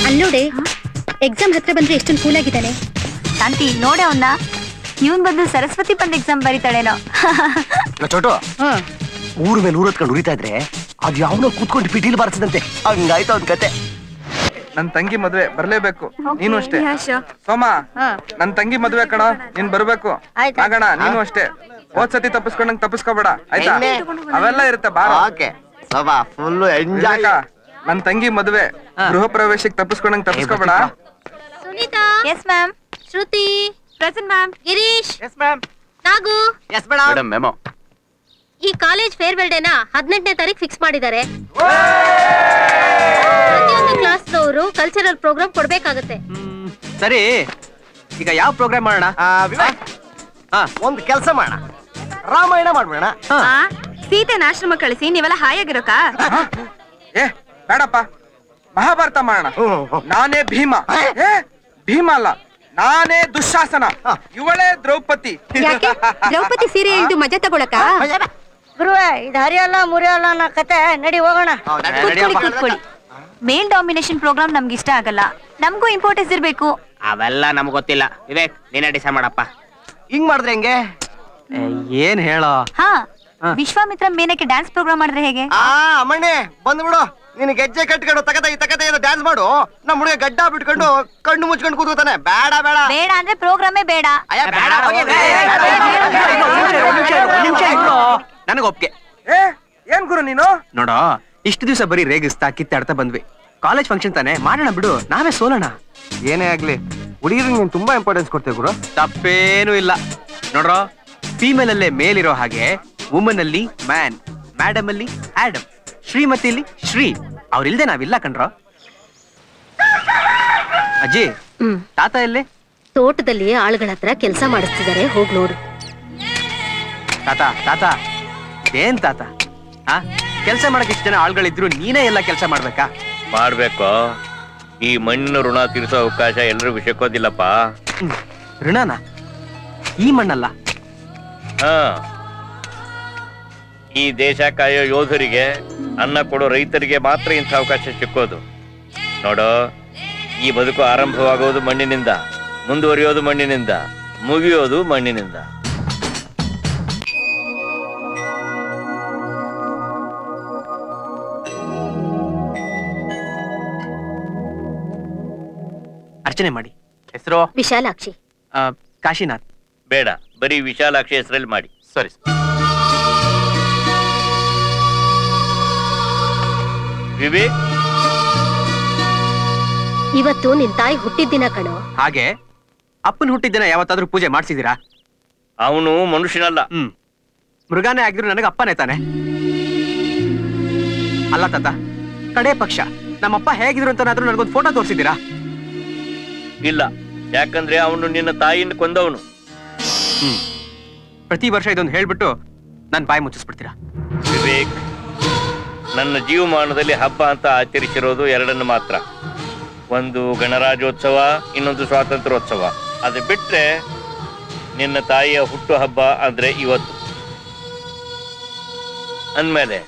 ಅಲ್ಲೋಡೆ exam ಹತ್ರ ಬಂದ್ರೆ ಎಷ್ಟೊಂದು ಕೂಲ್ ಆಗಿದ್ದಾನೆ. ಶಾಂತಿ ನೋಡೆ ಅವನ್ನ. ಇವನ್ ಬಂದು ಸರಸ್ವತಿ ಬಂದ್ ಎಕ್ಸಾಮ್ ಬರೀತಾಳೇನೋ. ಚೋಟು ಊರ್ ಮೇಲೆ ಊರತ್ಕೊಂಡು ಉರಿತಾ ಇದ್ರೆ ಅದ್ ಯಾವನೋ ಕೂತ್ಕೊಂಡು ಪಿಟೀಲ್ ಬಾರಿಸಿದಂತೆ ಹಂಗಾಯ್ತು ಅವ್ನ ಕತೆ. ನನ್ ತಂಗಿ ಮದ್ವೆ ಬರ್ಲೇಬೇಕು, ನೀನು ಅಷ್ಟೇ. ಸೋಮ, ನನ್ ತಂಗಿ ಮದ್ವೆ ಕಣ, ನೀನ್ ಬರ್ಬೇಕು. ಆಗಣ ನೀನು ಅಷ್ಟೇ. ಹೋದ್ ಸತಿ ತಪ್ಪಿಸ್ಕೊಂಡಂಗ್ ತಪ್ಪಿಸ್ಕೋಬೇಡ ಆಯ್ತಾ? ಅವೆಲ್ಲ ಇರುತ್ತೆ ಬಾರ. Full enjoy. ನನ್ ತಂಗಿ ಮದ್ವೆ ಗೃಹ ಪ್ರವೇಶಕ್ಕೆ ತಪ್ಪಿಸ್ಕೊಂಡಂಗ್ ತಪ್ಪಿಸ್ಕೋಬೇಡ. Sunita. Yes ma'am. Shruti. Present ma'am. Girish. Yes ma'am. Nagu. Yes madam. Memo. ಈ ಕಾಲೇಜ್ ಫೇರ್ವೆಲ್ ಡೇನ 18ನೇ ತಾರೀಕು ಫಿಕ್ಸ್ ಮಾಡಿದ್ದಾರೆ. ಪ್ರತಿಯೊಂದು ಕ್ಲಾಸ್ನವರು ಕಲ್ಚರಲ್ ಪ್ರೋಗ್ರಾಮ್ ಕೊಡ್ಬೇಕಾಗತ್ತೆ. ಸರಿ, ಈಗ ಯಾವ ಪ್ರೋಗ್ರಾಮ್ ಮಾಡೋಣ? ಒಂದು ಕೆಲಸ ಮಾಡೋಣ, ರಾಮಾಯಣ ಮಾಡ್ಬೇಡ. ಸೀತೆನ ಆಶ್ರಮ ಕಳಿಸಿ ನೀವೆಲ್ಲ ಹಾಯಾಗಿರೋಕ. ಏ ಬೇಡಪ್ಪ, ಮಹಾಭಾರತ ಮಾಡೋಣ. ನಾನೇ ಭೀಮ. ಭೀಮ ಅಲ್ಲ, ನಾನೇ ದುಶ್ಯಾಸನ, ಇವಳೇ ದ್ರೌಪದಿ. ದ್ರೌಪದಿ ಸೀರೆ ಹಿಡಿದು ಮಜಾ ತಗೊಳಕ? ಗುರುವೆ, ಇದು ಹರಿಯಲ್ಲ ಮುರಿಯಲ್ಲ ಅನ್ನೋ ಕತೆ. ನಡಿ ಹೋಗೋಣ. ಕೂತ್ಕೊಳ್ಳಿ. ಮೇಲ್ ಡಾಮಿನೇಷನ್ ಪ್ರೋಗ್ರಾಮ್ ನಮ್ಗೆ ಇಷ್ಟ ಆಗಲ್ಲ. ನಮಗೂ ಇಂಪಾರ್ಟೆನ್ಸ್ ಇರ್ಬೇಕು. ಅವೆಲ್ಲ ನಮ್ಗೆ ಗೊತ್ತಿಲ್ಲ. ವಿವೇಕ್, ನೀನೇ ಡಿಸೈಡ್ ಮಾಡಪ್ಪ. ಹಿಂಗ್ ಮಾಡಿದ್ರೆ ಹೆಂಗೆ? ಏನ್ ಹೇಳೋ? ಹಾ, ವಿಶ್ವಾಮಿತ್ರ ಮೇನಕ್ಕೆ ಡ್ಯಾನ್ಸ್ ಪ್ರೋಗ್ರಾಮ್ ಮಾಡಿದ್ರೆ ಹೇಗೆ? ಅಮ್ಮಣ್ಣೆ ಬಂದ್ಬಿಡು. ನೀನು ಗೆಜ್ಜೆ ಕಟ್ಕೊಂಡು ತಕತ ಡ್ಯಾನ್ಸ್ ಮಾಡು. ನಮ್ಮ ಹುಡುಗ ಗಡ್ಡ ಬಿಟ್ಕೊಂಡು ಕಣ್ಣು ಮುಚ್ಕೊಂಡು ಕೂತ್ಕೋತಾನೆ. ಬೇಡ ಬೇಡ ಬೇಡ ಅಂದ್ರೆ ಪ್ರೋಗ್ರಾಮೇ ಬೇಡ. ನನಗೊಪ್ಗೆ. ಏನ್ ಗುರು ನೀನು? ನೋಡೋ, ಇಷ್ಟು ದಿವಸ ಬರೀ ರೇಗಿಸ್ತಾ ಕಿತ್ತಾಡ್ತಾ ಬಂದ್ವಿ. ಕಾಲೇಜ್ ಫಂಕ್ಷನ್ ತಾನೆ, ಮಾಡೋಣ ಬಿಡು, ನಾವೇ ಸೋಲೋಣ. ಏನೇ ಆಗ್ಲಿ ಹುಡುಗಿರಿಗೆ ನೀನ್ ತುಂಬಾ ಇಂಪಾರ್ಟೆನ್ಸ್ ಕೊಡ್ತೇವೆ ಗುರು. ತಪ್ಪೇನು ಇಲ್ಲ. ನೋಡ್ರೋ, ಫೀಮೇಲ್ ಅಲ್ಲೇ ಮೇಲಿರೋ ಹಾಗೆ ವುಮನ್ ಅಲ್ಲಿ ಮ್ಯಾನ್, ಮ್ಯಾಡಮ್ ಅಲ್ಲಿ ಆಡಮ್, ಶ್ರೀಮತಿಲಿ ಶ್ರೀ. ಅವ್ರಿಲ್ದೆ ನಾವಿಲ್ಲ ಕಣ್ರೋ. ಅಜ್ಜಿ, ತಾತ ಎಲ್ಲಿ? ತೋಟದಲ್ಲಿ ಆಳುಗಳ ಹತ್ರ ಕೆಲಸ ಮಾಡಿಸ್ತಿದ್ದಾರೆ, ಹೋಗ್ ನೋಡು. ತಾತ ತಾತ ಏನ್ ತಾತ? ಕೆಲಸ ಮಾಡಕ್ ಇಷ್ಟು ಜನ ಆಳ್ಗಳಿದ್ರು ನೀನೇ ಎಲ್ಲ ಕೆಲಸ ಮಾಡ್ಬೇಕಾ? ಮಾಡ್ಬೇಕು. ಈ ಮಣ್ಣಿನ ಋಣ ತೀರಿಸೋ ಅವಕಾಶ ಎಲ್ರಿಗೂ ಸಿಕ್ಕೋದಿಲ್ಲಪ್ಪ. ಋಣನ? ಈ ಮಣ್ಣಲ್ಲ. ಈ ದೇಶ ಕಾಯೋ ಯೋಧರಿಗೆ, ಅನ್ನ ಕೊಡೋ ರೈತರಿಗೆ ಮಾತ್ರ ಇಂಥ ಅವಕಾಶ ಸಿಕ್ಕೋದು. ನೋಡೋ, ಈ ಬದುಕು ಆರಂಭವಾಗೋದು ಮಣ್ಣಿನಿಂದ, ಮುಂದುವರಿಯೋದು ಮಣ್ಣಿನಿಂದ, ಮುಗಿಯೋದು ಮಣ್ಣಿನಿಂದ. ಅರ್ಚನೆ ಮಾಡಿ. ಹೆಸರು? ವಿಶಾಲಾಕ್ಷಿ. ಕಾಶಿನಾಥ್. ಬೇಡ, ಬರೀ ವಿಶಾಲಾಕ್ಷಿ ಹೆಸರಲ್ಲಿ ಮಾಡಿ. ಸರಿ. ವಿವೇಕ್, ಇವತ್ತು ನಿನ್ ತಾಯಿ ಹುಟ್ಟಿದ್ದಿನ ಕಣೋ. ಹಾಗೆ ಅಪ್ಪನ ಹುಟ್ಟಿದ್ದಿನ ಯಾವತ್ತಾದ್ರೂ ಪೂಜೆ ಮಾಡ್ಸಿದೀರಾ? ಅವನು ಮನುಷ್ಯನಲ್ಲ. ಮೃಗಾನೇ ಆಗಿದ್ರು ನನಗೆ ಅಪ್ಪನೇ ತಾನೆ. ಅಲ್ಲ ತಾತ, ಕಡೆ ಪಕ್ಷ ನಮ್ಮಪ್ಪ ಹೇಗಿದ್ರು ಅಂತನಾದ್ರೂ ನನಗೊಂದು ಫೋಟೋ ತೋರಿಸಿದ್ದೀರಾ? ಇಲ್ಲ, ಯಾಕಂದ್ರೆ ಅವನು ನಿನ್ನ ತಾಯಿಯಿಂದ ಕೊಂದವನು. ಪ್ರತಿ ವರ್ಷ ಇದೊಂದು ಹೇಳ್ಬಿಟ್ಟು ನನ್ನ ಬಾಯಿ ಮುಚ್ಚಿಸ್ಬಿಡ್ತೀರಾ? ವಿವೇಕ್, ನನ್ನ ಜೀವಮಾನದಲ್ಲಿ ಹಬ್ಬ ಅಂತ ಆಚರಿಸಿರೋದು ಎರಡನ್ನು ಮಾತ್ರ. ಒಂದು ಗಣರಾಜ್ಯೋತ್ಸವ, ಇನ್ನೊಂದು ಸ್ವಾತಂತ್ರ್ಯೋತ್ಸವ. ಅದು ಬಿಟ್ರೆ ನಿನ್ನ ತಾಯಿಯ ಹುಟ್ಟು ಹಬ್ಬ ಅಂದ್ರೆ ಇವತ್ತು. ಅಂದ್ಮೇಲೆ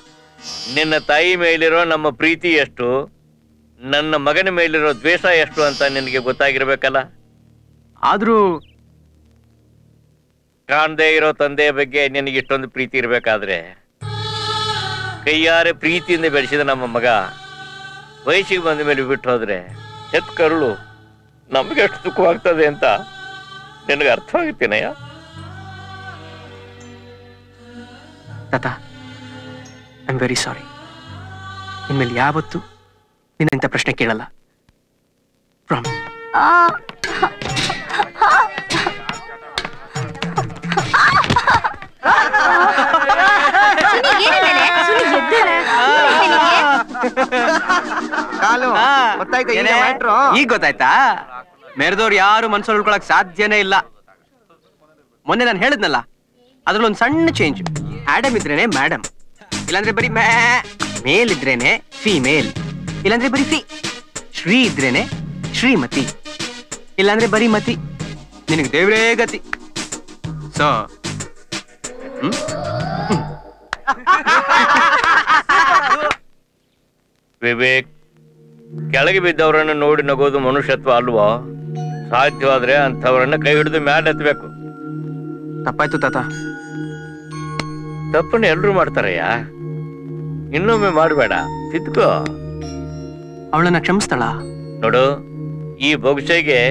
ನಿನ್ನ ತಾಯಿ ಮೇಲಿರೋ ನಮ್ಮ ಪ್ರೀತಿ ಎಷ್ಟು, ನನ್ನ ಮಗನ ಮೇಲಿರೋ ದ್ವೇಷ ಎಷ್ಟು ಅಂತ ನಿನಗೆ ಗೊತ್ತಾಗಿರ್ಬೇಕಲ್ಲ. ಆದ್ರೂ ಕಾಣದೇ ಇರೋ ತಂದೆಯ ಬಗ್ಗೆ ನಿನಗೆ ಇಷ್ಟೊಂದು ಪ್ರೀತಿ ಇರ್ಬೇಕಾದ್ರೆ, ಕೈಯಾರೆ ಪ್ರೀತಿಯಿಂದ ಬೆಳೆಸಿದ ನಮ್ಮ ಮಗ ವಯಸ್ಸಿಗೆ ಬಂದ ಮೇಲೆ ಬಿಟ್ಟು ಹೋದ್ರೆ ಎತ್ ಕರುಳು ನಮ್ಗೆ ಎಷ್ಟು ದುಃಖವಾಗ್ತದೆ ಅಂತ ನಿನಗೆ ಅರ್ಥವಾಗುತ್ತೇನಯ್ಯ? ತಾತ, ಐ ಆಮ್ ವೆರಿ ಸಾರಿ. ಇನ್ಮೇಲೆ ಯಾವತ್ತು ನಿನ್ನ ಇಂಥ ಪ್ರಶ್ನೆ ಕೇಳಲ್ಲ. ಪ್ರಾಮಿಸ್. ಈಗ ಗೊತ್ತಾಯ್ತಾ? ಮೆರೆದವ್ರು ಯಾರು ಮನ್ಸಲ್ಲಿ ಉಳ್ಕೊಳಕ್ ಸಾಧ್ಯನೇ ಇಲ್ಲ. ಮೊನ್ನೆ ನಾನು ಹೇಳಿದ್ನಲ್ಲ, ಅದ್ರಲ್ಲೊಂದು ಸಣ್ಣ ಚೇಂಜ್. ಆಡಮ್ ಇದ್ರೇನೆ ಮೇಡಮ್, ಇಲ್ಲಾಂದ್ರೆ ಬರೀ ಮೇಲ್ ಇದ್ರೇನೆ ಫಿಮೇಲ್, ಇಲ್ಲಾಂದ್ರೆ ಬರೀ ಶ್ರೀ ಇದ್ರೇನೆ ಶ್ರೀಮತಿ, ಇಲ್ಲಾಂದ್ರೆ ಬರೀ ಮತಿ. ನಿನಗೆ ದೇವ್ರೇ ಗತಿ. ಸೊ ವಿವೇಕ್, ಕೆಳಗೆ ಬಿದ್ದವರನ್ನು ನೋಡಿ ನಗೋದು ಮನುಷ್ಯತ್ವ ಅಲ್ವಾ? ಸಾಧ್ಯವಾದ್ರೆ ಅಂಥವರನ್ನ ಕೈ ಹಿಡಿದು ಮ್ಯಾಲೆ ಎತ್ತಬೇಕು. ತಪ್ಪಾಯ್ತು ತಾತ. ತಪ್ಪನ್ನು ಎಲ್ರು ಮಾಡ್ತಾರಯ್ಯ, ಇನ್ನೊಮ್ಮೆ ಮಾಡಬೇಡ, ತಿದ್ಕೋ. ಅವಳನ್ನ ಕ್ಷಮಿಸ್ತಾಳ? ನೋಡು, ಈ ಬೊಗಸೆಗೆ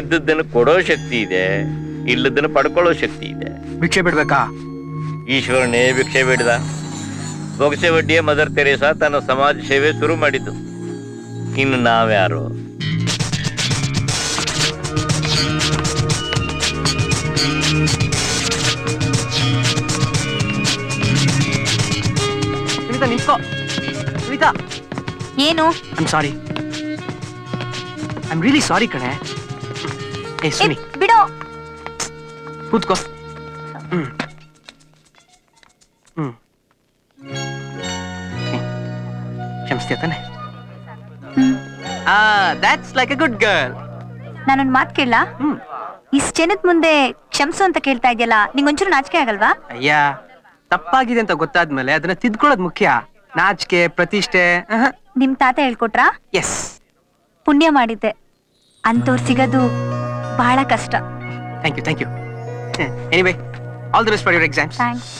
ಇದ್ದದ್ದನ್ನು ಕೊಡೋ ಶಕ್ತಿ ಇದೆ, ಇಲ್ಲದನ್ನು ಪಡ್ಕೊಳ್ಳೋ ಶಕ್ತಿ ಇದೆ. ಭಿಕ್ಷೆ ಬಿಡ್ಬೇಕಾ? ಈಶ್ವರನೇ ಭಿಕ್ಷೆ ಬೇಡಿದ. ಬೊಗಸೆ ಬಡ್ಡಿಯ ಮದರ್ ತೆರೇಸಾ ತನ್ನ ಸಮಾಜ ಸೇವೆ ಶುರು ಮಾಡಿದ್ದು. ಇನ್ನು ನಾವ್ಯಾರು? ಸುನೀತಾ ನಿಂತ್ಕೋ. ಸುನೀತಾ, ಏನು? I'm sorry. I'm really sorry ಕಣೆ. ಏ ಸುನಿ, ಬಿಡೋ. ಕೂತ್ಕೋ. ಕ್ಷಮಿಸ್ತೀಯ ತಾನೆ? That's like a good girl. ನಾನೊಂದ್ ಮಾತು ಕೇಳಲಾ? ಇಷ್ಟ್ ಜನದ ಮುಂದೆ ಕ್ಷಮಿಸು ಅಂತ ಕೇಳ್ತಾ ಇದೆಯಲ್ಲ, ನಿಂಗೊಂಚೂರು ನಾಚಿಕೆ ಆಗಲ್ವಾ? ಅಯ್ಯ, ತಪ್ಪಾಗಿದೆ ಅಂತ ಗೊತ್ತಾದ್ಮೇಲೆ ಅದನ್ನ ತಿದ್ಕೊಳ್ಳೋದು ಮುಖ್ಯ. ನಾಚಿಕೆ, ಪ್ರತಿಷ್ಠೆ. ನಿಮ್ ತಾತ ಹೇಳ್ಕೊಟ್ರಾ? ಎಸ್. ಪುಣ್ಯ ಮಾಡಿದ್ದೆ. ಅಂತವ್ರು ಸಿಗೋದು ಬಹಳ ಕಷ್ಟ. Thank you. Anyway, all the best for your exams. Thanks.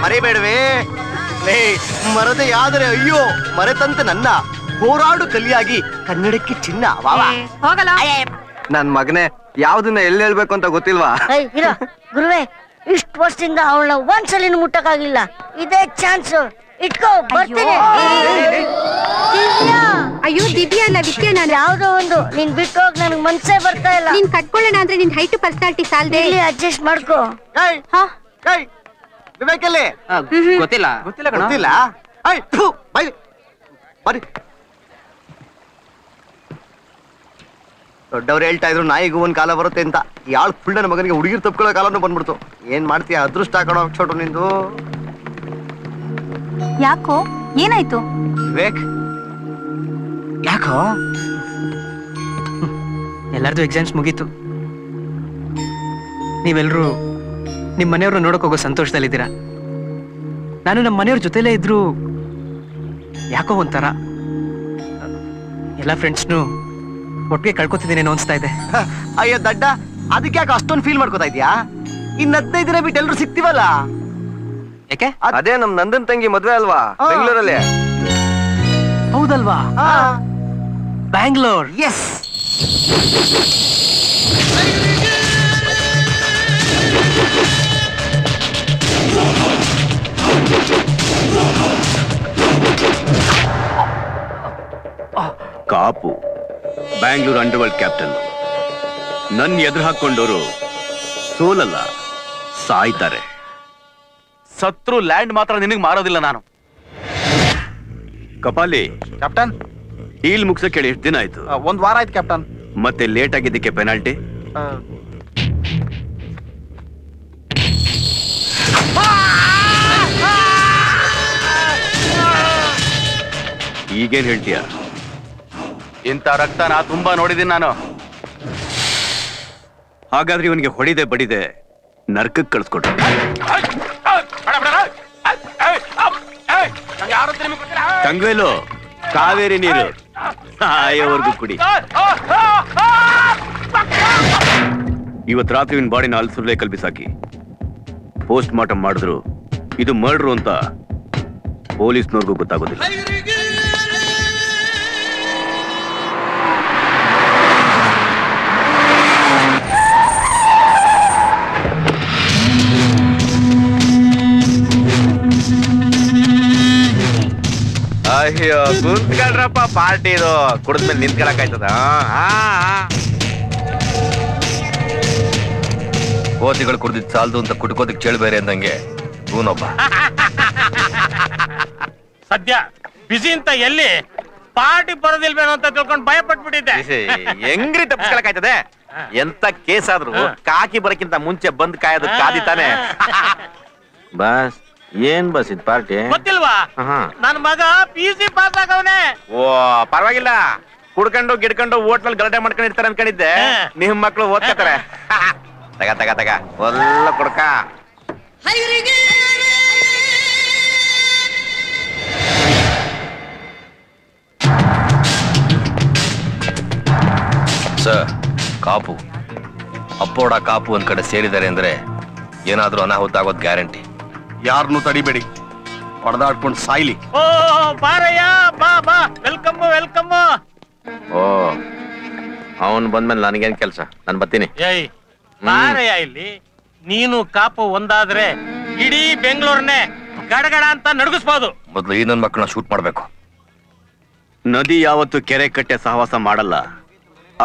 ಮರೆಬೇಡವೇ, ಮರದೆ ಯಾದರೆ ಅಯ್ಯೋ ಮರೆತಂತೆ ನನ್ನ ಹೋರಾಡು ಕಲಿಯಾಗಿ ಕನ್ನಡಕ್ಕೆ ಚಿನ್ನ. ಹೋಗಲ್ಲ. ನನ್ ಮಗನೇ, ಯಾವ್ದನ್ನ ಎಲ್ಲಿ ಹೇಳ್ಬೇಕು ಅಂತ ಗೊತ್ತಿಲ್ವಾ? ಗುರುವೆ, ಇಷ್ಟು ವರ್ಷದಿಂದ ಅವಳ ಒಂದ್ಸಲಿನ ಮುಟ್ಟಕ್ಕಾಗಿಲ್ಲ. ಇದೇ ಚಾನ್ಸ್ ಇಟ್ಕೋ, ಬರ್ತೀನಿ. ಅಯ್ಯೋ ದಿವ್ಯಾ ಅಲ್ಲ ವಿದ್ಯಾ. ನಾನು ಯಾವ್ದೋ ಒಂದು ನೀನ್ ಬಿಟ್ಟು ಹೋಗ್ ನನಗ್ ಮನ್ಸೇ ಬರ್ತಾ ಇಲ್ಲ. ನೀನ್ ಕಟ್ಕೊಳ್ಳೋಣ ಅಂದ್ರೆ ನಿನ್ ಹೈಟ್ ಪರ್ಸನಾಲಿಟಿ ಸಾಲದೆ. ಅಡ್ಜಸ್ಟ್ ಮಾಡ್ಕೋ. ವಿವೇಕಲ್ಲಿ ಗೊತ್ತಿಲ್ಲ. ಗೊತ್ತಿಲ್ಲ. ಬರಿ, ದೊಡ್ಡವ್ರು ಹೇಳ್ತಾ ಇದ್ರು ನಾಯಿಗೂ ಒಂದ್ ಕಾಲ ಬರುತ್ತೆ ಅಂತ. ಯಾಳ್ ಫುಲ್ ಮಗನಿಗೆ ಹುಡುಗಿರ್ ತಪ್ಕೊಳ್ಳೋ ಕಾಲನು ಬಂದ್ಬಿಡ್ತು. ಏನ್ ಮಾಡ್ತೀಯ? ಅದೃಷ್ಟ ಹಾಕೋಣ ಚೋಟು ನಿಂದು. ಯಾಕೋ, ಏನಾಯ್ತು? ವಿವೇಕ್, ಯಾಕೋ? ಎಲ್ಲರದು ಎಕ್ಸಾಮ್ಸ್ ಮುಗೀತು. ನೀವೆಲ್ಲರೂ ನಿಮ್ಮ ಮನೆಯವ್ರನ್ನ ನೋಡಕ್ ಹೋಗೋ ಸಂತೋಷದಲ್ಲಿದ್ದೀರಾ. ನಾನು ನಮ್ಮ ಮನೆಯವ್ರ ಜೊತೆಲೇ ಇದ್ರು ಯಾಕೋ ಒಂಥರ ಎಲ್ಲ ಫ್ರೆಂಡ್ಸ್ನು ಒಟ್ಟಿಗೆ ಕಳ್ಕೊತಿದ್ದೀನೇನೋ ಅನ್ಸ್ತಾ ಇದೆ. ಅಯ್ಯೋ ದಡ್ಡ, ಅದಕ್ಕೆ ಯಾಕೆ ಅಷ್ಟೊಂದು ಫೀಲ್ ಮಾಡ್ಕೋತಾ ಇದ್ಯಾ? ಇನ್ 15 ದಿನ ಬಿಟ್ಟು ಎಲ್ರು ಸಿಗ್ತೀವಲ್ಲ. ಯಾಕೆ? ಅದೇ ನಮ್ ನಂದನ್ ತಂಗಿ ಮದ್ವೆ ಅಲ್ವಾ ಬೆಂಗಳೂರಲ್ಲಿ? ಹೌದಲ್ವಾ? Bangalore. Yes. Kapu, Bangalore underworld captain. ನನ್ನ ಎದುರು ಹಾಕೊಂಡವರು ಸೋಲಲ್ಲ, ಸಾಯ್ತಾರೆ. ಸತ್ರು ಲ್ಯಾಂಡ್ ಮಾತ್ರ ನಿನಗೆ ಮಾರೋದಿಲ್ಲ ನಾನು. ಕಪಾಲಿ ಕ್ಯಾಪ್ಟನ್, ಡೀಲ್ ಮುಗ್ಸಕ್ಕೆ ಹೇಳಿ ಎಷ್ಟು ದಿನ ಆಯ್ತು? 1 ವಾರ ಆಯ್ತು ಕ್ಯಾಪ್ಟನ್. ಮತ್ತೆ ಲೇಟ್ ಆಗಿದ್ದಕ್ಕೆ ಪೆನಾಲ್ಟಿ? ಈಗೇನ್ ಹೇಳ್ತೀಯ? ಇಂಥ ರಕ್ತ ನಾ ತುಂಬಾ ನೋಡಿದ್ದೀನಿ ನಾನು. ಹಾಗಾದ್ರೆ ಇವನಿಗೆ ಹೊಡಿದೆ ಬಡಿದೆ ನರ್ಕಕ್ಕೆ ಕಳ್ಸ್ಕೊಟ್ರು. ತಂಗ್ವೇಲು, ಕಾವೇರಿ ನೀರು ಸಾಯೋವರೆಗೂ ಕುಡಿ. ಇವತ್ತು ರಾತ್ರಿ ಇವನ್ ಬಾಡಿನ ಅಲ್ಸುರ್ಲೆ ಕಲ್ಪಿಸಾಕಿ ಪೋಸ್ಟ್ ಮಾರ್ಟಮ್ ಮಾಡಿದ್ರು ಇದು ಮರ್ಡ್ರು ಅಂತ ಪೊಲೀಸ್ನವ್ರಿಗೂ ಗೊತ್ತಾಗೋದಿಲ್ಲ. ಅಯ್ಯೋ ಕುಂತ್ಕೊಳ್ರಪ್ಪ, ಪಾರ್ಟಿ ಇದು. ಕುಡಿದ್ಮೇಲೆ ನಿಂತ್ಕೊಳಕ್ ಆಯ್ತದ? ಕೋತಿಗಳು ಕುಡ್ದಿದ್ ಸಾಲದು ಅಂತ ಕುಡ್ಕೋದಿಕ್ ಚೇಳು ಬೇರೆ ಅಂದಂಗೆ ಇವನೊಬ್ಬ. ಸದ್ಯ ಬಿಸಿ ಅಂತ ಎಲ್ಲಿ ಪಾರ್ಟಿ ಬರೋದಿಲ್ವೇನೋ ಅಂತ ತಿಳ್ಕೊಂಡು ಭಯ ಪಟ್ಬಿಟ್ಟಿದ್ದೆ. ಹೆಂಗ್ರಿ ತಪ್ಪಿಸ್ಕೊಳಕಾಯ್ತದೆ? ಎಂತ ಕೇಸ್ ಆದ್ರೂ ಕಾಕಿ ಬರಕ್ಕಿಂತ ಮುಂಚೆ ಬಂದ್ ಕಾಯೋದು ಕಾದಿತಾನೆ. ಬಸ್ ಏನ್ ಬಸ್ ಇದ್ ಪಾರ್ಟಿ ಗೊತ್ತಿಲ್ವಾ? ನನ್ ಮಗ PUC ಪಾಸ್ ಆಗವನೆ. ಓ ಪರವಾಗಿಲ್ಲ, ಕುಡ್ಕೊಂಡು ಗಿಡ್ಕೊಂಡು ಹೋಟ್ಲಲ್ಲಿ ಗಲಾಟೆ ಮಾಡ್ಕೊಂಡು ಇರ್ತಾರೆ ಅನ್ಕೊಂಡಿದ್ದೆ. ನಿಮ್ ಮಕ್ಳು ಓದ್ಕೋತಾರೆ. ತಗ ತಗ ತಗ ಒಲ್ಲ ಕುಡ್ಕ. ಸರ್, ಕಾಪು ಅಪ್ಪೋಡ ಕಾಪು ಒಂದ್ ಕಡೆ ಸೇರಿದ್ದಾರೆ ಅಂದ್ರೆ ಏನಾದ್ರೂ ಅನಾಹುತ ಆಗೋದ್ ಗ್ಯಾರಂಟಿ. ಯಾರನ್ನು ತಡಿಬೇಡಿ, ಹೊಡೆದಾಡ್ಕೊಂಡು ಸಾಯ್ಲಿ. ಓ ಬಾರಯ್ಯ, ಬಾ ಬಾ, ವೆಲ್ಕಮ್ ವೆಲ್ಕಮ್. ಓ ಅವನ್ ಬಂದ್ಮೇಲೆ ನನಗೇನ್ ಕೆಲ್ಸ? ನಾನ್ ಬರ್ತೀನಿ. ಏಯ್ ಬಾರಯ್ಯ, ಇಲ್ಲಿ ನೀನು ಕಾಪು ಒಂದಾದ್ರೆ ಇಡೀ ಬೆಂಗಳೂರನ್ನೇ ಗಡಗಡ ಅಂತ ನಡಗಿಸ್ಬೋದು. ಮೊದ್ಲು ಈ ನನ್ ಮಕ್ಕಳನ್ನ ಶೂಟ್ ಮಾಡ್ಬೇಕು. ನದಿ ಯಾವತ್ತು ಕೆರೆ ಕಟ್ಟೆ ಸಹವಾಸ ಮಾಡಲ್ಲ.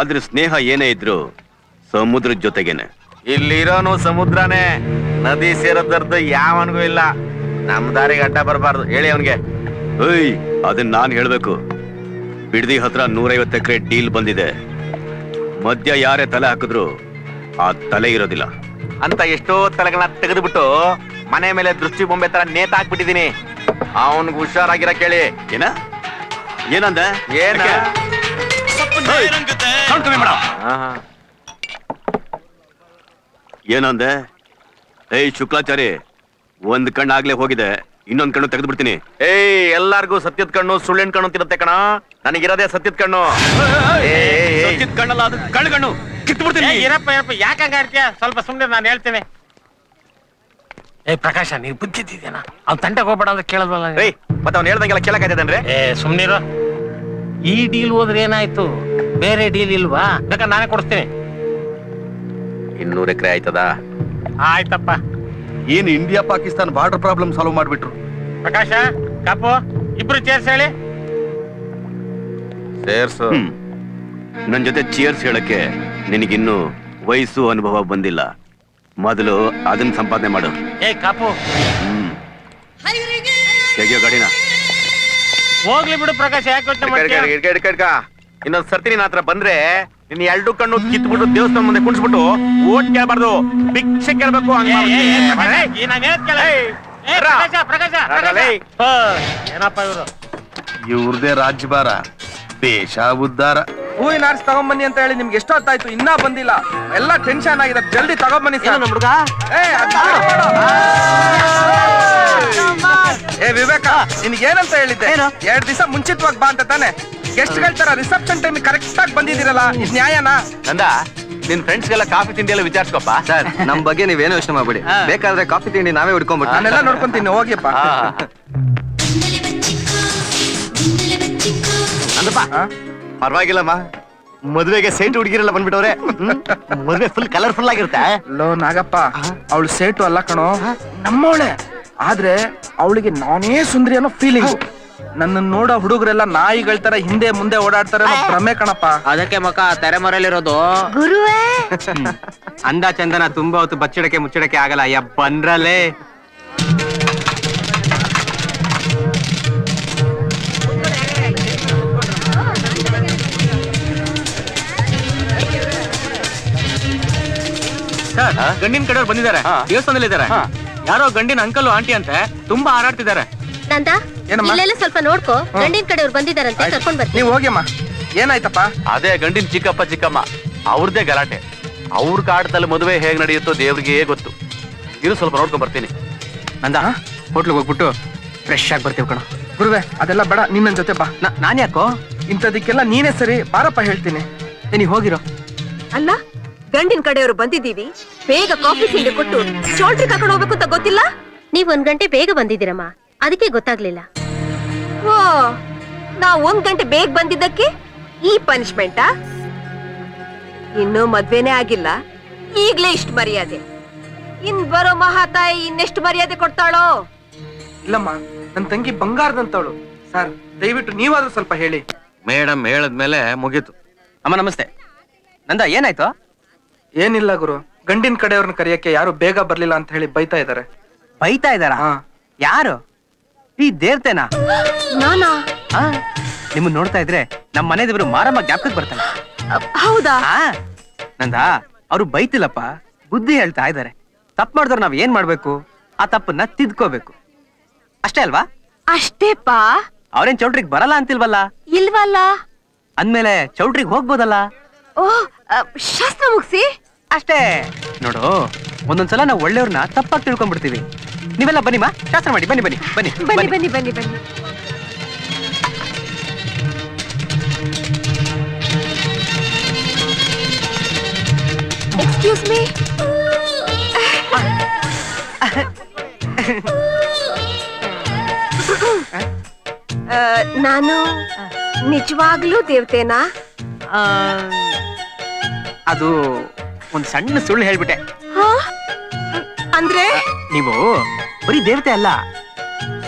ಆದ್ರೆ ಸ್ನೇಹ ಏನೇ ಇದ್ರು ಸಮುದ್ರದ ಜೊತೆಗೇನೆ. ಇಲ್ಲಿರೋನು ಸಮುದ್ರನೇ, ನದಿ ಸೇರೋದರ್ದು ಯಾವನ್ಗೂ ಇಲ್ಲ. ನಮ್ ದಾರಿಗೆ ಅಡ್ಡ ಬರಬಾರ್ದು ಹೇಳಿ ಅವನ್ಗೆ. ಏಯ್ ಅದನ್ನ ನಾನ್ ಹೇಳ್ಬೇಕು. ಬಿಡದಿ ಹತ್ರ 150 ಎಕರೆ ಡೀಲ್ ಬಂದಿದೆ. ಮಧ್ಯ ಯಾರೇ ತಲೆ ಹಾಕಿದ್ರು ಆ ತಲೆ ಇರೋದಿಲ್ಲ ಅಂತ ಎಷ್ಟೋ ತಲೆಗಳನ್ನ ತೆಗೆದುಬಿಟ್ಟು ಮನೆ ಮೇಲೆ ದೃಷ್ಟಿ ಬೊಂಬೆ ತರ ನೇತ ಹಾಕ್ಬಿಟ್ಟಿದೀನಿ. ಅವನ್ಗೆ ಹುಷಾರಾಗಿರ ಕೇಳಿ. ಏನ ಏನಂದ? ಏನ ಏನಂದೆ? ಏಯ್ ಶುಕ್ಲಾಚಾರಿ, ಒಂದ್ ಕಣ್ಣು ಆಗ್ಲೇ ಹೋಗಿದೆ, ಇನ್ನೊಂದ್ ಕಣ್ಣು ತೆಗೆದು ಬಿಡ್ತೀನಿ. ಏಯ್ ಎಲ್ಲಾರ್ಗು ಸತ್ಯದ ಕಣ್ಣು ಸುಳ್ಳಿನ ಕಣ್ಣು ತಿರುತ್ತೆ ಕಣ. ನನಗಿರೋದೇ ಸತ್ಯದ ಕಣ್ಣು. ಸತ್ಯದ ಕಣ್ಣಲ್ಲ, ಅದು ಕಳ್ಳ ಕಣ್ಣು. ಕಿತ್ತು ಬಿಡ್ತೀನಿ. ಇರಪ್ಪ ಇರಪ್ಪ, ಯಾಕಂಗ ಆಡ್ತೀಯ? ಸ್ವಲ್ಪ ಸುಮ್ಮನೆ, ನಾನು ಹೇಳ್ತೇನೆ. ಏ ಪ್ರಕಾಶ, ನೀನ್ ಬುದ್ಧಿದ್ದೇನ? ಅವ್ನ್ ತಂಟೆಗೆ ಹೋಗ್ಬೇಡ ಅಂತ ಕೇಳಲ್ವಲ್ಲ? ಮತ್ತೆ ಅವ್ನು ಹೇಳ್ದಂಗೆಲ್ಲ ಕೇಳಕ್ಕಾಯ್ತೇನ್ರಿ? ಏ ಸುಮ್ನಿರೋ. ಈ ಡೀಲ್ ಹೋದ್ರೆ ಏನಾಯ್ತು? ಬೇರೆ ಡೀಲ್ ಇಲ್ವಾ? ಬೇಕಾದ್ರೆ ನಾನೇ ಕೊಡಿಸ್ತೀನಿ. 200 ಎಕರೆ ಆಯ್ತದ? ಆಯ್ತಪ್ಪ. ಏನ್ India Pakistan border problem solve ಮಾಡ್ಬಿಟ್ರು. ಪ್ರಕಾಶ, ಕಾಪು, ಇಬ್ರು ಚೇರ್ಸ್ ಹೇಳಿ. ಸೇರ್ಸು. ನನ್ ಜೊತೆ ಚೇರ್ಸ್ ಹೇಳಕ್ಕೆ ನಿನಗಿನ್ನು ವಯಸ್ಸು ಅನುಭವ ಬಂದಿಲ್ಲ. ಮೊದಲು ಅದನ್ನ ಸಂಪಾದನೆ ಮಾಡು. ಏ ಕಾಪು, ತೆಗಿಯೋ ಗಾಡಿನ. ಹೋಗ್ಲಿ ಬಿಡು ಪ್ರಕಾಶ, ಯಾಕೆ ಯೋಚನೆ ಮಾಡ್ತೀಯ? ಇನ್ನೊಂದ್ ಸರ್ತಿ ನಿನ್ನ ಹತ್ರ ಬಂದ್ರೆ ನಿನ್ನ 2 ಕಣ್ಣು ಕಿತ್ಬಿಟ್ಟು ದೇವಸ್ಥಾನ ಮುಂದೆ ಕುಣಿಸ್ಬಿಟ್ಟು ಓಟ್ ಕೇಳಬಾರ್ದು, ಭಿಕ್ಷೆ ಕೇಳ್ಬೇಕು. ಏನಪ್ಪ ಇವರು? ಇವ್ರದೇ ರಾಜ್ಯಭಾರ, ದೇಶ ಉದ್ಧಾರ. ಹೂವಿನ ಆರಿಸಿ ತಗೊಂಬನ್ನಿ ಅಂತ ಹೇಳಿ ನಿಮ್ಗೆ ಎಷ್ಟು ಹೊತ್ತಾಯ್ತು, ಇನ್ನ ಬಂದಿಲ್ಲ. ಎಲ್ಲ ಟೆನ್ಷನ್ ಆಗಿದೆ, ಜಲ್ದಿ ತಗೊಂಬನ್ನಿ ಸರ್. ಹುಡುಗ ಏ ವಿವೇಕ, ನಿನ್ಗೆ ಏನಂತ ಹೇಳಿದ್ದೆ? 2 ದಿವಸ ಮುಂಚಿತವಾಗಿ ಬಾ ಅಂತ ತಾನೆ. ಗೆಸ್ಟ್ಗಳ ತರ ರಿಸೆಪ್ಷನ್ ಟೈಮ್ ಕರೆಕ್ಟ್ ಆಗಿ ಬಂದಿದ್ದೀರಲ್ಲ, ಇದು ನ್ಯಾಯನಾ? ನಂದ, ನಿನ್ ಫ್ರೆಂಡ್ಸ್ಗೆಲ್ಲ ಕಾಫಿ ತಿಂಡಿ ಎಲ್ಲ ವಿಚಾರಿಸ್ಕೊಪ್ಪ. ಸರ್, ನಮ್ ಬಗ್ಗೆ ನೀವೇನು ಯೋಚನೆ ಮಾಡ್ಬೇಡಿ. ಬೇಕಾದ್ರೆ ಕಾಫಿ ತಿಂಡಿ ನಾವೇ ಹುಡ್ಕೊಂಡ್ಬಿಟ್ಟು ನಾನೆಲ್ಲ ನೋಡ್ಕೊಂತೀನಿ, ಹೋಗಿಯಪ್ಪ. ಅಂದಪ್ಪ ಪರವಾಗಿಲ್ಲಮ್ಮ, ಮದುವೆಗೆ ಸೇಟು ಹುಡುಗಿರೆಲ್ಲ ಬಂದ್ಬಿಟ್ಟವ್ರೆ. ಮದುವೆ ಫುಲ್ ಕಲರ್ಫುಲ್ ಆಗಿರುತ್ತೆ. ಲೋ ನಾಗಪ್ಪ, ಅವಳು ಸೇಟು ಅಲ್ಲ ಕಣೋ, ನಮ್ಮವಳೆ. ಆದ್ರೆ ಅವಳಿಗೆ ನಾನೇ ಸುಂದರಿ ಅನ್ನೋ ಫೀಲಿಂಗ್. ನನ್ನ ನೋಡೋ ಹುಡುಗರೆಲ್ಲ ನಾಯಿಗಳ ತರ ಹಿಂದೆ ಮುಂದೆ ಓಡಾಡ್ತಾರೆ ಅನ್ನೋ ಭ್ರಮೆ ಕಣಪ್ಪ. ಅದಕ್ಕೆ ಮಕ್ಕ ತೆರೆ ಮರೆಯಲ್ಲಿರೋದು. ಗುರುವೇ, ಅಂದ ಚಂದನ ತುಂಬಾ ಹೊತ್ತು ಬಚ್ಚಿಡಕ್ಕೆ ಮುಚ್ಚಿಡಕ್ಕೆ ಆಗಲ್ಲ. ಅಯ್ಯ ಬಂದ್ರಲ್ಲೇ. ಗಂಡಿನ ಕಡೆಯವ್ರು ಬಂದಿದ್ದಾರೆ, ದೇವಸ್ಥಾನದಲ್ಲಿ ಇದ್ದಾರೆ. ಯಾರೋ ಗಂಡಿನ ಅಂಕಲ್ ಆಂಟಿ ಅಂತೆ ತುಂಬಾ ಹಾರಾಡ್ತಿದ್ದಾರೆ. ನಂದ, ಇಲ್ಲೆಲ್ಲ ಸ್ವಲ್ಪ ನೋಡ್ಕೋ. ಗಂಡಿನ ಕಡೆಯವ್ರು ಬಂದಿದ್ದಾರಂತೆ, ಕರ್ಕೊಂಡ್ ಬರ್ತೀನಿ. ನೀವು ಹೋಗಿಯಮ್ಮ. ಏನಾಯ್ತಪ್ಪ? ಅದೇ ಗಂಡಿನ ಚಿಕ್ಕಪ್ಪ ಚಿಕ್ಕಮ್ಮ ಅವ್ರದ್ದೇ ಗಲಾಟೆ. ಅವ್ರ ಕಾಟದಲ್ಲಿ ಮದುವೆ ಹೇಗ್ ನಡೆಯುತ್ತೋ ದೇವ್ರಿಗೆ ಗೊತ್ತು. ಇರು, ಸ್ವಲ್ಪ ನೋಡ್ಕೊಂಡ್ ಬರ್ತೀನಿ. ನಂದ, ಹೋಟ್ಲಿಗೆ ಹೋಗ್ಬಿಟ್ಟು ಫ್ರೆಶ್ ಆಗಿ ಬರ್ತೀವಿ ಕಣ. ಗುರುವೆ, ಅದೆಲ್ಲ ಬೇಡ, ನಿನ್ನ ಜೊತೆ ಬಾ. ನಾನ್ ಯಾಕೋ? ಇಂಥದಕ್ಕೆಲ್ಲ ನೀನೇ ಸರಿ, ಬಾರಪ್ಪ ಹೇಳ್ತೀನಿ. ನೀ ಹೋಗಿರೋ. ಅಲ್ಲ, ಗಂಡಿನ ಕಡೆಯವರು ಬಂದಿದ್ದೀವಿ, ಬೇಗ ಕಾಫಿ ತಿಂಡಿ ಕೊಟ್ಟು ಶೋಲ್ಟ್ರಿ ಕರ್ಕೊಂಡು ಹೋಗ್ಬೇಕು ಅಂತ ಗೊತ್ತಿಲ್ಲ? ನೀವ್ 1 ಗಂಟೆ ಬೇಗ ಬಂದಿದ್ದೀರಮ್ಮ, ಅದಕ್ಕೆ ಗೊತ್ತಾಗ್ಲಿಲ್ಲ. ಓ, ನಾವ್ 1 ಗಂಟೆ ಬೇಗ ಬಂದಿದ್ದಕ್ಕೆ ಈ ಪನಿಷ್ಮೆಂಟಾ? ಇನ್ನೂ ಮದ್ವೆನೇ ಆಗಿಲ್ಲ, ಈಗ್ಲೇ ಇಷ್ಟು ಮರ್ಯಾದೆ. ಇನ್ ಬರೋ ಮಹಾತಾಯಿ ಇನ್ನೆಷ್ಟು ಮರ್ಯಾದೆ ಕೊಡ್ತಾಳೋ? ಇಲ್ಲಮ್ಮ, ನನ್ ತಂಗಿ ಬಂಗಾರದಂತವಳು. ಸರ್, ದಯವಿಟ್ಟು ನೀವಾದ್ರೂ ಸ್ವಲ್ಪ ಹೇಳಿ. ಮೇಡಮ್ ಹೇಳದ್ಮೇಲೆ ಮುಗೀತು. ಅಮ್ಮ ನಮಸ್ತೆ. ನಂದ, ಏನಾಯ್ತು? ಏನಿಲ್ಲ ಗುರು, ಗಂಡಿನ ಕಡೆಯವ್ರನ್ನ ಕರೆಯಕ್ಕೆ ಯಾರು ಬೇಗ ಬರ್ಲಿಲ್ಲ ಅಂತ ಹೇಳಿ ಬೈತಾ ಇದಾರೆ. ಬೈತಾ ಇದಾರ? ಯಾರು? ಈ ದೇವತೆನಾ? ನಾನಾ? ನಿಮ್ಮನ್ನ ನೋಡ್ತಾ ಇದ್ರೆ ನಮ್ಮ ಮನೆ ದೇವರು ಮಾರಮ್ಮ ಜ್ಞಾಪಕಕ್ಕೆ ಬರ್ತಾನೆ. ಹೌದಾ? ನಂದ ಅವ್ರು ಬೈತಿಲ್ಲಪ್ಪ, ಬುದ್ಧಿ ಹೇಳ್ತಾ ಇದ್ದಾರೆ. ತಪ್ಪು ಮಾಡಿದ್ರೆ ನಾವ್ ಏನ್ ಮಾಡ್ಬೇಕು? ಆ ತಪ್ಪನ್ನ ತಿದ್ಕೋಬೇಕು ಅಷ್ಟೇ ಅಲ್ವಾ? ಅಷ್ಟೇಪಾ. ಅವ್ರೇನ್ ಚೌಟ್ರಿಗೆ ಬರಲ್ಲ ಅಂತಿಲ್ವಲ್ಲ? ಇಲ್ವಲ್ಲ. ಅಂದ್ಮೇಲೆ ಚೌಟ್ರಿಗೆ ಹೋಗ್ಬೋದಲ್ಲ? ಓ, ಶಾಸ್ತ್ರ ಮುಗಿಸಿ ಅಷ್ಟೇ. ನೋಡು, ಒಂದೊಂದ್ಸಲ ನಾವು ಒಳ್ಳೆಯವ್ರನ್ನ ತಪ್ಪಾಗಿ ತಿಳ್ಕೊಂಡ್ಬಿಡ್ತೀವಿ. ನೀವೆಲ್ಲ ಬನ್ನಿಮಾ, ಶಾಸ್ತ್ರ ಮಾಡಿ. ಬನ್ನಿ ಬನ್ನಿ ಬನ್ನಿ ಬನ್ನಿ ಬನ್ನಿ ಬನ್ನಿ ಬನ್ನಿ. Excuse me. ನಾನು ನಿಜವಾಗ್ಲೂ ದೇವತೆನಾ? ಅದು ಒಂದ್ ಸಣ್ಣ ಸುಳ್ಳು ಹೇಳ್ಬಿಟ್ಟೆ. ಅಂದ್ರೆ ನೀವು ಬರೀ ದೇವತೆ ಅಲ್ಲ,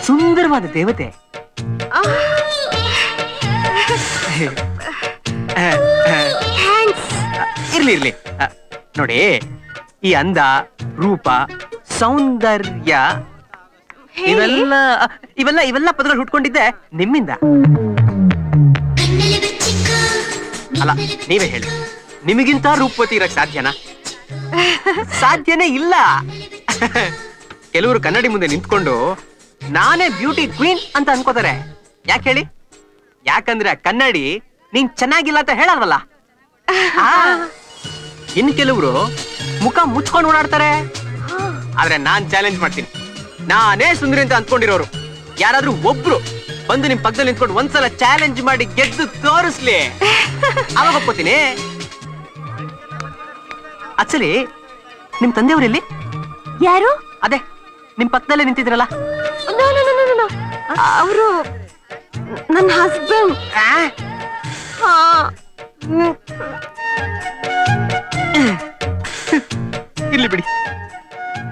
ಸುಂದರವಾದ ದೇವತೆ. ಇರ್ಲಿ ಇರ್ಲಿ. ನೋಡಿ, ಈ ಅಂದ, ರೂಪ, ಸೌಂದರ್ಯ ಇವೆಲ್ಲ ಇವೆಲ್ಲ ಇವೆಲ್ಲ ಪದಗಳು ಹುಟ್ಕೊಂಡಿದ್ದೆ ನಿಮ್ಮಿಂದ. ಅಲ್ಲ, ನೀವೇ ಹೇಳಿ, ನಿಮಗಿಂತ ರೂಪವತಿ ಇರಕ್ ಸಾಧ್ಯನಾ? ಸಾಧ್ಯನೇ ಇಲ್ಲ. ಕೆಲವರು ಕನ್ನಡಿ ಮುಂದೆ ನಿಂತ್ಕೊಂಡು ನಾನೇ ಬ್ಯೂಟಿ ಕ್ವೀನ್ ಅಂತ ಅನ್ಕೋತಾರೆ. ಯಾಕೆ ಹೇಳಿ? ಯಾಕಂದ್ರೆ ಕನ್ನಡಿ ನೀನ್ ಚೆನ್ನಾಗಿಲ್ಲ ಅಂತ ಹೇಳಲ್ವಲ್ಲ. ಇನ್ ಕೆಲವರು ಮುಖ ಮುಚ್ಕೊಂಡು ಓಡಾಡ್ತಾರೆ. ಆದ್ರೆ ನಾನ್ ಚಾಲೆಂಜ್ ಮಾಡ್ತೀನಿ, ನಾನೇ ಸುಂದರಿ ಅಂತ ಅಂದ್ಕೊಂಡಿರೋರು ಯಾರಾದ್ರೂ ಒಬ್ರು ಬಂದು ನಿಮ್ ಪಕ್ಕದಲ್ಲಿ ನಿಂತ್ಕೊಂಡು ಒಂದ್ಸಲ ಚಾಲೆಂಜ್ ಮಾಡಿ ಗೆದ್ದು ತೋರಿಸ್ಲಿ, ಅವಾಗ ಒಪ್ಕೋತೀನಿ. ಆಕ್ಚುಲಿ ನಿಮ್ ತಂದೆಯವ್ರಲ್ಲಿ ಯಾರು? ಅದೇ ನಿಮ್ ಪಕ್ಕದಲ್ಲೇ ನಿಂತಿದ್ರಲ್ಲ. ಅವರು ನನ್ನ ಹಸ್ಬೆಂಡ್. ಇರ್ಲಿ ಬಿಡಿ,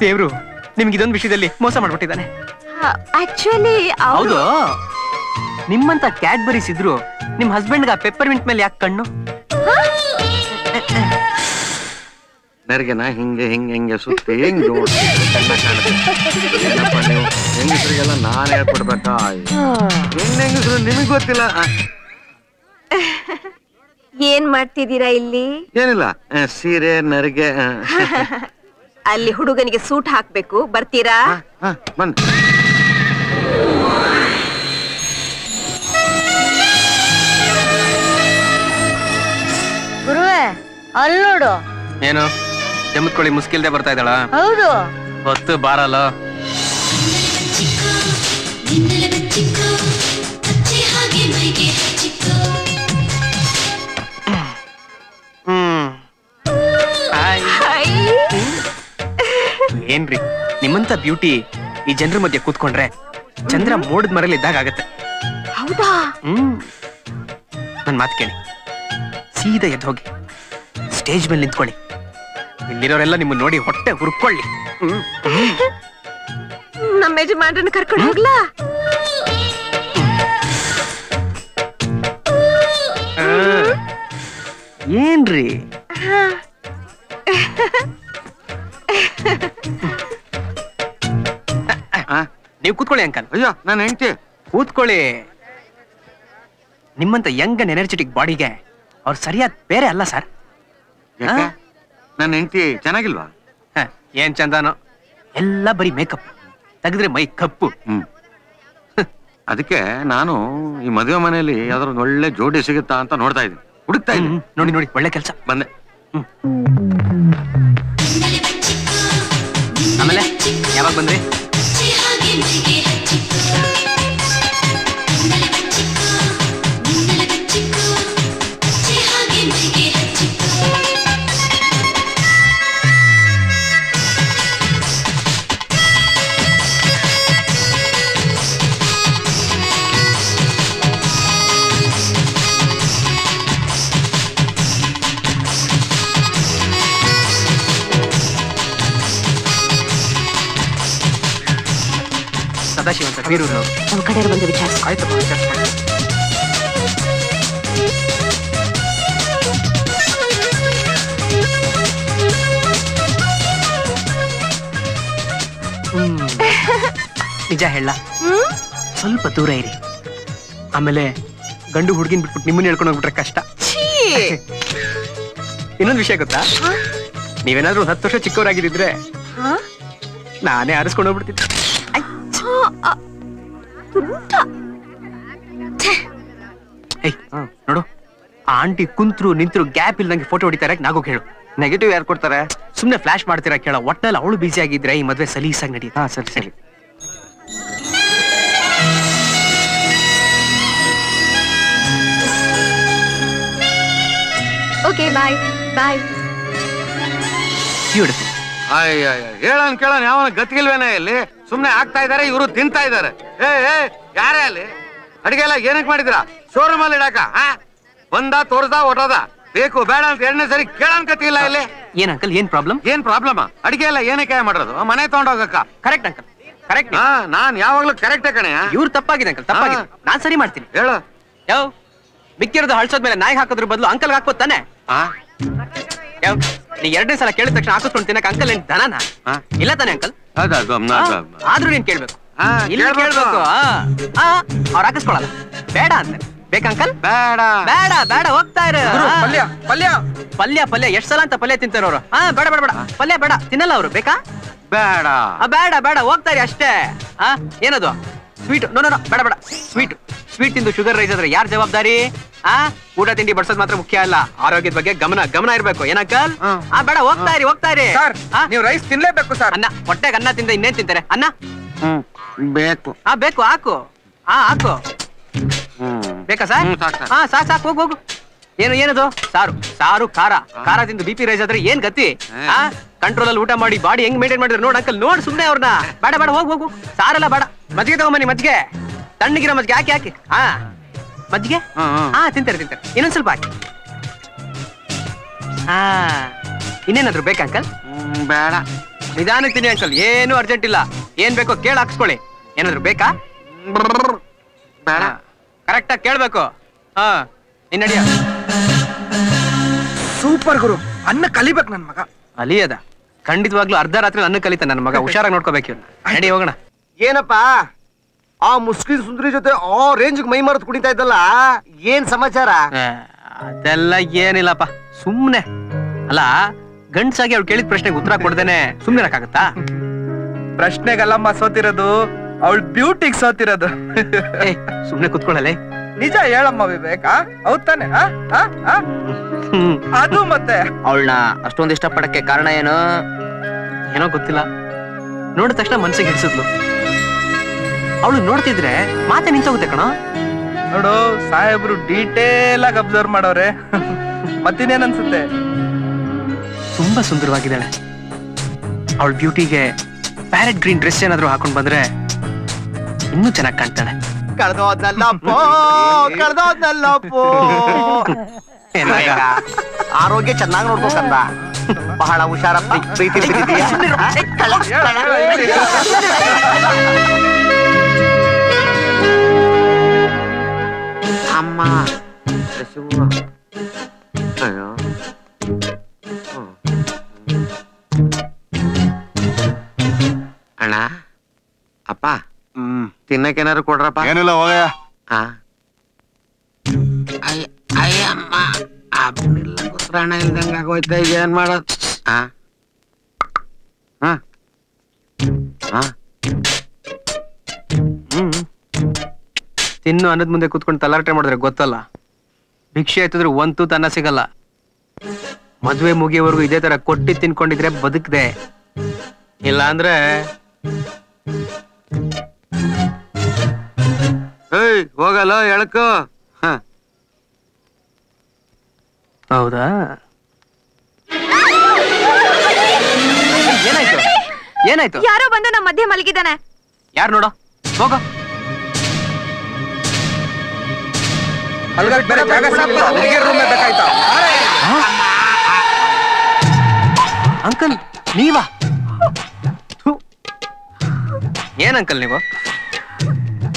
ದೇವ್ರು ನಿಮ್ಗೆ ಇದೊಂದು ವಿಷಯದಲ್ಲಿ ಮೋಸ ಮಾಡ್ಬಿಟ್ಟಿದ್ದಾನೆ. ಆಕ್ಚುಲಿ ಹೌದು, ನಿಮ್ಮಂತ ಕ್ಯಾಡ್ಬರೀಸ್ ಇದ್ರು ನಿಮ್ ಹಸ್ಬೆಂಡ್ಗ ಪೆಪ್ಪರ್ಮಿಂಟ್ ಮೇಲೆ ಯಾಕೆ ಕಣ್ಣು? ನರ್ಗೆನ ಹಿಂಗೆ ಹಿಂಗೆ ಹಿಂಗೆ ಸುತ್ತಿ ಹಿಂಗೆ ಏನಪ್ಪ ನೀವು ಹೆಂಗಸರಿಗೆಲ್ಲ ನಾನು ಹೇಳ್ಕೊಡ್ಬೇಕಾ? ಹೆಂಗಸರು ನಿಮಗ್ ಗೊತ್ತಿಲ್ಲ. ಏನ್ ಮಾಡ್ತಿದ್ದೀರಾ ಇಲ್ಲಿ? ಏನಿಲ್ಲ, ಸೀರೆ ನರಿಗೆ. ಅಲ್ಲಿ ಹುಡುಗನಿಗೆ ಸೂಟ್ ಹಾಕ್ಬೇಕು, ಬರ್ತೀರಾ? ಬನ್ನಿ. ಗುರುವೆ, ಅಲ್ಲಿ ನೋಡು. ಏನು ಜಮತ್ಕೊಳ್ಳಿ ಮುಸ್ಕಿಲ್ದೆ ಬರ್ತಾ ಇದ್ದಾಳ? ಹೌದು. ಹೊತ್ತು ಬಾರಲ್ಲ. ಏನ್ರಿ, ನಿಮ್ಮಂತ ಬ್ಯೂಟಿ ಈ ಜನರ ಮಧ್ಯೆ ಕೂತ್ಕೊಂಡ್ರೆ ಚಂದ್ರ ಮೋಡದ ಮರಲಿ ಇದ್ದಾಗ ಆಗತ್ತೆ. ಹೌದಾ? ನನ್ ಮಾತು ಕೇಳಿ, ಸೀದಾ ಎದ್ದು ಹೋಗಿ ಸ್ಟೇಜ್ ಮೇಲೆ ನಿಂತ್ಕೊಳ್ಳಿ. ಇಲ್ಲಿರೋರೆಲ್ಲ ನಿಮ್ಮ ನೋಡಿ ಹೊಟ್ಟೆ ಹುರ್ಕೊಳ್ಳಿ. ನಮ್ಮ ಯಜಮಾನ್ರನ್ನ ಕರ್ಕೊಂಡು ಹೋಗ್ಲಾ? ಏನ್ರಿ ನೀವು ಕೂತ್ಕೊಳ್ಳಿ ಅಂಕಲ್. ಅಯ್ಯೋ, ನಾನು ಹೆಂಡ್ತಿ. ಕೂತ್ಕೊಳ್ಳಿ. ನಿಮ್ಮಂತ ಯಂಗ್ ಅಂಡ್ ಎನರ್ಜೆಟಿಕ್ ಬಾಡಿಗೆ ಅವ್ರು ಸರಿಯಾದ ಬೇರೆ ಅಲ್ಲ ಸರ್. ನನ್ನ ಹೆಂಡ್ತಿ ಚೆನ್ನಾಗಿಲ್ವಾ? ಏನ್ ಚಂದಾನೋ, ಎಲ್ಲ ಬರೀ ಮೇಕಪ್, ತೆಗೆದ್ರೆ ಮೈ ಕಪ್ಪು. ಅದಕ್ಕೆ ನಾನು ಈ ಮದುವೆ ಮನೆಯಲ್ಲಿ ಯಾವ್ದಾದ್ರು ಒಳ್ಳೆ ಜೋಡಿ ಸಿಗುತ್ತಾ ಅಂತ ನೋಡ್ತಾ ಇದ್ದೀನಿ, ಹುಡುಕ್ತಾ ಇದ್ದೀನಿ. ನೋಡಿ ನೋಡಿ, ಒಳ್ಳೆ ಕೆಲಸ. ಬಂದೆ. ಆಮೇಲೆ ಯಾವಾಗ ಬಂದ್ರಿ? ಸದಾಶಿವ ಅಂತ ಬೀರೂರು. ನಮ್ಮ ಕಡೆ ಬಂದು ವಿಚಾರಿಸಿ. ಆಯ್ತಪ್ಪ, ವಿಚಾರಿಸಿ. ನಿಜ ಹೇಳ, ಸ್ವಲ್ಪ ದೂರ ಇರಿ. ಆಮೇಲೆ ಗಂಡು ಹುಡುಗಿನ ಬಿಟ್ಬಿಟ್ಟು ನಿಮ್ಮನ್ನ ಹೇಳ್ಕೊಂಡು ಹೋಗ್ಬಿಟ್ರೆ ಕಷ್ಟ. ಇನ್ನೊಂದು ವಿಷಯ ಗೊತ್ತಾ, ನೀವೇನಾದ್ರೂ 10 ವರ್ಷ ಚಿಕ್ಕವರಾಗಿದ್ದಿದ್ರೆ ನಾನೇ ಆರಿಸ್ಕೊಂಡು ಹೋಗ್ಬಿಡ್ತಿದ್ದೆ. ನೋಡು, ಆ ಆಂಟಿ ಕುಂತ್ರು ನಿಂತ್ರು ಗ್ಯಾಪ್ ಇಲ್ದಂಗೆ ಫೋಟೋ ಹೊಡಿತಾರೆ. ನಾಗೂ ಹೇಳು, ನೆಗೆಟಿವ್ ಯಾರು ಕೊಡ್ತಾರೆ? ಸುಮ್ನೆ ಫ್ಲಾಶ್ ಮಾಡ್ತೀರಾ ಕೇಳ. ಒಟ್ನಲ್ಲಿ ಅವಳು ಬಿಸಿ ಆಗಿದ್ರೆ ಈ ಮದ್ವೆ ಸಲೀಸಾಗಿ ನಡೀತಾ. ಸರಿ ಸರಿ. ಓಕೆ ಬಾಯ್ ಬಾಯ್. ಬ್ಯೂಟಿಫುಲ್. ಹೇಳನ್ ಕೇಳೋಣ ಯಾವನ ಗತಿಗಿಲ್ವೇನ ಇಲ್ಲಿ? ಸುಮ್ನೆ ಆಗ್ತಾ ಇದಾರೆ, ಇವರು ತಿಂತಾ ಇದಾರೆ. ಯಾರೇ ಅಲ್ಲಿ ಅಡಿಗೆ ಎಲ್ಲ ಏನಕ್ಕೆ ಮಾಡಿದಿರಾ? ಶೋರೂಮ್ ಅಲ್ಲಿ ಇಡಾಕ ಬಂದ ತೋರ್ದ ಹೊಟ್ಟದ ಬೇಕು ಬೇಡ ಅಂತ 2ನೇ ಸರಿ ಕೇಳನ್ ಗತಿ ಇಲ್ಲ ಇಲ್ಲಿ. ಏನ್ ಅಂಕಲ್, ಏನ್ ಪ್ರಾಬ್ಲಮ್? ಏನ್ ಪ್ರಾಬ್ಲಮ್? ಅಡಿಗೆ ಎಲ್ಲ ಏನಕ್ಕೆ ಮಾಡೋದು? ಮನೆ ತಗೊಂಡೋಗಕ್ಕ. Correct uncle, correct. ನಾನ್ ಯಾವಾಗ್ಲೂ ಕರೆಕ್ಟ್ ಕಣೆ. ಇವ್ರು ತಪ್ಪಾಗಿದೆ ಅಂಕಲ್, ತಪ್ಪಾಗಿದೆ. ನಾನ್ ಸರಿ ಮಾಡ್ತೀನಿ. ಹೇಳು. ಯಾವ ಮಿಕ್ಕಿರೋದು ಹಳ್ಸೋದ್ಮೇಲೆ ನಾಯಿಗೆ ಹಾಕೋದ್ರ ಬದಲು ಅಂಕಲ್ ಹಾಕ್ಬೋದು ತಾನೆ? ಯಾವ ನೀ 2ನೇ ಸಲ ಕೇಳಿದ ತಕ್ಷಣ ಹಾಕಿಸ್ಕೊಂಡು ತಿನ್ನಕ ಅಂಕಲ್ ಏನ್ ದನನಾ? ಇಲ್ಲ ತಾನೆ ಅಂಕಲ್? ಆದ್ರೂ ನೀನ್ ಕೇಳ್ಬೇಕು, ಇಲ್ಲ ಕೇಳ್ಬೇಕು. ಅವ್ರು ಹಾಕಿಸ್ಕೊಳಲ್ಲ, ಬೇಡ ಅಂತ. ಬೇಕಂಕಲ್? ಬೇಡ ಬೇಡ ಬೇಡ, ಹೋಗ್ತಾ ಇರ. ಪಲ್ಯ ಪಲ್ಯ ಪಲ್ಯ ಪಲ್ಯ ಎಷ್ಟ್ ಸಲ ಅಂತ ಪಲ್ಯ ತಿಂತಾರ ಅವ್ರು. ಬೇಡ ಬೇಡ ಬೇಡ, ಪಲ್ಯ ಬೇಡ, ತಿನ್ನಲ್ಲ ಅವ್ರು. ಬೇಕಾ? ಬೇಡ ಬೇಡ ಬೇಡ, ಹೋಗ್ತಾರೆ ಅಷ್ಟೇ. ಏನದು? ಸ್ವೀಟ್? ನೋ ನೋ ಬೇಡ ಬೇಡ. ಸ್ವೀಟ್ ತಿಂದು ಶುಗರ್ ರೈಸ್ ಆದ್ರೆ ಯಾರ್ ಜವಾಬ್ದಾರಿ? ಊಟ ತಿಂಡಿ ಬಡ್ಸೋದ್ ಮಾತ್ರ ಮುಖ್ಯ ಅಲ್ಲ, ಆರೋಗ್ಯದ ಬಗ್ಗೆ ಗಮನ ಇರ್ಬೇಕು. ಏನಂಕಲ್? ಬೇಡ, ಹೋಗ್ತಾ ಇರಿ. ನೀವು ರೈಸ್ ತಿನ್ಲೇಬೇಕು ಸರ್. ಅನ್ನ, ಹೊಟ್ಟೆಗೆ ಅನ್ನ ತಿಂದ ಇನ್ನೇನ್ ತಿಂತಾರೆ? ಅನ್ನ ಬೇಕು. ಬೇಕು, ಹಾಕು. ಹಾಕು. ಬೇಕಾ ಸರ್? ಸಾಕು, ಹೋಗು. ಏನದು? ಸಾರು ಖಾರ ತಿಂದು BP ರೈಸ್ ಆದ್ರೆ ಏನ್ ಗತಿ? ಕಂಟ್ರೋಲ್ ಅಲ್ಲಿ ಊಟ ಮಾಡಿ ಬಾಡಿ ಹೆಂಗ್ ಮೇಂಟೈನ್ ಮಾಡಿದ್ರೆ ನೋಡ್ ಅಂಕಲ್, ನೋಡ್ ಸುಮ್ನೆ ಅವ್ರನ್ನ. ಬೇಡ ಬೇಡ, ಹೋಗು. ಸಾರಲ್ಲ ಬೇಡ, ಮಜ್ಜಿಗೆ ತಗೊಂಬನ್ನಿ. ಮಜ್ಜಿಗೆ, ತಣ್ಣಗಿರೋ ಮಜ್ಜಿಗೆ ಹಾಕಿ. ಮಜ್ಜಿಗೆ ತಿಂತಾರೆ. ಇನ್ನೊಂದ್ ಸ್ವಲ್ಪ ಹಾಕಿ. ಇನ್ನೇನಾದ್ರು ಬೇಕಾ ಅಂಕಲ್? ಬೇಡ, ನಿಧಾನಕ್ಕೆ ತಿನ್ನಿ ಅಂಕಲ್, ಏನು ಅರ್ಜೆಂಟ್ ಇಲ್ಲ. ಏನ್ ಬೇಕೋ ಕೇಳಿ ಹಾಕ್ಸ್ಕೊಳ್ಳಿ. ಏನಾದ್ರು ಬೇಕಾ? ಬೇಡ. ಕರೆಕ್ಟ್ ಆಗಿ ಕೇಳ್ಬೇಕು. ನಡಿಯ. ಸೂಪರ್ ಗುರು, ಅನ್ನ ಕಲಿಬೇಕು ನನ್ ಮಗ. ಅಲಿಯದ ಖಂಡಿತವಾಗ್ಲೂ ಅರ್ಧ ರಾತ್ರಿ ಅನ್ನ ಕಲಿತ ನನ್ನ ಮಗ. ಹುಷಾರಾಗಿ ನೋಡ್ಕೋಬೇಕು. ನಡಿ ಹೋಗೋಣ. ಏನಪ್ಪಾ ಆ ಮುಸ್ಕಿನ್ ಸುಂದರಿ ಜೊತೆ ಆ ರೇಂಜ್ ಮೈ ಮರೆತು ಕುಣಿತಾ ಇದ್ದಲ್ಲ, ಏನ್ ಸಮಾಚಾರ? ಅದೆಲ್ಲ ಏನಿಲ್ಲಪ್ಪ, ಸುಮ್ನೆ. ಅಲ್ಲ, ಗಂಡ್ಸಾಗಿ ಅವ್ಳು ಕೇಳಿದ ಪ್ರಶ್ನೆಗೆ ಉತ್ತರ ಕೊಡ್ದೇನೆ ಸುಮ್ನೆ ಇರಕ್ಕಾಗತ್ತಾ? ಪ್ರಶ್ನೆಗಲ್ಲಮ್ಮ ಸೋತಿರೋದು, ಅವಳ ಬ್ಯೂಟಿಗೆ ಸೋತಿರೋದು. ಸುಮ್ನೆ ಕುತ್ಕೊಳ್ಳಲೆ. ನಿಜ ಹೇಳಮ್ಮ ವಿವೇಕ, ಹೌದ್ ತಾನೆ? ಅದು ಮತ್ತೆ ಅವಳನ್ನ ಅಷ್ಟೊಂದು ಇಷ್ಟಪಡಕ್ಕೆ ಕಾರಣ ಏನೋ ಗೊತ್ತಿಲ್ಲ. ನೋಡಿದ ತಕ್ಷಣ ಮನ್ಸಿಗೆ ಹಿಡಿಸಿದ್ಲು. ಅವಳು ನೋಡ್ತಿದ್ರೆ ಮಾತೆ ನಿಂತೋಗುತ್ತೆ ಕಣ. ನೋಡು, ಸಾಹೇಬ್ರು ಡೀಟೇಲ್ ಆಗಿ ಅಬ್ಸರ್ವ್ ಮಾಡೋರೆ. ಮತ್ತಿನ್ನೇನ್ ಅನ್ಸುತ್ತೆ? ತುಂಬಾ ಸುಂದರವಾಗಿದ್ದಾಳೆ. ಅವಳ ಬ್ಯೂಟಿಗೆ ಪ್ಯಾರೆಟ್ ಗ್ರೀನ್ ಡ್ರೆಸ್ ಏನಾದ್ರು ಹಾಕೊಂಡ್ ಬಂದ್ರೆ ಇನ್ನೂ ಚೆನ್ನಾಗಿ ಕಾಣ್ತಾಳೆ. ಕಳ್ದೋದ್ನಲ್ಲಪ್ಪೋ ಆರೋಗ್ಯ ಚೆನ್ನಾಗಿ ನೋಡ್ಬೇಕಂದ. ಬಹಳ ಹುಷಾರ. ಪ್ರೀತಿ ಅಮ್ಮ. ಅಯ್ಯೋ, ಅಣ್ಣ, ಅಪ್ಪ, ತಿನ್ನಕ್ಕೇನಾರು ಕೊಡ್ರಪ್ಪ. ಏನಿಲ್ಲ, ಹೋಗಯ್ಯ. ಅಯ್ಯಮ್ಮ, ಅಪ್ಪಿಲ್ಲ ಕುತ್ರಾಣ ಇಲ್ದಂಗ ಆಗೋಯ್ತಾ. ಈಗ ಏನ್ ಮಾಡೋದು? ತಿನ್ನು ಅನ್ನದ ಮುಂದೆ ಕುತ್ಕೊಂಡು ತಲಾಟೆ ಮಾಡಿದ್ರೆ ಗೊತ್ತಲ್ಲ, ಭಿಕ್ಷೆ ಎತ್ತಿದ್ರೆ ಒಂದು ತೂತು ಅನ್ನ ಸಿಗಲ್ಲ. ಮದ್ವೆ ಮುಗಿಯವರೆಗೂ ಇದೇ ತರ ಕೊಟ್ಟಿ ತಿನ್ಕೊಂಡಿದ್ರೆ ಬದುಕ್ದೆ, ಇಲ್ಲ ಅಂದ್ರೆ ಹೋಗಲ್ಲ ಎಳಕು. ಹೌದಾ? ಏನಾಯ್ತು? ಯಾರೋ ಬಂದು ನಮ್ಮ ಮಧ್ಯೆ ಮಲಗಿದ್ದಾನೆ. ಯಾರು ನೋಡೋ, ಹೋಗೋ. ಅಂಕಲ್ ನೀವಾ? ಏನ್ ಅಂಕಲ್ ನೀವು?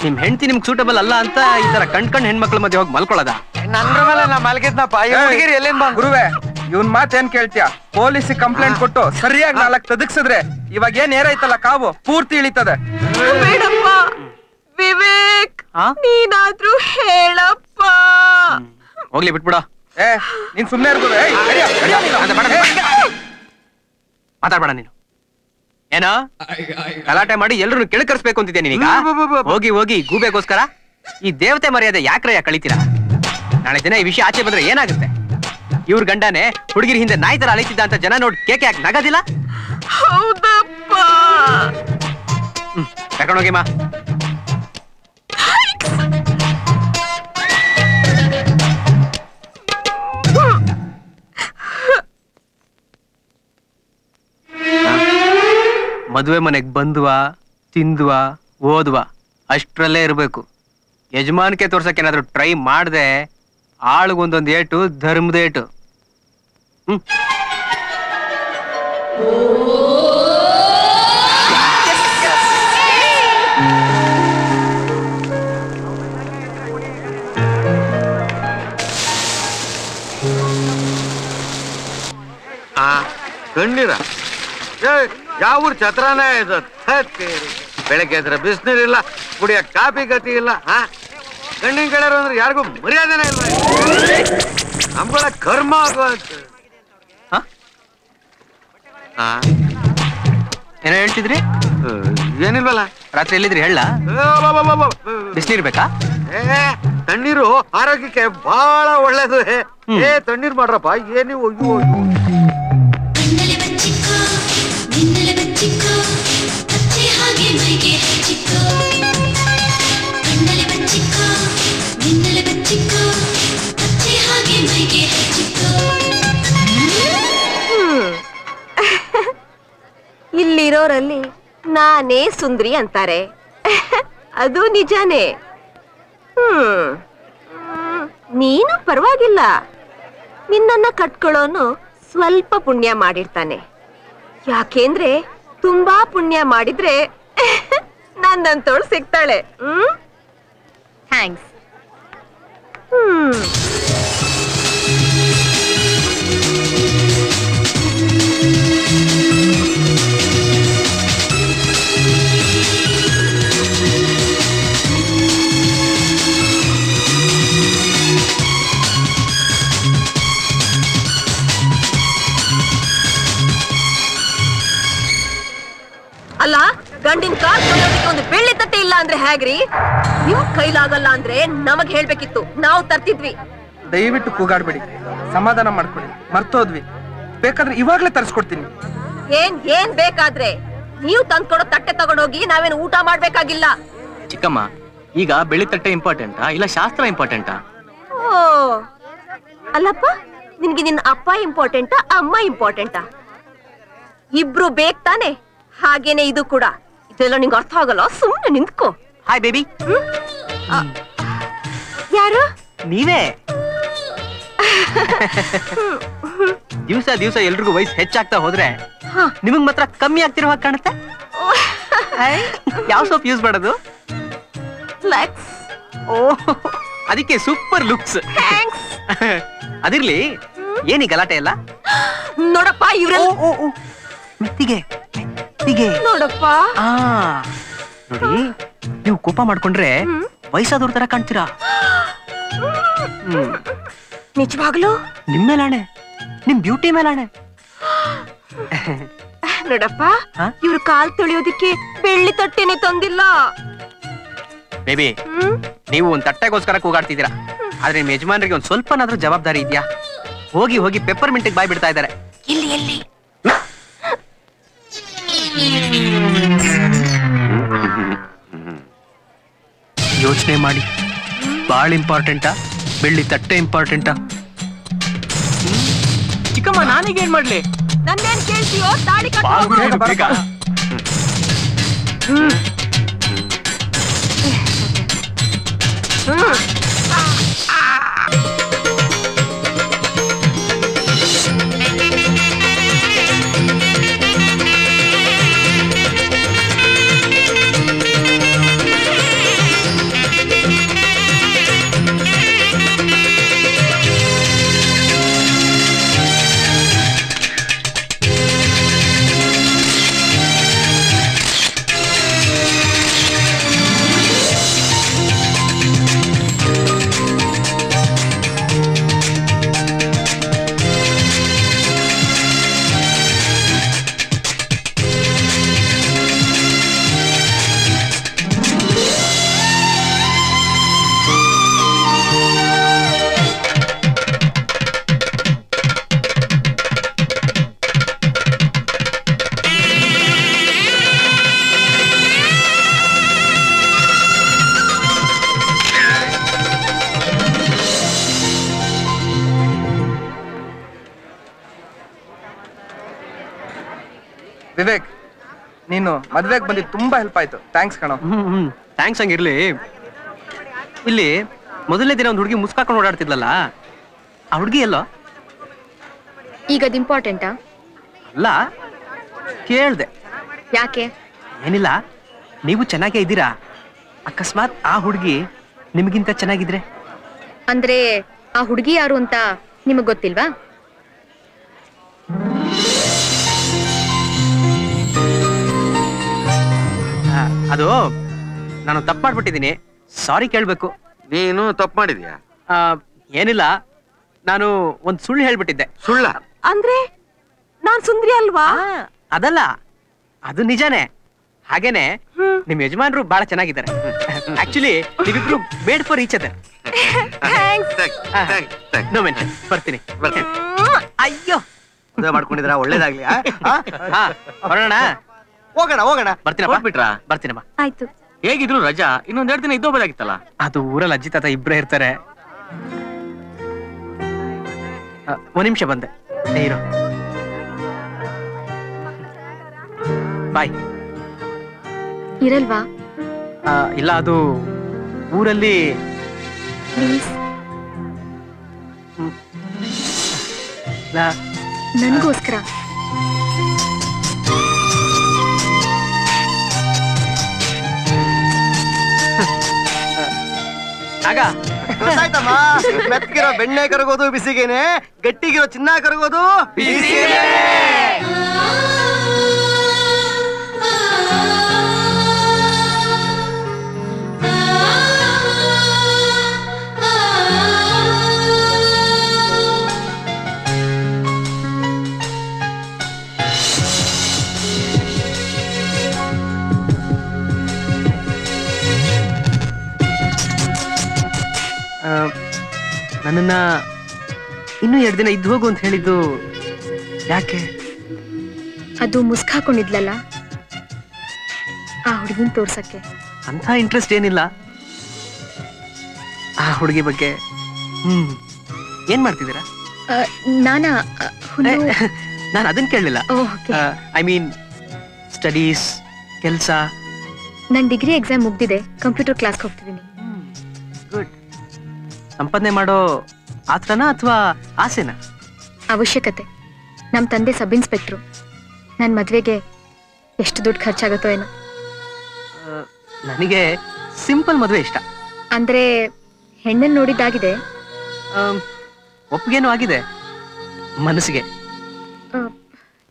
ನಿಮ್ ಹೆಂಡತಿ ನಿಮ್ಗೆ ಸೂಟಬಲ್ ಅಲ್ಲ ಅಂತ ಈ ತರ ಕಣ್ ಹೆಣ್ಮಕ್ಳ ಮಧ್ಯೆ ಹೋಗಿ ಮಲ್ಕೊಳ್ಳೋದ? ನಂದ್ರ ಮೇಲೆ ನಾ ಮಲ್ಗಿದ್ನಪ್ಪ. ಎಲ್ಲಿಂದ ಗುರುವೆ, ಇವನ್ ಮಾತ್ ಏನ್ ಕೇಳ್ತೀಯ? ಪೊಲೀಸ್ ಕಂಪ್ಲೇಂಟ್ ಕೊಟ್ಟು ಸರಿಯಾಗಿ 4 ತದಕ್ಸಿದ್ರೆ ಇವಾಗ ಏನ್ ಏರೈತಲ್ಲ ಕಾವು ಪೂರ್ತಿ ಇಳಿತದೆ. ವಿವೇಕ್ ನೀನಾದ್ರೂ ಹೇಳಪ್ಪ. ಹೋಗ್ಲಿ ಬಿಟ್ಬಿಡ. ನೀನ್ ಸುಮ್ನೆ ಮಾತಾಡ್ಬೇಡ ನೀನು. ಏನೋ ಗಲಾಟೆ ಮಾಡಿ ಎಲ್ರು ಕೆಳಕರಿಸ್ಬೇಕು ಅಂತಿದ್ಯಾ ನೀನೀಗ? ಹೋಗಿ ಹೋಗಿ ಗೂಬೆಗೋಸ್ಕರ ಈ ದೇವತೆ ಮರ್ಯಾದೆ ಯಾಕ್ರಯ್ಯ ಕಳಿತೀರಾ? ನಾಳೆ ದಿನ ಈ ವಿಷಯ ಆಚೆ ಬಂದ್ರೆ ಏನಾಗುತ್ತೆ? ಇವ್ರ ಗಂಡನೇ ಹುಡುಗಿರ ಹಿಂದೆ ನಾಯಿ ತರ ಅಲಿತಿದ್ದ ಅಂತ ಜನ ನೋಡಿ ಕೇಕೆ ಹಾಕಿ ನಗದಿಲ್ಲ? ಹೌದಪ್ಪ. ಕರ್ಕೊಂಡೋಗಿಮ್ಮ. ಮದುವೆ ಮನೆಗ್ ಬಂದ್ವಾ ತಿಂದ್ವಾ ಓದ್ವಾ ಅಷ್ಟ್ರಲ್ಲೇ ಇರ್ಬೇಕು. ಯಜಮಾನಿಕೆ ತೋರ್ಸಕ್ ಏನಾದ್ರು ಟ್ರೈ ಮಾಡ್ದೆ ಆಳ್ಗೊಂದೊಂದು ಏಟು ಧರ್ಮದ ಏಟು. ಕಣ್ಣೀರ ಯಾವ ಊರ್ ಛತ್ರನೇ ಇದು. ಬೆಳಗ್ಗೆ ಎದ್ರೆ ಬಿಸಿನೀರಿಲ್ಲ, ಕುಡಿಯ ಕಾಫಿ ಗತಿ ಇಲ್ಲ. ಗಂಡಿನ ಗೆಳೆಯರು ಅಂದ್ರೆ ಯಾರಿಗೂ ಮರ್ಯಾದೆನೇ ಇಲ್ಲ. ನಮ್ಗಳ ಕರ್ಮ ಆಗೋದು. ಏನೋ ಹೇಳ್ತಿದ್ರಿ? ಏನಿಲ್ವಲ್ಲ. ರಾತ್ರಿ ಎಲ್ಲಿದ್ರಿ ಹೇಳ? ಬಿಸಿನೀರ್ ಬೇಕಾ? ತಣ್ಣೀರು ಆರೋಗ್ಯಕ್ಕೆ ಬಹಳ ಒಳ್ಳೇದು. ತಣ್ಣೀರ್ ಮಾಡ್ರಪ್ಪ. ಏನಿ ಒಯ್ಯು ಇಲ್ಲಿರೋರಲ್ಲಿ ನಾನೇ ಸುಂದ್ರಿ ಅಂತಾರೆ. ಅದು ನಿಜಾನೇ. ನೀನು ಪರವಾಗಿಲ್ಲ. ನಿನ್ನನ್ನ ಕಟ್ಕೊಳ್ಳೋನು ಸ್ವಲ್ಪ ಪುಣ್ಯ ಮಾಡಿರ್ತಾನೆ. ಯಾಕೆಂದ್ರೆ ತುಂಬಾ ಪುಣ್ಯ ಮಾಡಿದ್ರೆ ನನ್ನಂತೋಳು ಸಿಗ್ತಾಳೆ. ಥ್ಯಾಂಕ್ಸ್. ಅಲ್ಲ, ಗಂಡಿನ ಕಾಲ್ ತೊಳೆಯೋದಕ್ಕೆ ಒಂದು ಬೆಳ್ಳಿ ತಟ್ಟೆ ಇಲ್ಲ ಅಂದ್ರೆ ಹೇಗ್ರಿ? ನಿಮ್ ಕೈಲಾಗಲ್ಲ ಅಂದ್ರೆ ನಮಗ್ ಹೇಳ್ಬೇಕಿತ್ತು, ನಾವು ತರ್ತಿದ್ವಿ. ದಯವಿಟ್ಟು ಕೂಗಾಡ್ಬೇಡಿ, ಸಮಾಧಾನ ಮಾಡ್ಕೊಡಿ. ಮರ್ತೋದ್ವಿ, ಬೇಕಾದ್ರೆ ಇವಾಗ್ಲೇ ತರಿಸ್ಕೊಡ್ತೀನಿ. ಏನ್ ಬೇಕಾದ್ರೆ ನೀವು ತಂದ್ಕೊಡೋ ತಟ್ಟೆ ತಗೊಂಡೋಗಿ ನಾವೇನು ಊಟ ಮಾಡ್ಬೇಕಾಗಿಲ್ಲ. ಚಿಕ್ಕಮ್ಮ, ಈಗ ಬೆಳ್ಳಿ ತಟ್ಟೆ ಇಂಪಾರ್ಟೆಂಟಾ ಇಲ್ಲ ಶಾಸ್ತ್ರ ಇಂಪಾರ್ಟೆಂಟಾ? ಓ ಅಲ್ಲಪ್ಪ, ನಿನ್ಗೆ ನಿನ್ನ ಅಪ್ಪ ಇಂಪಾರ್ಟೆಂಟಾ ಅಮ್ಮ ಇಂಪಾರ್ಟೆಂಟಾ? ಇಬ್ರು ಬೇಕು ತಾನೆ. ಹಾಗೇನೆ ಇದು ಕೂಡ. ಇದೆಲ್ಲ ನಿಂಗೆ ಅರ್ಥ ಆಗಲ್ಲ, ಸುಮ್ಮನೆ ನಿಂತ್ಕೋ. Hi baby. ಯಾರು? ನೀವೇ. ದಿವಸ ದಿವಸ ಎಲ್ರಿಗೂ ವಯಸ್ಸು ಹೆಚ್ಚಾಗ್ತಾ ಹೋದ್ರೆ ನಿಮಗ್ ಮಾತ್ರ ಕಮ್ಮಿ ಆಗ್ತಿರೋ ಹಾಗೆ ಕಾಣುತ್ತೆ. ಯಾವ ಸೋಪ್ ಯೂಸ್ ಮಾಡೋದು? ಲಕ್ಸ್. ಓ, ಅದಕ್ಕೆ ಸೂಪರ್ ಲುಕ್ಸ್. ಅದಿರ್ಲಿ, ಏನಿ ಗಲಾಟೆ ಎಲ್ಲ? ನೋಡಪ್ಪ ಇವ್ರ ಮೆತ್ತಿಗೆ ನೋಡಪ್ಪ. ನೋಡಿ, ನೀವು ಕೋಪ ಮಾಡ್ಕೊಂಡ್ರೆ ವಯಸ್ಸಾದವ್ರ ತರ ಕಾಣ್ತೀರಾ. ನಿಜವಾಗ್ಲು? ನಿಮ್ ಮೇಲಾಣೆ, ನಿಮ್ ಬ್ಯೂಟಿ ಮೇಲಾಣೆ. ನೋಡಪ್ಪ, ಇವ್ರು ಕಾಲ್ ತೊಳೆಯೋದಿಕ್ಕೆ ಬೆಳ್ಳಿ ತಟ್ಟೆನೆ ತಂದಿಲ್ಲ. ಬೇಬಿ, ನೀವು ಒಂದ್ ತಟ್ಟೆಗೋಸ್ಕರ ಕೂಗಾಡ್ತಿದ್ದೀರಾ, ಆದ್ರೆ ನಿಮ್ ಯಜಮಾನ್ರಿಗೆ ಒಂದ್ ಸ್ವಲ್ಪನಾದ್ರೂ ಜವಾಬ್ದಾರಿ ಇದೆಯಾ? ಹೋಗಿ ಹೋಗಿ ಪೆಪ್ಪರ್ ಮಿಂಟಿಗೆ ಬಾಯ್ ಬಿಡ್ತಾ ಇದ್ದಾರೆ. ಎಲ್ಲಿ ಎಲ್ಲಿ? ಯೋಚನೆ ಮಾಡಿ, ಬಾಳ್ ಇಂಪಾರ್ಟೆಂಟಾ ಬೆಳ್ಳಿ ತಟ್ಟೆ ಇಂಪಾರ್ಟೆಂಟಾ? ಚಿಕ್ಕಮ್ಮ, ನಾನೀಗ ಏನ್ ಮಾಡ್ಲಿ? ನನ್ನೇನ್ ಕೇಳ್ತೀಯೋ? ತಾಳಿ ಕಟ್ಟು. ವಿವೇಕ್, ನೀನು ಮದ್ವೆಗೆ ಬಂದಿದ್ದು ತುಂಬಾ ಹೆಲ್ಪ್ ಆಯ್ತು. ಥ್ಯಾಂಕ್ಸ್ ಕಣೋ. ಥ್ಯಾಂಕ್ಸ್ ಹಂಗಿರ್ಲಿ. ಇಲ್ಲಿ ಮೊದಲನೇ ದಿನ ಒಂದು ಹುಡುಗಿ ಮುಸ್ಕಾಕೊಂಡು ಓಡಾಡ್ತಿದ್ಲಲ್ಲ, ಆ ಹುಡುಗಿ ಎಲ್ಲೋ? ಈಗ ಅದು ಇಂಪಾರ್ಟೆಂಟಾ? ಅಲ್ಲ, ಕೇಳ್ದೆ. ಯಾಕೆ? ಏನಿಲ್ಲ, ನೀವು ಚೆನ್ನಾಗೇ ಇದ್ದೀರಾ, ಅಕಸ್ಮಾತ್ ಆ ಹುಡುಗಿ ನಿಮಗಿಂತ ಚೆನ್ನಾಗಿದ್ರೆ? ಅಂದ್ರೆ ಆ ಹುಡುಗಿ ಯಾರು ಅಂತ ನಿಮಗ್ ಗೊತ್ತಿಲ್ವಾ? ಅದು ನಾನು ತಪ್ಪು ಮಾಡ್ಬಿಟ್ಟಿದ್ದೀನಿ, ಸಾರಿ ಕೇಳ್ಬೇಕು. ನೀನು ತಪ್ಪು ಮಾಡಿದ್ಯಾ? ಏನಿಲ್ಲ, ನಾನು ಒಂದ್ ಸುಳ್ಳು ಹೇಳ್ಬಿಟ್ಟಿದ್ದೆ. ಸುಳ್ಳ ಅಂದ್ರೆ ನಾನ್ ಸುಂದ್ರಿ ಅಲ್ವಾ? ಅದಲ್ಲ, ಅದು ನಿಜಾನೇ. ಹಾಗೇನೆ ನಿಮ್ ಯಜಮಾನ್ರು ಬಹಳ ಚೆನ್ನಾಗಿದ್ದಾರೆ. ಆಕ್ಚುಲಿ ನೀವಿಬ್ರು made for each other. No mention. ಬರ್ತೀನಿ. ಅಯ್ಯೋ, ಮದುವೆ ಮಾಡ್ಕೊಂಡಿದ್ರ? ಒಳ್ಳೇದಾಗ್ಲಿ. ಬರೋಣ. ಹೋಗೋಣ. ಬರ್ತೀನಪ್ಪ. ಬಿಟ್ರಾ? ಬರ್ತೀನಮ್ಮ. ಆಯ್ತು. ಹೇಗಿದ್ರು ರಜಾ ಇನ್ನೊಂದೆರಡು ದಿನ ಇದ್ದೋಗ್ಬೋದಾಗಿತ್ತಲ್ಲ. ಅದು ಊರಲ್ಲಿ ಅಜ್ಜಿ ತಾತ ಇಬ್ಬರೇ ಇರ್ತಾರೆ. ಒಂದ್ ನಿಮಿಷ ಬಂದೆ. ನೀರು ಬಾಯ್. ಇರಲ್ವಾ? ಇಲ್ಲ, ಅದು ಊರಲ್ಲಿ ಪ್ಲೀಸ್ ನನಗೋಸ್ಕರ. ಆಗ ಗೊತ್ತಾಯ್ತಮ್ಮ, ಮೆತ್ತಗಿರೋ ಬೆಣ್ಣೆ ಕರಗೋದು ಬಿಸಿಗೇನೆ, ಗಟ್ಟಿಗಿರೋ ಚಿನ್ನ ಕರಗೋದು ಬಿಸಿಗೇನೆ. ನನ್ನನ್ನ ಇನ್ನೂ 2 ದಿನ ಇದ್ದು ಹೋಗು ಅಂತ ಹೇಳಿದ್ದು ಯಾಕೆ? ಅದು ಮುಸ್ಕಾಕೊಂಡಿದ್ಲಲ್ಲ, ಆ ಹುಡುಗಿನ ತೋರ್ಸಕ್ಕೆ. ಅಂತ ಇಂಟ್ರೆಸ್ಟ್ ಏನಿಲ್ಲ ಆ ಹುಡುಗಿ ಬಗ್ಗೆ. ಏನ್ ಮಾಡ್ತಿದ್ದೀರಾ? ನಾನು ಅದನ್ನ ಕೇಳಲಿಲ್ಲ. ಐ ಮೀನ್ ಸ್ಟಡೀಸ್, ಕೆಲಸ. ನನ್ ಡಿಗ್ರಿ ಎಕ್ಸಾಮ್ ಮುಗ್ದಿದೆ, ಕಂಪ್ಯೂಟರ್ ಕ್ಲಾಸ್ಗೆ ಹೋಗ್ತಿದ್ದೀನಿ. ಗುಡ್. ಸಂಪಾದನೆ ಮಾಡೋ ಆತನ ಅಥವಾ ಆಸೆನಾ? ಅವಶ್ಯಕತೆ. ನಮ್ ತಂದೆ ಸಬ್ ಇನ್ಸ್ಪೆಕ್ಟ್ರು. ನನ್ ಮದ್ವೆಗೆ ಎಷ್ಟು ದುಡ್ಡು ಖರ್ಚಾಗತ್ತೋ ಏನೋ. ನನಗೆ ಸಿಂಪಲ್ ಮದುವೆ ಇಷ್ಟ. ಅಂದ್ರೆ ಹೆಣ್ಣನ್ ನೋಡಿದ್ದಾಗಿದೆ, ಒಪ್ಪಿಗೆನೂ ಆಗಿದೆ, ಮನಸ್ಸಿಗೆ.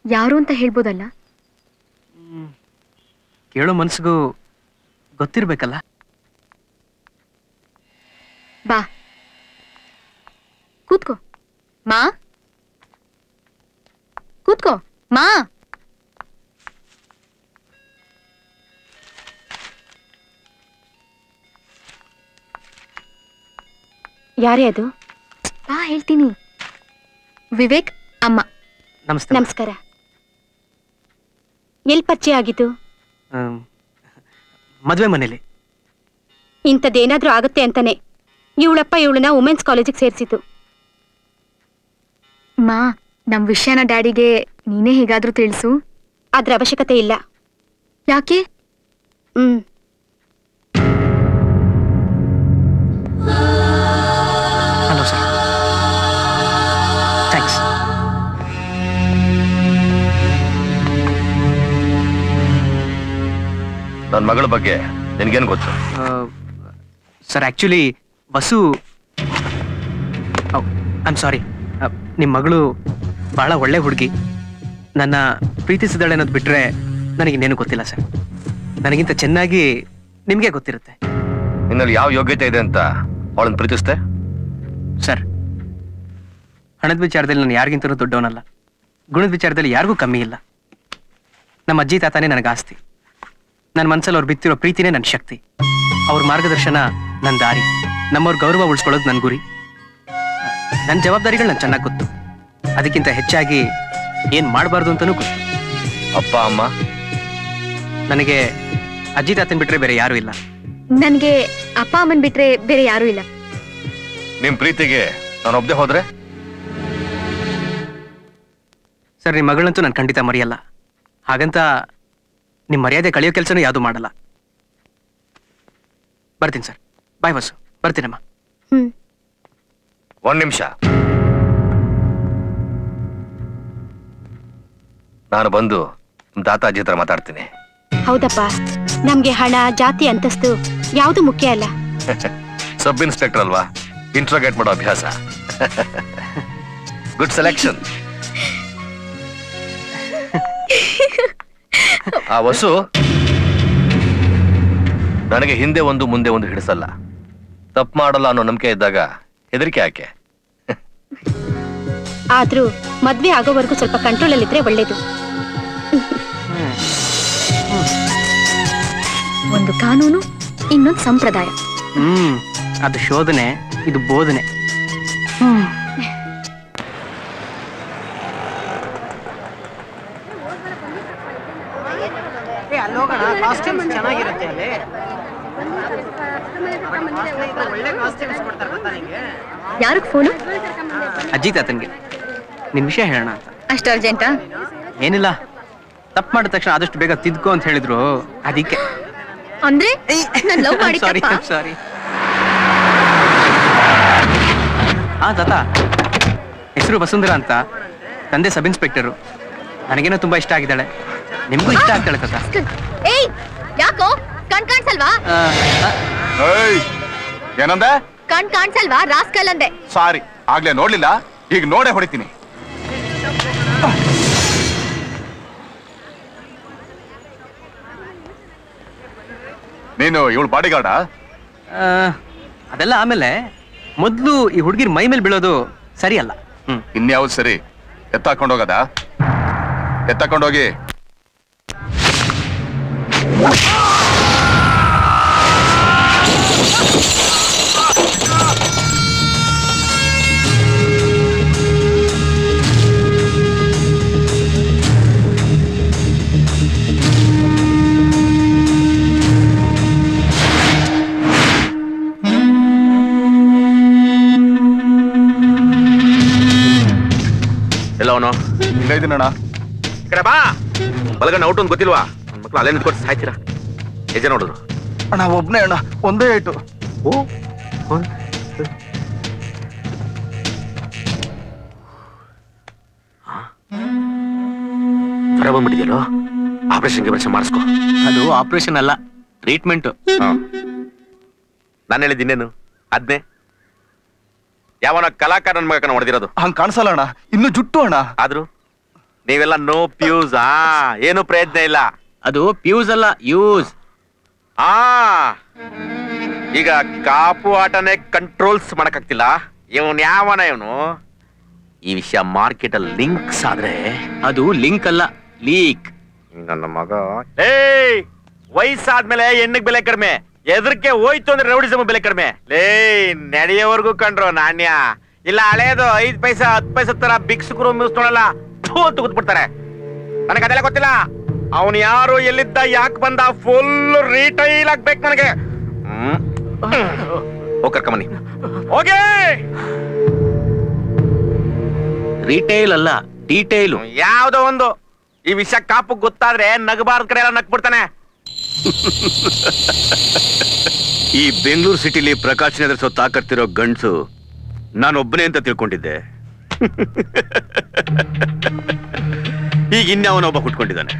ಯಾರು ಅಂತ ಹೇಳ್ಬೋದಲ್ಲ? ಕೇಳೋ ಮನ್ಸಿಗೂ ಗೊತ್ತಿರ್ಬೇಕಲ್ಲ. ಬಾ ಕೂತ್ಕೋ. ಮಾ ಕೂತ್ಕೋ. ಮಾ ಯಾರೇ ಅದು? ಬಾ ಹೇಳ್ತೀನಿ. ವಿವೇಕ್ ಅಮ್ಮ. ನಮಸ್ತೆ. ನಮಸ್ಕಾರ. ಎಲ್ ಪರಿಚಯ ಆಗಿದ್ದು? ಮದ್ವೆ ಮನೇಲಿ. ಇಂಥದ್ದೇನಾದ್ರೂ ಆಗುತ್ತೆ ಅಂತಾನೆ ಇವಳಪ್ಪ ಇವಳನ್ನ ವುಮೆನ್ಸ್ ಕಾಲೇಜಿಗೆ ಸೇರಿಸಿತು. ಮಾ, ನಮ್ ವಿಷಯನ ಡ್ಯಾಡಿಗೆ ನೀನೇ ಹೇಗಾದ್ರೂ ತಿಳಿಸು. ಅದ್ರ ಅವಶ್ಯಕತೆ ಇಲ್ಲ. ಯಾಕೆ? Hello sir. ಥ್ಯಾಂಕ್ಸ್. ನನ್ನ ಮಗಳ ಬಗ್ಗೆ ನಿನ್ಗೇನು ಗೊತ್ತು? Sir, actually Vasu, I'm sorry, ನಿಮ್ಮ ಮಗಳು ಬಹಳ ಒಳ್ಳೆ ಹುಡುಗಿ. ನನ್ನ ಪ್ರೀತಿಸಿದಳೆ ಅನ್ನೋದು ಬಿಟ್ರೆ ನನಗಿನ್ನೇನು ಗೊತ್ತಿಲ್ಲ ಸರ್. ನನಗಿಂತ ಚೆನ್ನಾಗಿ ನಿಮಗೆ ಗೊತ್ತಿರುತ್ತೆ. ನಿನ್ನಲ್ಲಿ ಯಾವ ಯೋಗ್ಯತೆ ಇದೆ ಅಂತ ಅವಳನ್ನು ಪ್ರೀತಿಸ್ತೆ? ಸರ್, ಹಣದ ವಿಚಾರದಲ್ಲಿ ನಾನು ಯಾರಿಗಿಂತಲೂ ದೊಡ್ಡವನಲ್ಲ, ಗುಣದ ವಿಚಾರದಲ್ಲಿ ಯಾರಿಗೂ ಕಮ್ಮಿ ಇಲ್ಲ. ನಮ್ಮ ಅಜ್ಜಿ ತಾತಾನೇ ನನಗೆ ಆಸ್ತಿ. ನನ್ನ ಮನಸ್ಸಲ್ಲಿ ಅವ್ರು ಬಿತ್ತಿರೋ ಪ್ರೀತಿನೇ ನನ್ನ ಶಕ್ತಿ. ಅವ್ರ ಮಾರ್ಗದರ್ಶನ ನನ್ನ ದಾರಿ. ನಮ್ಮವ್ರ ಗೌರವ ಉಳಿಸ್ಕೊಳ್ಳೋದು ನನ್ನ ಗುರಿ. ನನ್ನ ಜವಾಬ್ದಾರಿಗಳು ನನಗೆ ಚೆನ್ನಾಗಿ ಗೊತ್ತು. ಅದಕ್ಕಿಂತ ಹೆಚ್ಚಾಗಿ ಏನ್ ಮಾಡಬಾರ್ದು ಅಂತನೂ ಗೊತ್ತು. ಅಪ್ಪ ಅಮ್ಮ? ನನಗೆ ಅಜ್ಜಿ ತಾತನ್ ಬಿಟ್ರೆ ಬೇರೆ ಯಾರು ಇಲ್ಲ. ನನ್ಗೆ ಅಪ್ಪ ಅಮ್ಮನ್ ಬಿಟ್ರೆ ಬೇರೆ ಯಾರು ಇಲ್ಲ. ನಿಮ್ ಪ್ರೀತಿಗೆ ನಾನು ಒಬ್ಬದೇ ಹೋದ್ರೆ? ಸರ್, ನಿಮ್ಮ ಮಗಳಂತೂ ನಾನು ಖಂಡಿತ ಮರೆಯಲ್ಲ. ಹಾಗಂತ ನಿಮ್ ಮರ್ಯಾದೆ ಕಳೆಯೋ ಕೆಲಸನೂ ಯಾವುದು ಮಾಡಲ್ಲ. ಬರ್ತೀನಿ ಸರ್. ಬಾಯ್ ಬಸ್ಸು. ಬರ್ತೀನಮ್ಮ. ಒಂದ್ ನಿಮಿಷ. ನಾನು ಬಂದು ತಾತಾಜಿ ಹತ್ರ ಮಾತಾಡ್ತೀನಿ. ಹೌದಪ್ಪ, ನಮ್ಗೆ ಹಣ, ಜಾತಿ, ಅಂತಸ್ತು ಯಾವುದು ಮುಖ್ಯ ಅಲ್ಲ. ಸಬ್ ಇನ್ಸ್ಪೆಕ್ಟರ್ ಅಲ್ವಾ, ಇಂಟ್ರೋಗೇಟ್ ಮಾಡೋ ಅಭ್ಯಾಸ. Good selection. ಆ ವಸು ನನಗೆ ಹಿಂದೆ ಒಂದು ಮುಂದೆ ಒಂದು ಹಿಡಿಸಲ್ಲ. ತಪ್ಪು ಮಾಡಲ್ಲ ಅನ್ನೋ ನಂಬಿಕೆ ಇದ್ದಾಗ ಹೆದರಿಕೆ ಯಾಕೆ? ಆದ್ರೂ ಮದ್ವೆ ಆಗೋವರೆಗೂ ಸ್ವಲ್ಪ ಕಂಟ್ರೋಲ್ ಅಲ್ಲಿ ಇದ್ರೆ ಒಳ್ಳೇದು. ಒಂದು ಕಾನೂನು, ಇನ್ನೊಂದು ಸಂಪ್ರದಾಯ. ಅದು ಶೋಧನೆ, ಇದು ಬೋಧನೆ. ಚೆನ್ನಾಗಿರುತ್ತೆ ಅಲ್ಲಿ. ಯಾರಿಗೆ ಫೋನು? ಅಜ್ಜಿ ತಾತನ್ಗೆ ನಿನ್ ವಿಷಯ ಹೇಳೋಣ ಅಂತ. ಅಷ್ಟು ಅರ್ಜೆಂಟಾ? ಏನಿಲ್ಲ, ತಪ್ಪು ಮಾಡಿದ ತಕ್ಷಣ ಆದಷ್ಟು ಬೇಗ ತಿದ್ಕೋ ಅಂತ ಹೇಳಿದ್ರು, ಅದಕ್ಕೆ. ಅಂದ್ರೆ ನಾನು ಲವ್ ಮಾಡಿ ಸಾರಿ. ಹಾ ತಾತ, ಹೆಸರು ವಸುಂಧರಾ ಅಂತ, ತಂದೆ ಸಬ್ ಇನ್ಸ್ಪೆಕ್ಟರು. ನನಗೇನೋ ತುಂಬಾ ಇಷ್ಟ ಆಗಿದ್ದಾಳೆ. ನಿಮ್ಗೂ ಇಷ್ಟ ಆಗ್ತಾಳೆ ತಾತ. ಏಯ್, ಯಾಕೋ ಕಣ್ ಕಾಣಿಸಲ್ವಾ? ಏನಂದೆ? ಕಣ್ ಕಾಣಿಸಲ್ವಾ ರಾಸ್ಕಲ್ ಅಂದೆ. ಸಾರಿ, ಆಗ್ಲೇ ನೋಡ್ಲಿಲ್ಲ, ಈಗ ನೋಡೇ ಹೊಡಿತೀನಿ. ನೀನು ಇವಳು ಬಾಡಿಗಾರ್ಡ? ಅದೆಲ್ಲ ಆಮೇಲೆ, ಮೊದ್ಲು ಈ ಹುಡುಗಿರ್ ಮೈ ಮೇಲೆ ಬೀಳೋದು ಸರಿ ಅಲ್ಲ. ಇನ್ಯಾವ್ದು ಸರಿ? ಎತ್ತಾಕೊಂಡೋಗದ? ಎತ್ತಾಕೊಂಡೋಗಿ. ಎಲ್ಲ ಅವನು ಇಲ್ಲ ಇದೀನಣ್ಣ. ಈ ಕಡೆ ಬಾ. ಬಲಗಣ್ಣ ಔಟ್ ಅಂತ ಗೊತ್ತಿಲ್ವಾ? ಮಕ್ಕಳು ಅಲ್ಲೇ ನಿಂತ್ಕೊಟ್ಟು ಸಾಯ್ತೀರಾ? ಹೆಜ್ಜೆ ನೋಡಿದ್ರು ಅಣ್ಣ, ಒಬ್ನೇ ಅಣ್ಣ, ಒಂದೇ ಆಯ್ತು. ಜ್ವರ ಬಂದ್ಬಿಟ್ಟಿದ್ಯಲ್ಲೋ, ಆಪರೇಷನ್ ಮಾಡಿಸ್ಕೊ. ಅದು ಆಪರೇಷನ್ ಅಲ್ಲ, ಟ್ರೀಟ್ಮೆಂಟ್. ನಾನು ಹೇಳಿದ್ದೀನೇನು ಅದ್ನೇ. ಯಾವನ ಕಲಾಕಾರ ನನ್ನ ಮಗನ ಹೊಡೆದಿರೋದು. ಹಂಗ್ ಕಾಣಿಸಲ್ಲ ಅಣ್ಣ, ಇನ್ನು ಜುಟ್ಟು ಅಣ್ಣ. ಆದ್ರೂ ನೀವೆಲ್ಲ ನೋ ಪ್ಯೂಸ್. ಏನು ಪ್ರಯತ್ನ ಇಲ್ಲ. ಅದು ಪ್ಯೂಸ್ ಅಲ್ಲ, ಯೂಸ್. ಈಗ ಕಾಪು ಆಟನೇ ಕಂಟ್ರೋಲ್ಸ್ ಮಾಡಕ್ಕಾಗ್ತಿಲ್ಲ. ಇವನ್ ಯಾವನ ಇವನು? ಈ ವಿಷಯ ಮಾರ್ಕೆಟ್ ಅಲ್ಲಿ ಲಿಂಕ್ಸ್ ಆದ್ರೆ ಅದು ಲಿಂಕ್ ಅಲ್ಲ, ಲೀಕ್. ನನ್ನ ಮಗ ವಯಸ್ಸಾದ್ಮೇಲೆ ಹೆಣ್ಣಿಗೆ ಬೆಲೆ ಕಡಿಮೆ, ಎದಕ್ಕೆ ಹೋಯ್ತು ಅಂದ್ರೆ ರೌಡಿಸಮ್ ಬೆಲೆ ಕಡಿಮೆ. ನಡೆಯೋವರೆಗೂ ಕಂಡ್ರು ನಾಣ್ಯ ಇಲ್ಲ. ಹಳೇದು 5 ಪೈಸಾ 10 ಪೈಸಾ ತರ ಭಿಕ್ಷುಕರು ಮಿಸ್ಕೊಳಲ್ಲ, ಅಂತ ಕೂತ್ಬಿಡ್ತಾರೆ. ನನಗೆ ಅದೆಲ್ಲ ಗೊತ್ತಿಲ್ಲ. ಅವನು ಯಾರು, ಎಲ್ಲಿದ್ದ, ಯಾಕೆ ಬಂದ, ಫುಲ್ ರೀಟೈಲ್ ಆಗ್ಬೇಕು ನನಗೆ. ಹೋಗರ್ಕಮನಿ ಹೋಗಿ. ರಿಟೈಲ್ ಅಲ್ಲ, ಡೀಟೈಲು. ಯಾವ್ದೋ ಒಂದು. ಈ ವಿಷಯ ಕಾಪು ಗೊತ್ತಾದ್ರೆ ನಗಬಾರ್ದ ಕಡೆ ಎಲ್ಲ ನಕ್ಬಿಡ್ತಾನೆ. ಈ ಬೆಂಗಳೂರು ಸಿಟಿಲಿ ಪ್ರಕಾಶ್ ಎದುರಿಸೋ ತಾಕತ್ತಿರೋ ಗಂಡ್ಸು ನಾನೊಬ್ಬನೇ ಅಂತ ತಿಳ್ಕೊಂಡಿದ್ದೆ. ಈಗ ಇನ್ಯಾವನೊಬ್ಬ ಹುಟ್ಕೊಂಡಿದ್ದಾನೆ.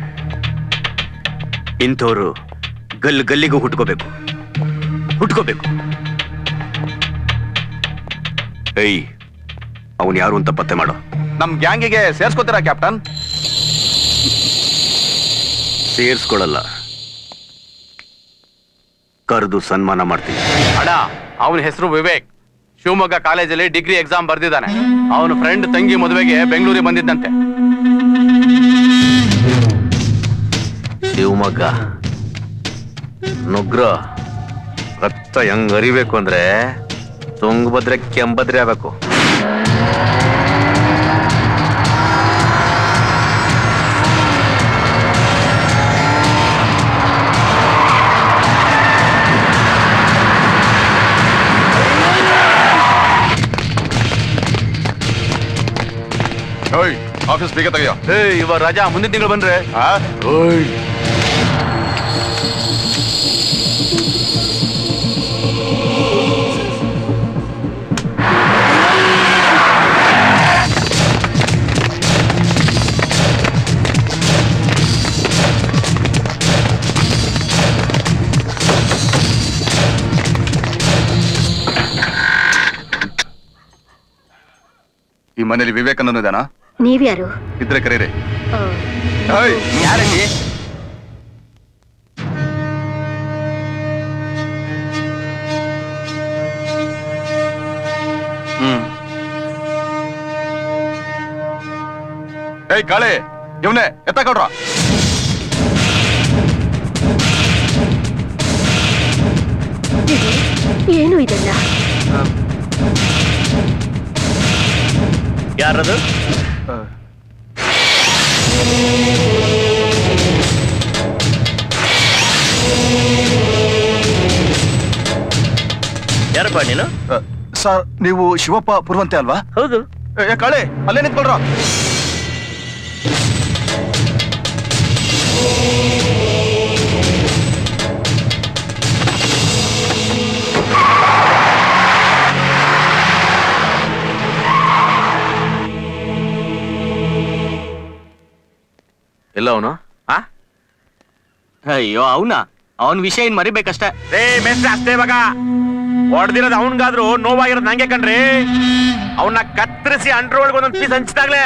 ಇಂಥವ್ರು ಗಲ್ಲಿಗೂ ಹುಟ್ಕೋಬೇಕು. ಏಯ್, ಅವನು ಯಾರು ಅಂತ ಪತ್ತೆ ಮಾಡೋ. ನಮ್ ಗ್ಯಾಂಗಿಗೆ ಸೇರ್ಸ್ಕೊತೀರಾ ಕ್ಯಾಪ್ಟನ್? ಸೇರ್ಸ್ಕೊಳಲ್ಲ, ಕರೆದು ಸನ್ಮಾನ ಮಾಡ್ತೀನಿ. ಅಣ್ಣ, ಅವನ ಹೆಸರು ವಿವೇಕ್. ಶಿವಮೊಗ್ಗ ಕಾಲೇಜಲ್ಲಿ ಡಿಗ್ರಿ ಎಕ್ಸಾಮ್ ಬರ್ದಿದ್ದಾನೆ. ಅವನ ಫ್ರೆಂಡ್ ತಂಗಿ ಮದುವೆಗೆ ಬೆಂಗಳೂರಿಗೆ ಬಂದಿದ್ದಂತೆ. ಶಿವಮೊಗ್ಗ ನುಗ್ರ ರಕ್ತ ಹೆಂಗ್ ಅರಿಬೇಕು ಅಂದ್ರೆ ತುಂಗಭದ್ರೆ ಕೆಂಬದ್ರೆ ಆಗ್ಬೇಕು. ಆಫೀಸ್ ಬೇಗ ತೆಗೆಯೋ. ಇವ ರಾಜಾ ಮುಂದಿನ ತಿಂಗಳು ಬಂದ್ರೆ ಈ ಮನೇಲಿ ವಿವೇಕಾನಂದ ಇದಾನಾ? ನೀವ್ಯಾರು? ಇದ್ರೆ ಕರೀರಿ. ಯಾರಲ್ಲಿ? ಏಯ್ ಕಾಳೆ, ಇವನೇ ಎತ್ತ ಕೊಡ್ರ. ಏನು ಇದೆಲ್ಲ? ಯಾರದು? ಯಾರಪ್ಪ ನೀನು? ಸರ್, ನೀವು ಶಿವಪ್ಪ ಪುರುವಂತೆ ಅಲ್ವಾ? ಹೌದು. ಕಾಳೆ, ಅಲ್ಲೇ ನಿಂತ್ಕೊಳ್ರ. ಎಲ್ಲ ಅವನು? ಅಯ್ಯೋ ಅವನ ವಿಷಯ ಏನ್ ಮರಿಬೇಕಷ್ಟೇ. ಅಷ್ಟೇ ಇವಾಗ ಹೊಡೆದಿರೋದು ಅವನ್ಗಾದ್ರು ನೋವಾಗಿರೋದು ನಂಗೆ ಕಣ್ರಿ. ಅವನ್ನ ಕತ್ತರಿಸಿ ಅಂಡ್ರ ಒಳಗೆ ಒಂದೊಂದು ಪೀಸ್ ಹಂಚಿದಾಗ್ಲೆ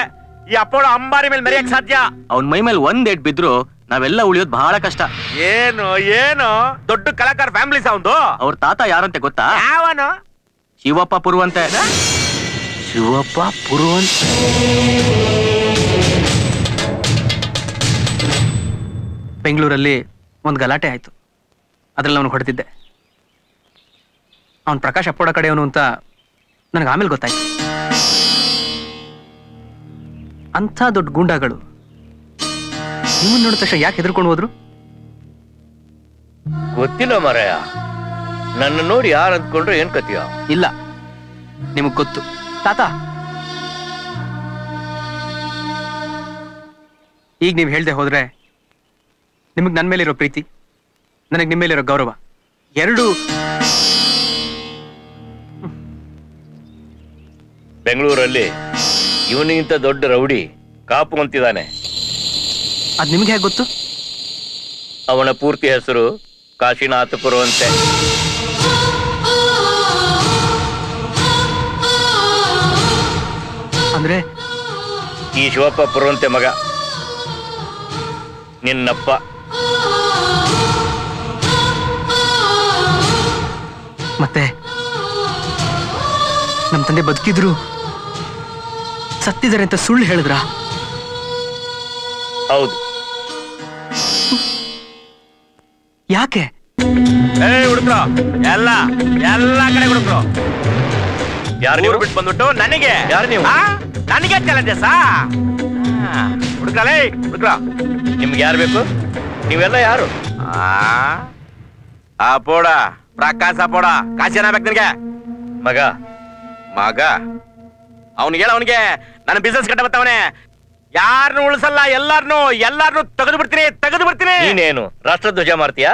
ಈ ಅಪ್ಪೋಳ ಅಂಬಾರಿ ಮೇಲೆ ಮೆರೆಯಕ್ ಸಾಧ್ಯ. ಅವನ್ ಮೈ ಮೇಲೆ ಒಂದ್ ಏಟ್ ಬಿದ್ರು ನಾವೆಲ್ಲ ಉಳಿಯೋದು ಬಹಳ ಕಷ್ಟ. ಏನು ಏನು ದೊಡ್ಡ ಕಲಾಕಾರ ಫ್ಯಾಮಿಲಿ ಅವಂದು. ಅವ್ರ ತಾತ ಯಾರಂತೆ ಗೊತ್ತಾ? ಯಾವನು? ಶಿವಪ್ಪ ಪುರುವಂತೆ. ಶಿವಪ್ಪ ಪುರುವಂತೆ. ಬೆಂಗಳೂರಲ್ಲಿ ಒಂದು ಗಲಾಟೆ ಆಯ್ತು. ಅದ್ರಲ್ಲಿ ಅವನು ಹೊಡೆದಿದ್ದೆ. ಅವನ್ ಪ್ರಕಾಶ್ ಅಪ್ಪೋಡ ಕಡೆಯವನು ಅಂತ ನನಗೆ ಆಮೇಲೆ ಗೊತ್ತಾಯ್ತು. ಅಂಥ ದೊಡ್ಡ ಗೂಂಡಾಗಳು ನಿಮ್ಮನ್ನ ನೋಡಿದ ತಕ್ಷಣ ಯಾಕೆ ಹೆದರ್ಕೊಂಡು ಹೋದ್ರು? ಗೊತ್ತಿಲ್ಲ ಮಾರಾಯ. ನನ್ನ ನೋಡಿ ಯಾರು ಅಂದ್ಕೊಂಡ್ರು ಏನ್ ಕತಿಯ? ಇಲ್ಲ, ನಿಮಗ್ ಗೊತ್ತು ತಾತ. ಈಗ ನೀವು ಹೇಳ್ದೆ ಹೋದ್ರೆ ನಿಮಗ್ ನನ್ನ ಮೇಲಿರೋ ಪ್ರೀತಿ, ನನಗೆ ನಿಮ್ಮ ಮೇಲಿರೋ ಗೌರವ ಎರಡು. ಬೆಂಗಳೂರಲ್ಲಿ ಇವನಿಗಿಂತ ದೊಡ್ಡ ರೌಡಿ ಕಾಪು ಅಂತಿದ್ದಾನೆ. ಅದ್ ನಿಮ್ಗೆ ಹೇಗೆ ಗೊತ್ತು? ಅವನ ಪೂರ್ತಿ ಹೆಸರು ಕಾಶಿನಾಥ ಪುರುವಂತೆ. ಅಂದ್ರೆ ಈ ಶಿವಪ್ಪ ಪುರುವಂತೆ ಮಗ ನಿನ್ನಪ್ಪ. ಮತ್ತೆ ನಮ್ಮ ತಂದೆ ಬದುಕಿದ್ರು ಸತ್ತಿದ್ದಾರೆ ಅಂತ ಸುಳ್ಳು ಹೇಳಿದ್ರ? ಹೌದು. ಯಾಕೆ? ಹುಡುಕ್ರು ಎಲ್ಲ ಕಡೆ ಹುಡುಕ್ರು. ಯಾರು ನೀವು ಬಿಟ್ಟು ಬಂದ್ಬಿಟ್ಟು ನನಗೆ? ಯಾರು ನೀವು? ನನಗೆ ಚಾಲೆಂಜಸ್ ಹುಡುಕ್ರಲೇ ಹುಡುಕ್ರ. ನಿಮ್ಗೆ ಯಾರು ಬೇಕು? ನೀವೆಲ್ಲ ಯಾರು? ಅಪೋಡ ಪ್ರಕಾಶ್ ಅಪೋಡ. ಕಾಶಿ ಬೇಕು ನಿನಗೆ ಮಗ. ಮಗ ಅವನಿಗೆ ಹೇಳ. ಅವನಿಗೆ ನನ್ನ ಬಿಸ್ನೆಸ್ ಕಟ್ಟ ಬತ್ತವನೆ. ಯಾರನ್ನು ಉಳಿಸಲ್ಲ, ಎಲ್ಲಾರನು ತೆಗೆದು ಬಿಡ್ತೀನಿ. ನೀನೇನು ರಾಷ್ಟ್ರಧ್ವಜ ಮಾಡ್ತೀಯಾ?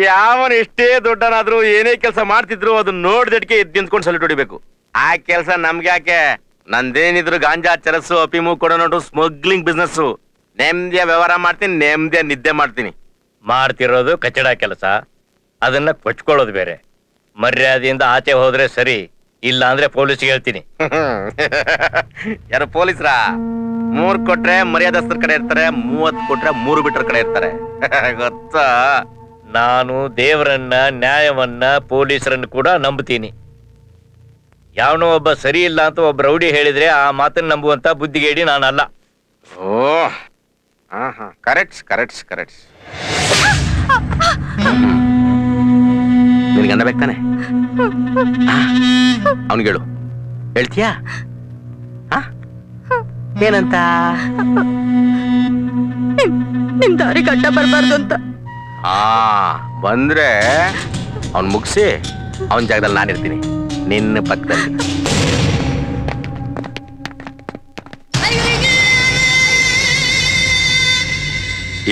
ಯಾವನ್ ಎಷ್ಟೇ ದೊಡ್ಡನಾದ್ರೂ ಏನೇ ಕೆಲಸ ಮಾಡ್ತಿದ್ರು ಅದನ್ನ ನೋಡ್ದಕ್ಕೆ ಎದ್ದು ನಿಂತ್ಕೊಂಡು ಸಲ್ಯೂಟ್ ಹೊಡಿಬೇಕು. ಆ ಕೆಲಸ ನಮ್ಗೆ ಯಾಕೆ? ನಂದೇನಿದ್ರು ಗಾಂಜಾ, ಚರಸು, ಅಫೀಮು ಕೊಡೋನು ಸ್ಮಗ್ಲಿಂಗ್ ಬಿಸ್ನೆಸ್. ನೆಮ್ಮದಿಯ ವ್ಯವಹಾರ ಮಾಡ್ತೀನಿ, ನೆಮ್ಮದಿಯ ನಿದ್ದೆ ಮಾಡ್ತೀನಿ. ಮಾಡ್ತಿರೋದು ಕಚಡ ಕೆಲಸ, ಅದನ್ನ ಕೊಚ್ಕೊಳ್ಳೋದು ಬೇರೆ. ಮರ್ಯಾದೆಯಿಂದ ಆಚೆ ಹೋದ್ರೆ ಸರಿ, ಇಲ್ಲ ಅಂದ್ರೆ ಪೊಲೀಸ್ಗೆ ಹೇಳ್ತೀನಿ. ಯಾರು ಪೊಲೀಸ್ರ? 3 ಕೊಟ್ರೆ ಮರ್ಯಾದಸ್ಥರ ಕಡೆ ಇರ್ತಾರೆ, 30 ಕೊಟ್ರೆ 3 ಬಿಟ್ರ ಕಡೆ ಇರ್ತಾರೆ. ಗೊತ್ತಾ? ನಾನು ದೇವರನ್ನ, ನ್ಯಾಯವನ್ನ, ಪೊಲೀಸರನ್ನು ಕೂಡ ನಂಬ್ತೀನಿ. ಯಾವನೋ ಒಬ್ಬ ಸರಿ ಇಲ್ಲ ಅಂತ ಒಬ್ಬ ರೌಡಿ ಹೇಳಿದ್ರೆ ಆ ಮಾತನ್ನ ನಂಬುವಂತ ಬುದ್ಧಿಗೇಡಿ ನಾನಲ್ಲ. ಓ ಕರೆಕ್ಟ್. ನಿನ್ಗೆ ಗಂಡ ಬೇಕಾನೆ? ಅವನಿಗೆ ಹೇಳು. ಹೇಳ್ತೀಯಾ? ಏನಂತ? ನಿಮ್ ದಾರಿ ಗಡ್ಡ ಬರ್ಬಾರ್ದು ಅಂತ. ಬಂದ್ರೆ ಅವನ್ ಮುಗಿಸಿ ಅವನ ಜಾಗದಲ್ಲಿ ನಾನಿರ್ತೀನಿ, ನಿನ್ನ ಪಕ್ಕದಲ್ಲಿ.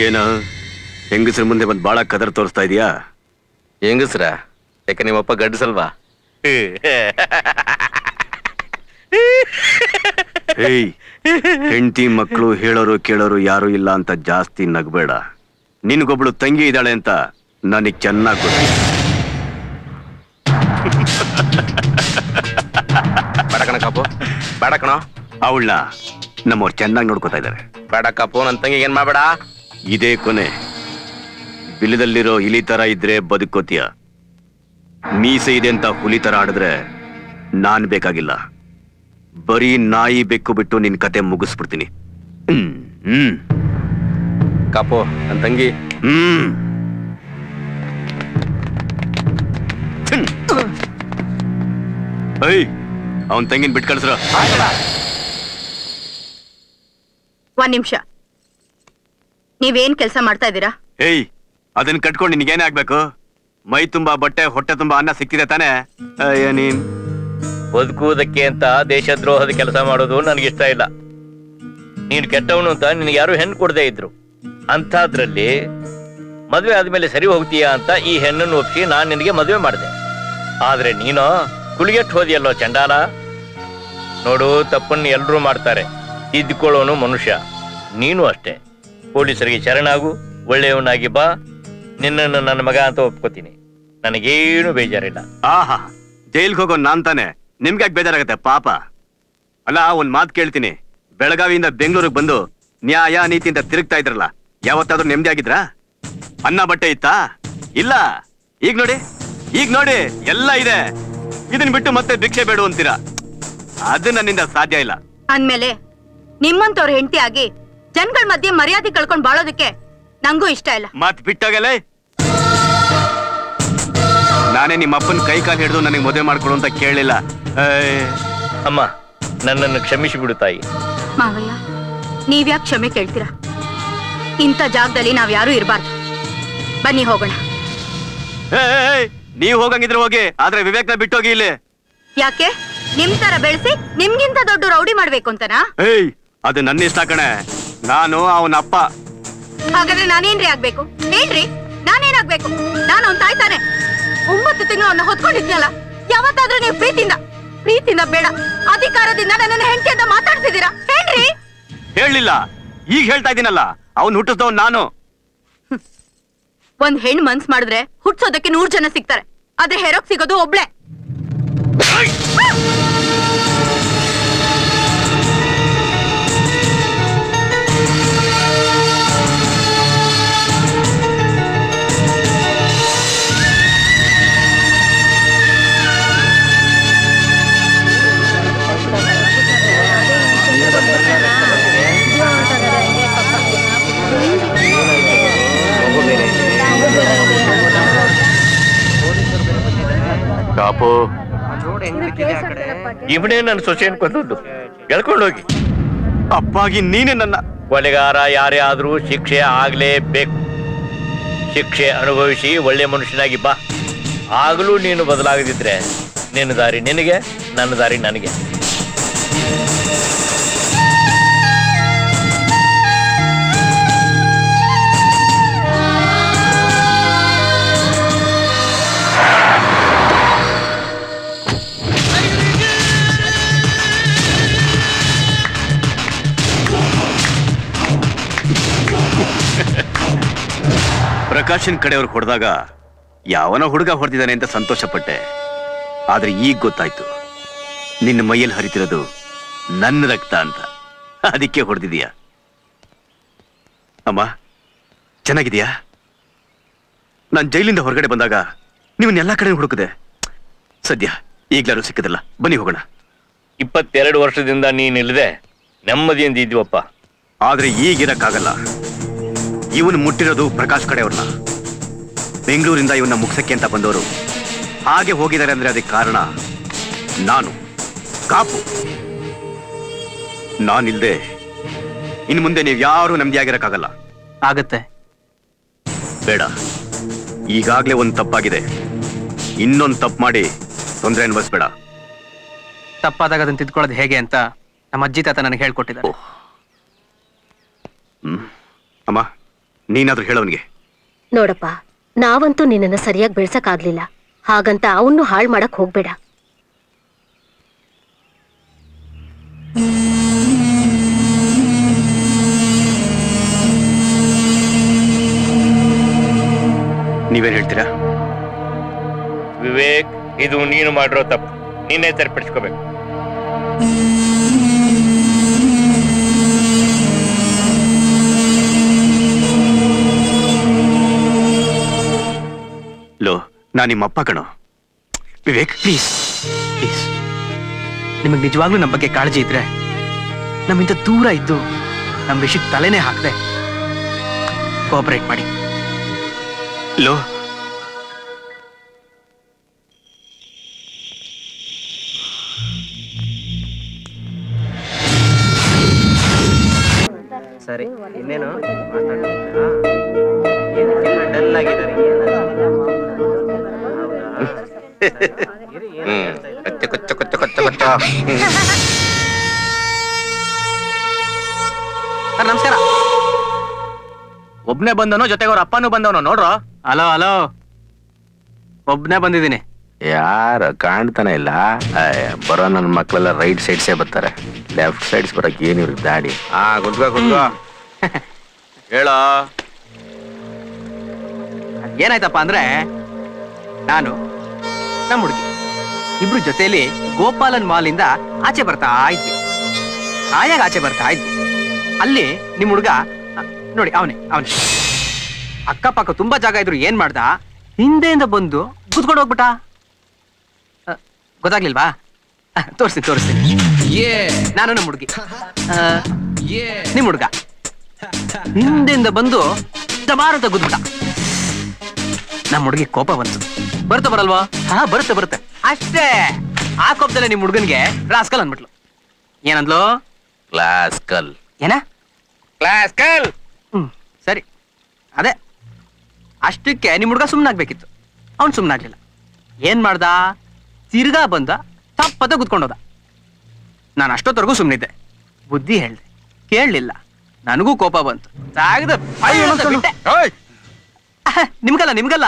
ಏನ ಹೆಂಗಸ್ರ ಮುಂದೆ ಬಂದ್ ಬಾಳ ಕದರ್ ತೋರಿಸ್ತಾ ಇದೀಯಾ? ಹೆಂಗಸ್ರ ಯಾಕೆ ನಿಮ್ಮಪ್ಪ ಗಡ್ಸಲ್ವಾ? ಏಯ್, ಹೆಂಡತಿ ಮಕ್ಕಳು ಹೇಳೋರು ಕೇಳೋರು ಯಾರು ಇಲ್ಲ ಅಂತ ಜಾಸ್ತಿ ನಗ್ಬೇಡ. ನಿನ್ಗೊಬ್ಳು ತಂಗಿ ಇದ್ದಾಳೆ ಅಂತ ನನಗ್ ಚೆನ್ನಾಗ್ ಗೊತ್ತು. ಬೇಡ ಕಣ ಕಾಪು, ಬೇಡ ಕಣ. ಅವಳನ್ನ ನಮ್ಮವ್ರು ಚೆನ್ನಾಗಿ ನೋಡ್ಕೋತಾ ಇದ್ದಾರೆ. ಬೇಡ ಕಾಪು, ನನ್ ತಂಗಿಗೆ ಏನ್ ಮಾಡ್ಬೇಡ. ಇದೇ ಕೊನೆ. ಬಿಲದಲ್ಲಿರೋ ಇಲಿ ತರ ಇದ್ರೆ ಬದುಕೋತೀಯ. ಮೀಸೆ ಇದೆ ಅಂತ ಹುಲಿ ತರ ಆಡಿದ್ರೆ ನಾನ್ ಬೇಕಾಗಿಲ್ಲ. ಬರೀ ನಾಯಿ ಬೆಕ್ಕು ಬಿಟ್ಟು ನಿನ್ ಕತೆ ಮುಗಿಸ್ಬಿಡ್ತೀನಿ. ಕಾಪು, ನನ್ ತಂಗಿ. ಅವನ್ ತಂಗಿನ ಬಿಟ್ಟು ಕಳ್ಸ್ರ. ಒಂದ್ ನಿಮಿಷ, ನೀವೇನ್ ಕೆಲಸ ಮಾಡ್ತಾ ಇದ್ದೀರಾ? ಏಯ್, ಅದನ್ನ ಕಟ್ಕೊಂಡು ನಿನ್ಗೇನೇ ಆಗ್ಬೇಕು? ಮೈ ತುಂಬಾ ಬಟ್ಟೆ, ಹೊಟ್ಟೆ ತುಂಬಾ ಅನ್ನ ಸಿಕ್ತಿದೆ ತಾನೇ? ನೀನ್ ಬದುಕುವುದಕ್ಕೆ ಅಂತ ದೇಶದ್ರೋಹದ ಕೆಲಸ ಮಾಡೋದು ನನಗಿಷ್ಟ ಇಲ್ಲ. ನೀನು ಕೆಟ್ಟವನು ಅಂತ ನಿನಗೆ ಯಾರು ಹೆಣ್ಣು ಕೊಡದೇ ಇದ್ರು. ಅಂಥದ್ರಲ್ಲಿ ಮದುವೆ ಆದ್ಮೇಲೆ ಸರಿ ಹೋಗ್ತೀಯಾ ಅಂತ ಈ ಹೆಣ್ಣನ್ನು ಒಪ್ಪಿಸಿ ನಾನು ನಿನಗೆ ಮದುವೆ ಮಾಡಿದೆ. ಆದ್ರೆ ನೀನು ಕುಳಿಗೆಟ್ಟು ಹೋದಿಯಲ್ಲೋ ಚಂಡಾಲ. ನೋಡು, ತಪ್ಪನ್ನು ಎಲ್ಲರೂ ಮಾಡ್ತಾರೆ, ತಿದ್ದುಕೊಳ್ಳೋನು ಮನುಷ್ಯ. ನೀನು ಅಷ್ಟೇ. ಪೊಲೀಸರಿಗೆ ಶರಣಾಗು, ಒಳ್ಳೆಯವನಾಗಿ ಬಾ. ನಿನ್ನನ್ನು ನನ್ನ ಮಗ ಅಂತ ಒಪ್ಕೋತೀನಿ. ನನಗೇನು ಬೇಜಾರಿಲ್ಲ. ಆಹಾ, ಜೈಲ್ಗೆ ಹೋಗೋ ನಾನ್ ತಾನೆ, ನಿಮ್ಗ್ಯಾಕೆ ಬೇಜಾರಾಗತ್ತೆ ಪಾಪ? ಅಲ್ಲ, ಒಂದ್ ಮಾತು ಕೇಳ್ತೀನಿ. ಬೆಳಗಾವಿಯಿಂದ ಬೆಂಗಳೂರಿಗೆ ಬಂದು ನ್ಯಾಯ ನೀತಿ ಅಂತ ತಿರುಗ್ತಾ ಇದ್ರಲ್ಲ, ಯಾವತ್ತಾದ್ರೂ ನೆಮ್ಮದಿ ಆಗಿದ್ರಾ? ಅನ್ನ ಬಟ್ಟೆ ಇತ್ತಾ? ಇಲ್ಲ. ಈಗ ನೋಡಿ ಎಲ್ಲ ಇದೆ. ಇದನ್ ಬಿಟ್ಟು ಮತ್ತೆ ಭಿಕ್ಷೆ ಬೇಡು ಅಂತೀರಾ? ಅದು ನನ್ನಿಂದ ಸಾಧ್ಯ ಇಲ್ಲ. ಅಂದ್ಮೇಲೆ ನಿಮ್ಮಂತವ್ರ ಹೆಂಡತಿ ಆಗಿ ಜನಗಳ ಮಧ್ಯೆ ಮರ್ಯಾದೆ ಕಳ್ಕೊಂಡ್ ಬಾಳೋದಕ್ಕೆ ನಂಗೂ ಇಷ್ಟ ಇಲ್ಲ. ಮತ್ ಬಿಟ್ಟಾಗಲೇ ನಾನೇ ನಿಮ್ಮ ಅಪ್ಪನ ಕೈ ಕಾಲು ಹಿಡಿದು ನನಗೆ ಮದುವೆ ಮಾಡ್ಕೊಡು ಅಂತ ಕೇಳಲಿಲ್ಲ. ಅಮ್ಮ, ನನ್ನನ್ನು ಕ್ಷಮಿಸಿ ಬಿಡು ತಾಯಿ. ಮಾವಯ್ಯ, ನೀವ್ಯಾಕೆ ಕ್ಷಮೆ ಕೇಳ್ತೀರಾ? ಇಂಥ ಜಾಗದಲ್ಲಿ ನಾವ್ ಯಾರು ಇರಬಾರ್ದು. ಬನ್ನಿ ಹೋಗೋಣ. ನೀವ್ ಹೋಗಂಗಿದ್ರೆ ಹೋಗಿ, ಆದ್ರೆ ವಿವೇಕ್ನ ಬಿಟ್ಟೋಗಿ ಇಲ್ಲಿ. ಯಾಕೆ? ನಿಮ್ ತರ ಬೆಳೆಸಿ ನಿಮ್ಗಿಂತ ದೊಡ್ಡ ರೌಡಿ ಮಾಡ್ಬೇಕು ಅಂತನಾ? ಅದು ನನ್ನ ಇಷ್ಟ ಕಣೆ. ನಾನು ಅವನ ಅಪ್ಪ. ಹಾಗಾದ್ರೆ ನಾನೇನ್ರಿ ಆಗ್ಬೇಕು? ಹೇಳ್ರಿ, ನಾನೇನಾಗ್ಬೇಕು? ನಾನು ಅವ್ನ್ ತಾಯ್ತಾನೆ. 9 ತಿಂಗಳು ಅವನ್ನ ಹೊತ್ಕೊಂಡಿದ್ನಲ್ಲ, ಯಾವತ್ತಾದ್ರೂ ನೀವು ಪ್ರೀತಿಯಿಂದ ಬೇಡ, ಅಧಿಕಾರದಿಂದ ನನ್ನನ್ನು ಹೆಂಡತಿ ಅಂತ ಮಾತಾಡ್ತಿದ್ದೀರಾ? ಹೇಳ್ರಿ. ಹೇಳಲಿಲ್ಲ, ಈಗ ಹೇಳ್ತಾ ಇದ್ದೀನಲ್ಲ. ಅವ್ನು ಹುಟ್ಟಿಸ್ದವ್ ನಾನು. ಒಂದ್ ಹೆಣ್ಣು ಮನ್ಸ್ ಮಾಡಿದ್ರೆ ಹುಟ್ಸೋದಕ್ಕೆ 100 ಜನ ಸಿಗ್ತಾರೆ, ಆದ್ರೆ ಹೆರೋಕ್ ಸಿಗೋದು ಒಬ್ಳೆ. ಕಾಪು, ಇವನೇ ನನ್ನ ಸೊಸೆ ಅನ್ಕೊಂಡು ಎಳ್ಕೊಂಡೋಗಿ. ಅಪ್ಪಾಗಿ ನೀನೇ ನನ್ನ ಕೊಲೆಗಾರ ಯಾರೇ ಆದ್ರೂ ಶಿಕ್ಷೆ ಆಗ್ಲೇಬೇಕು. ಶಿಕ್ಷೆ ಅನುಭವಿಸಿ ಒಳ್ಳೆ ಮನುಷ್ಯನಾಗಿ ಬಾ. ಆಗಲೂ ನೀನು ಬದಲಾಗದಿದ್ರೆ ನಿನ್ನ ದಾರಿ ನಿನಗೆ, ನನ್ನ ದಾರಿ ನನಗೆ. ಪ್ರಕಾಶನ್ ಕಡೆಯವ್ರಿಗೆ ಹೊಡೆದಾಗ ಯಾವನ ಹುಡುಗ ಹೊಡೆದಿದ್ದಾನೆ ಅಂತ ಸಂತೋಷ ಪಟ್ಟೆ. ಆದ್ರೆ ಈಗ ಗೊತ್ತಾಯ್ತು, ನಿನ್ನ ಮೈಯಲ್ಲಿ ಹರಿತಿರೋದು ನನ್ನ ರಕ್ತ ಅಂತ. ಅದಕ್ಕೆ ಹೊಡೆದಿದೀಯ. ಅಮ್ಮ, ಚೆನ್ನಾಗಿದೆಯಾ? ನಾನ್ ಜೈಲಿಂದ ಹೊರಗಡೆ ಬಂದಾಗ ನೀವನ್ನೆಲ್ಲಾ ಕಡೆ ಹುಡುಕದೆ. ಸದ್ಯ ಈಗ್ಲಾರು ಸಿಕ್ಕದಲ್ಲ, ಬನ್ನಿ ಹೋಗೋಣ. 22 ವರ್ಷದಿಂದ ನೀನಿಲ್ಲದೆ ನೆಮ್ಮದಿಯಿಂದ ಇದ್ವಪ್ಪ. ಆದ್ರೆ ಈಗಿರಕ್ಕಾಗಲ್ಲ. ಇವನು ಮುಟ್ಟಿರೋದು ಪ್ರಕಾಶ್ ಕಡೆಯವ್ರನ್ನ. ಬೆಂಗಳೂರಿಂದ ಇವನ್ನ ಮುಗ್ಸಕ್ಕೆ ಅಂತ ಬಂದವರು ಹಾಗೆ ಹೋಗಿದ್ದಾರೆ ಅಂದ್ರೆ ಅದಕ್ಕೆ ಕಾರಣ ನಾನು, ಕಾಪು. ನಾನಿಲ್ದೆ ಇನ್ನು ಮುಂದೆ ನೀವು ಯಾರು ನೆಮ್ಮದಿಯಾಗಿರಕ್ಕಾಗಲ್ಲ. ಆಗತ್ತೆ. ಬೇಡ, ಈಗಾಗ್ಲೇ ಒಂದು ತಪ್ಪಾಗಿದೆ. ಇನ್ನೊಂದು ತಪ್ಪು ಮಾಡಿ ತೊಂದರೆ ಅನುಭವಿಸ್ಬೇಡ. ತಪ್ಪಾದಾಗ ಅದನ್ನ ತಿದ್ಕೊಳ್ಳೋದು ಹೇಗೆ ಅಂತ ನಮ್ಮ ಅಜ್ಜಿ ತಾತ ನನಗೆ ಹೇಳ್ಕೊಟ್ಟಿದ್ದಾರೆ. ಅಮ್ಮ, ನೀನಾದ್ರೂ ಹೇಳೋನ್ಗೆ. ನೋಡಪ್ಪ, ನಾವಂತೂ ನಿನ್ನನ್ನ ಸರಿಯಾಗಿ ಬೆಳ್ಸಕ್ಕಾಗ್ಲಿಲ್ಲ, ಹಾಗಂತ ಅವನು ಹಾಳು ಮಾಡಕ್ ಹೋಗ್ಬೇಡ. ನೀವೇನ್ ಹೇಳ್ತೀರಾ? ವಿವೇಕ್, ಇದು ನೀನು ಮಾಡಿರೋ ತಪ್ಪು, ನೀನೇ ಸರಿಪಡಿಸ್ಕೋಬೇಕು. ಲೋ, ನಾ ನಿಮ್ಮಪ್ಪ ಕಣೋ. ವಿವೇಕ್, ಪ್ಲೀಸ್ ಪ್ಲೀಸ್, ನಿಮಗೆ ನಿಜವಾಗ್ಲೂ ನಮ್ಮ ಬಗ್ಗೆ ಕಾಳಜಿ ಇದ್ರೆ ನಮ್ಮಿಂದ ದೂರ ಇದ್ದು ನಮ್ಮ ವಿಷಯಕ್ಕೆ ತಲೆನೇ ಹಾಕದೆ ಕೋಆಪರೇಟ್ ಮಾಡಿ. ಲೋ, ಸರಿ, ಇನ್ನೇನು ಡಲ್ ಆಗಿದ್ದಾರೆ. ನಮಸ್ಕಾರ. ಒಬ್ನೇ ಬಂದವನೋ ಜೊತೆಗೆ ಅವ್ರ ಅಪ್ಪನೂ ಬಂದವನೋ ನೋಡ್ರೋ. ಹಲೋ ಹಲೋ, ಒಬ್ನೇ ಬಂದಿದ್ದೀನಿ. ಯಾರ ಕಾಣ್ತಾನೆ ಇಲ್ಲ. ಬರೋ ನನ್ನ ಮಕ್ಕಳೆಲ್ಲ ರೈಟ್ ಸೈಡ್ಸೇ ಬರ್ತಾರೆ, ಲೆಫ್ಟ್ ಸೈಡ್ಸ್ ಬರಕ್ ಏನಿವ್ರ ದಾಡಿ. ಕುಂತ್ಕೋ ಹೇಳೋ. ಏನಾಯ್ತಪ್ಪ ಅಂದ್ರೆ, ನಾನು ನಮ್ಮ ಹುಡುಗಿ ಇಬ್ರು ಜೊತೆಲಿ ಗೋಪಾಲನ್ ಮಾಲಿಂದ ಆಚೆ ಬರ್ತಾ ಇದ್ವಿ. ಆಯಾಗ ಆಚೆ ಬರ್ತಾ ಇದ್ವಿ. ಅಲ್ಲಿ ನಿಮ್ ಹುಡುಗ ನೋಡಿ, ಅವನೇ ಅಕ್ಕಪಕ್ಕ ತುಂಬಾ ಜಾಗ ಇದ್ರು ಏನ್ ಮಾಡ್ದ, ಹಿಂದೆಯಿಂದ ಬಂದು ಕುತ್ಕೊಂಡು ಹೋಗ್ಬಿಟ್ಟ. ಗೊತ್ತಾಗ್ಲಿಲ್ವಾ? ತೋರಿಸ್ತೀನಿ. ನಾನು ನಮ್ಮ ಹುಡುಗಿ, ನಿಮ್ ಹುಡುಗ ಹಿಂದೆಯಿಂದ ಬಂದು ದಮಾರಂತ ಗುದ್ಬಿಟ್ಟ. ನಮ್ಮ ಹುಡುಗಿ ಕೋಪ ಬಂತು. ಬರಲ್ವಾ? ಹಾ, ಬರುತ್ತೆ ಅಷ್ಟೇ. ಆ ಕೋಪದಲ್ಲೇ ನಿಮ್ ಹುಡುಗನ್ಗೆ ರಾಸ್ಕಲ್ ಅಂದ್ಬಿಟ್ಲು. ಏನಂದ್ಲು? ಕ್ಲಾಸ್ಕಲ್. ಏನ? ಕ್ಲಾಸ್ಕಲ್. ಸರಿ, ಅದೇ ಅಷ್ಟಕ್ಕೆ ನಿಮ್ ಹುಡುಗ ಸುಮ್ನಾಗ್ಬೇಕಿತ್ತು. ಅವ್ನು ಸುಮ್ನಾಗ್ಲಿಲ್ಲ. ಏನ್ ಮಾಡ್ದ? ತಿರ್ಗಾ ಬಂದ, ತಪ್ಪದ ಕುತ್ಕೊಂಡೋದ. ನಾನು ಅಷ್ಟೊತ್ತವರೆಗೂ ಸುಮ್ನಿದ್ದೆ. ಬುದ್ಧಿ ಹೇಳ್ದೆ, ಕೇಳಲಿಲ್ಲ. ನನಗೂ ಕೋಪ ಬಂತು. ನಿಮ್ಗಲ್ಲ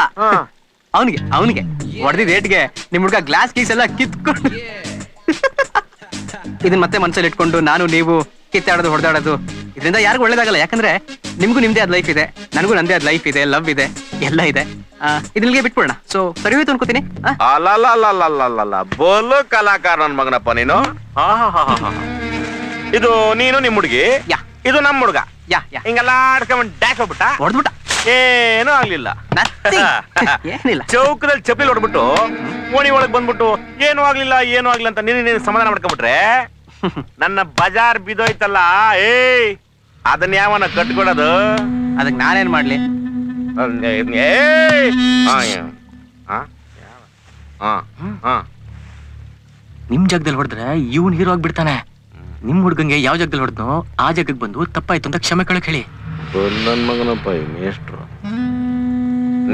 ಅವನಿಗೆ ಹೊಡೆದಿದ್ದ ಏಟ್ಗೆ ನಿಮ್ ಹುಡುಗ ಗ್ಲಾಸ್ ಕೀಸ್ ಎಲ್ಲ ಕಿತ್ಕೊಂಡು ಇದನ್ನ ಮತ್ತೆ ಮನಸ್ಸಲ್ಲಿ ಇಟ್ಕೊಂಡು ನಾನು ನೀವು ಕಿತ್ತಾಡೋದು ಹೊಡೆದಾಡೋದು ಇದರಿಂದ ಯಾರಿಗೂ ಒಳ್ಳೇದಾಗಲ್ಲ. ಯಾಕಂದ್ರೆ ನಿಮ್ಗೂ ನಿಮ್ದೇ ಆದ ಲೈಫ್ ಇದೆ, ನನಗೂ ನಂದೇ ಆದ ಲೈಫ್ ಇದೆ, ಲವ್ ಇದೆ, ಎಲ್ಲ ಇದೆ. ಇದನ್ನಿಗೆ ಬಿಟ್ಬಿಡೋಣ. ಸೊ ಸರಿ ಹೋಯ್ತು ಅನ್ಕೋತೀನಿ. ಬೋಲು ಕಲಾಕಾರ ನನ್ ಮಗನಪ್ಪ ನೀನು. ಇದು ನೀನು ನಿಮ್ ಹುಡುಗಿ, ಇದು ನಮ್ ಹುಡುಗ. ಹಿಂಗೆಲ್ಲ ಆಡ್ಕೊಂಡ್ ಡ್ಯಾಶ್ ಹೋಗ್ಬಿಟ್ಟ, ಹೊಡೆದ್ಬಿಟ್ಟ. ಏನೂ ಆಗ್ಲಿಲ್ಲ. ಏನಿಲ್ಲ, ಚೌಕದಲ್ಲಿ ಚಪ್ಪಲಿ ಹೊಡ್ಬಿಟ್ಟು ಓಣಿ ಒಳಗ್ ಬಂದ್ಬಿಟ್ಟು ಏನೂ ಆಗ್ಲಿಲ್ಲ ಅಂತ ನೀನು ಸಮಾಧಾನ ಮಾಡ್ಕೊಂಡ್ಬಿಟ್ರೆ ನನ್ನ ಬಜಾರ್ ಬಿದೋಯ್ತಲ್ಲ. ಅದನ್ನ ಯಾವನ ಕಟ್ಕೊಡೋದು? ಅದಕ್ಕೆ ನಾನೇನ್ ಮಾಡ್ಲಿ? ನಿಮ್ ಜಾಗದಲ್ಲಿ ಹೊಡೆದ್ರೆ ಇವನ್ ಹೀರೋ ಆಗ್ಬಿಡ್ತಾನೆ. ನಿಮ್ ಹುಡ್ಗಂಗೆ ಯಾವ ಜಾಗದಲ್ಲಿ ಹೊಡೆದ್ನೋ ಆ ಜಾಗಕ್ಕೆ ಬಂದು ತಪ್ಪಾಯ್ತು ಅಂತ ಕ್ಷಮೆ ಕೇಳಕ್ ಹೇಳಿ. ನನ್ ಮಗನಪ್ಪ ಮೇಷ್ಟ್ರು.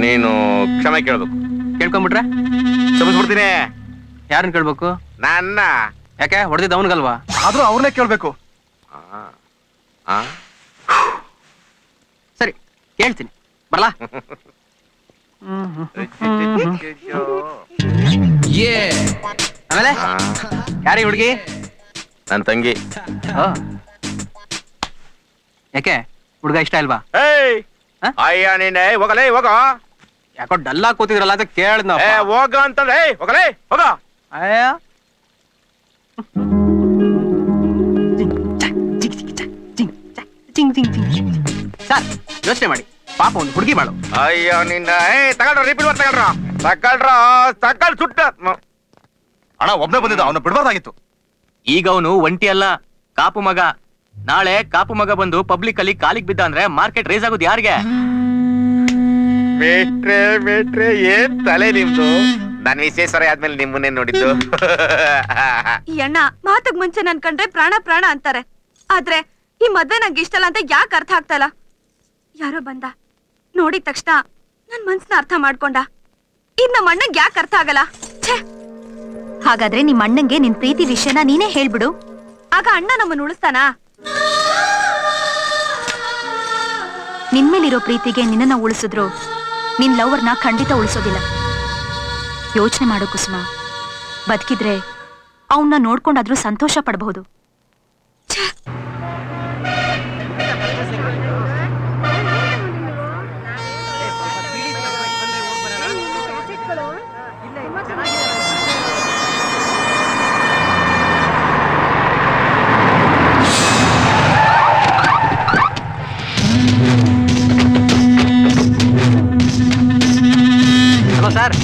ನೀನು ಕ್ಷಮೆ ಕೇಳ್ಬೇಕು. ಕೇಳ್ಕೊಂಡ್ಬಿಟ್ರೆ ಕ್ಷಮಿಸ್ಬಿಡ್ತೀನಿ. ಯಾರನ್ನ ಕೇಳ್ಬೇಕು? ನನ್ನ. ಯಾಕೆ? ಹೊಡೆದಿದ್ದ ಅವನ್ಗಲ್ವಾ? ಆದ್ರೂ ಅವ್ರನ್ನೇ ಕೇಳ್ಬೇಕು. ಸರಿ, ಕೇಳ್ತೀನಿ. ಬರ್ಲಾ? ಆಮೇಲೆ ಯಾರೀ ಹುಡುಗಿ? ನನ್ ತಂಗಿ. ಯಾಕೆ ಹುಡುಗ ಇಷ್ಟ ಇಲ್ವಾ? ಅಯ್ಯ ನೀನೆ ಹೋಗಲೇ ಹೋಗ. ಯಾಕೋ ಡಲ್ಲಾ ಕೂತಿದ್ರಲ್ಲ ಅಂತ ಕೇಳ್ದ. ಹೋಗ ಅಂತಂದ್ರೆ ಹೋಗಲೇ ಹೋಗ. ಅಯ್ಯ ಸರ್, ಯೋಚನೆ ಮಾಡಿ. ಪಾಪ ಒಂದು ಹುಡುಗಿ ಬಾಳು. ಅಯ್ಯೋ ನಿನ್ನ ತಗೊಳ್ರ, ರಿಪೀಟ್ ತಗೊಳ್ರ ಸುಟ್ಟ. ಅಣ್ಣ ಒಬ್ನೇ ಬಂದಿದ್ದ, ಅವನು ಬಿಡಬಾರ್ದಾಗಿತ್ತು. ಈಗ ಅವನು ಒಂಟಿ ಅಲ್ಲ, ಕಾಪು ಮಗ. ನಾಳೆ ಕಾಪು ಮಗ ಬಂದು ಪಬ್ಲಿಕ್ ಅಲ್ಲಿ ಕಾಲಿಗೆ ಬಿದ್ದ ಅಂದ್ರೆ ಮಾರ್ಕೆಟ್ ರೇಸ್ ಆಗೋದು ಯಾರಿಗೆ? ಮೇಟ್ರೆ ಏನ್ ತಲೆ ನಿಮ್ದು? ನನ್ ವಿಶೇಷರ ಆದ್ಮೇಲೆ ನಿಮ್ಮನ್ನೇ ನೋಡಿದ್ದು. ಈ ಅಣ್ಣ ಮಾತಕ್ ಮುಂಚೆ ನನ್ ಕಂಡ್ರೆ ಪ್ರಾಣ ಪ್ರಾಣ ಅಂತಾರೆ, ಆದ್ರೆ ಈ ಮದ್ವೆ ನಂಗೆ ಇಷ್ಟಲ್ಲ ಅಂತ ಯಾಕೆ ಅರ್ಥ ಆಗ್ತಾ ಇಲ್ಲ? ಯಾರೋ ಬಂದ, ನೋಡಿದ ತಕ್ಷಣ ನನ್ ಮನ್ಸನ್ನ ಅರ್ಥ ಮಾಡ್ಕೊಂಡ. ಇದ್ ನಮ್ಮ ಅಣ್ಣಂಗ್ ಯಾಕೆ ಅರ್ಥ ಆಗಲ್ಲ? ಛೇ, ಹಾಗಾದ್ರೆ ನಿಮ್ಮ ಅಣ್ಣಂಗೆ ನಿನ್ ಪ್ರೀತಿ ವಿಷಯನ ನೀನೇ ಹೇಳ್ಬಿಡು. ಆಗ ಅಣ್ಣ ನಮ್ಮನ್ನು ಉಳಿಸ್ತಾನಾ? ನಿನ್ಮೇಲಿರೋ ಪ್ರೀತಿಗೆ ನಿನ್ನನ್ನ ಉಳಿಸಿದ್ರು ನಿನ್ ಲವರ್ನ ಖಂಡಿತ ಉಳಿಸೋದಿಲ್ಲ. ಯೋಚನೆ ಮಾಡು ಕುಸುಮ. ಬದುಕಿದ್ರೆ ಅವನ್ನ ನೋಡ್ಕೊಂಡಾದ್ರೂ ಸಂತೋಷ ಪಡಬಹುದು. ಸರ್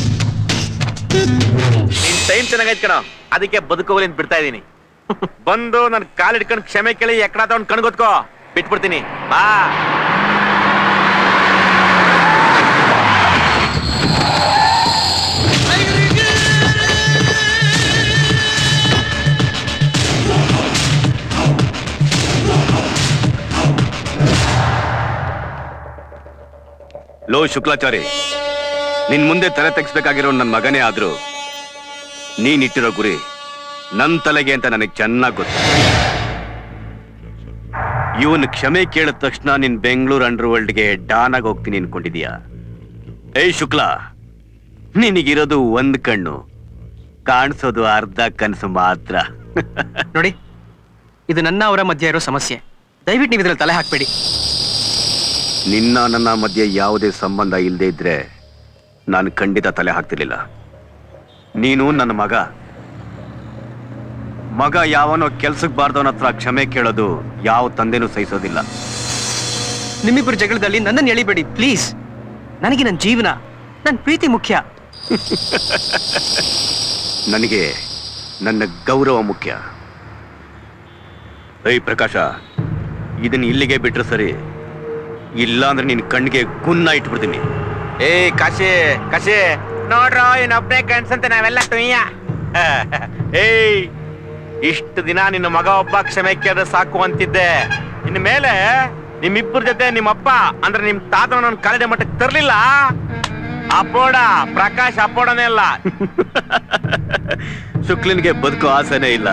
ನಿನ್ ಟೈಮ್ ಚೆನ್ನಾಗೈತ್ ಕಣ, ಅದಕ್ಕೆ ಬದುಕೋಲಿ ಅಂತ ಬಿಡ್ತಾ ಇದೀನಿ. ಬಂದು ನನ್ ಕಾಲ್ ಹಿಡ್ಕೊಂಡು ಕ್ಷಮೆ ಕೇಳಿ ಎಕ್ಕಡ ತಗೊಂಡ್ ಕಣ್ಗೊತ್ಕೋ, ಬಿಟ್ಬಿಡ್ತೀನಿ. ಬಾ. ಲೋ ಶುಕ್ಲಾಚಾರಿ, ನಿನ್ ಮುಂದೆ ತಲೆ ತೆಗಿಸ್ಬೇಕಾಗಿರೋ ನನ್ನ ಮಗನೇ ಆದ್ರೂ ನೀನಿಟ್ಟಿರೋ ಗುರಿ ನನ್ ತಲೆಗೆ ಅಂತ ನನಗೆ ಚೆನ್ನಾಗಿ ಗೊತ್ತು. ಇವನ್ ಕ್ಷಮೆ ಕೇಳಿದ ತಕ್ಷಣ ನಿನ್ ಬೆಂಗಳೂರು ಅಂಡರ್ ವರ್ಲ್ಡ್ಗೆ ಡಾನ್ ಆಗಿ ಹೋಗ್ತೀನಿ ಅನ್ಕೊಂಡಿದೀಯ? ಏಯ್ ಶುಕ್ಲಾ, ನಿನಗಿರೋದು ಒಂದ್ ಕಣ್ಣು, ಕಾಣಿಸೋದು ಅರ್ಧ ಕನಸು ಮಾತ್ರ. ನೋಡಿ, ಇದು ನನ್ನ ಅವರ ಮಧ್ಯೆ ಇರೋ ಸಮಸ್ಯೆ. ದಯವಿಟ್ಟು ನೀವು ಇದ್ರಲ್ಲಿ ತಲೆ ಹಾಕ್ಬೇಡಿ. ನಿನ್ನ ನನ್ನ ಮಧ್ಯೆ ಯಾವುದೇ ಸಂಬಂಧ ಇಲ್ಲದೆ ಇದ್ರೆ ನಾನು ಖಂಡಿತ ತಲೆ ಹಾಕ್ತಿರ್ಲಿಲ್ಲ. ನೀನು ನನ್ನ ಮಗ ಯಾವನೋ ಕೆಲ್ಸಕ್ಕೆ ಬಾರ್ದವನ ಹತ್ರ ಕ್ಷಮೆ ಕೇಳೋದು ಯಾವ ತಂದೆನೂ ಸಹಿಸೋದಿಲ್ಲ. ನಿಮ್ಮಿಬ್ಬರು ಜಗಳದಲ್ಲಿ ನನ್ನನ್ನು ಎಳಿಬೇಡಿ ಪ್ಲೀಸ್. ನನಗೆ ನನ್ನ ಜೀವನ, ನನ್ನ ಪ್ರೀತಿ ಮುಖ್ಯ. ನನಗೆ ನನ್ನ ಗೌರವ ಮುಖ್ಯ. ಏಯ್ ಪ್ರಕಾಶ, ಇದನ್ನ ಇಲ್ಲಿಗೆ ಬಿಟ್ರೆ ಸರಿ, ಇಲ್ಲ ಅಂದ್ರೆ ನಿನ್ ಕಣ್ಣಿಗೆ ಗುನ್ನ ಇಟ್ಬಿಡ್ತೀನಿ. ಏ ಕಾಶಿ ಕಾಶಿ ನೋಡ್ರೋ, ಇನ್ನೊಬ್ಬನೇ ಕಣ್ಸಂತೆ ನಾವೆಲ್ಲ ತುಯ್ಯ. ಏಯ್, ಇಷ್ಟು ದಿನ ನಿನ್ನ ಮಗ ಒಬ್ಬ ಕ್ಷಮೆ ಕೇಳಿದ್ರೆ ಸಾಕು ಅಂತಿದ್ದೆ. ಇನ್ನು ಮೇಲೆ ನಿಮ್ಮಿಬ್ಬರ ಜೊತೆ ನಿಮ್ಮಪ್ಪ ಅಂದ್ರೆ ನಿಮ್ ತಾತ ನನ್ನ ಕಾಲೇಜ್ ಮಟ್ಟಕ್ಕೆ ತರ್ಲಿಲ್ಲ. ಅಪ್ಪೋಡ ಪ್ರಕಾಶ್ ಅಪ್ಪೋಡನೇ ಅಲ್ಲ. ಶುಕ್ಲನ್ಗೆ ಬದುಕೋ ಆಸೆನೇ ಇಲ್ಲ.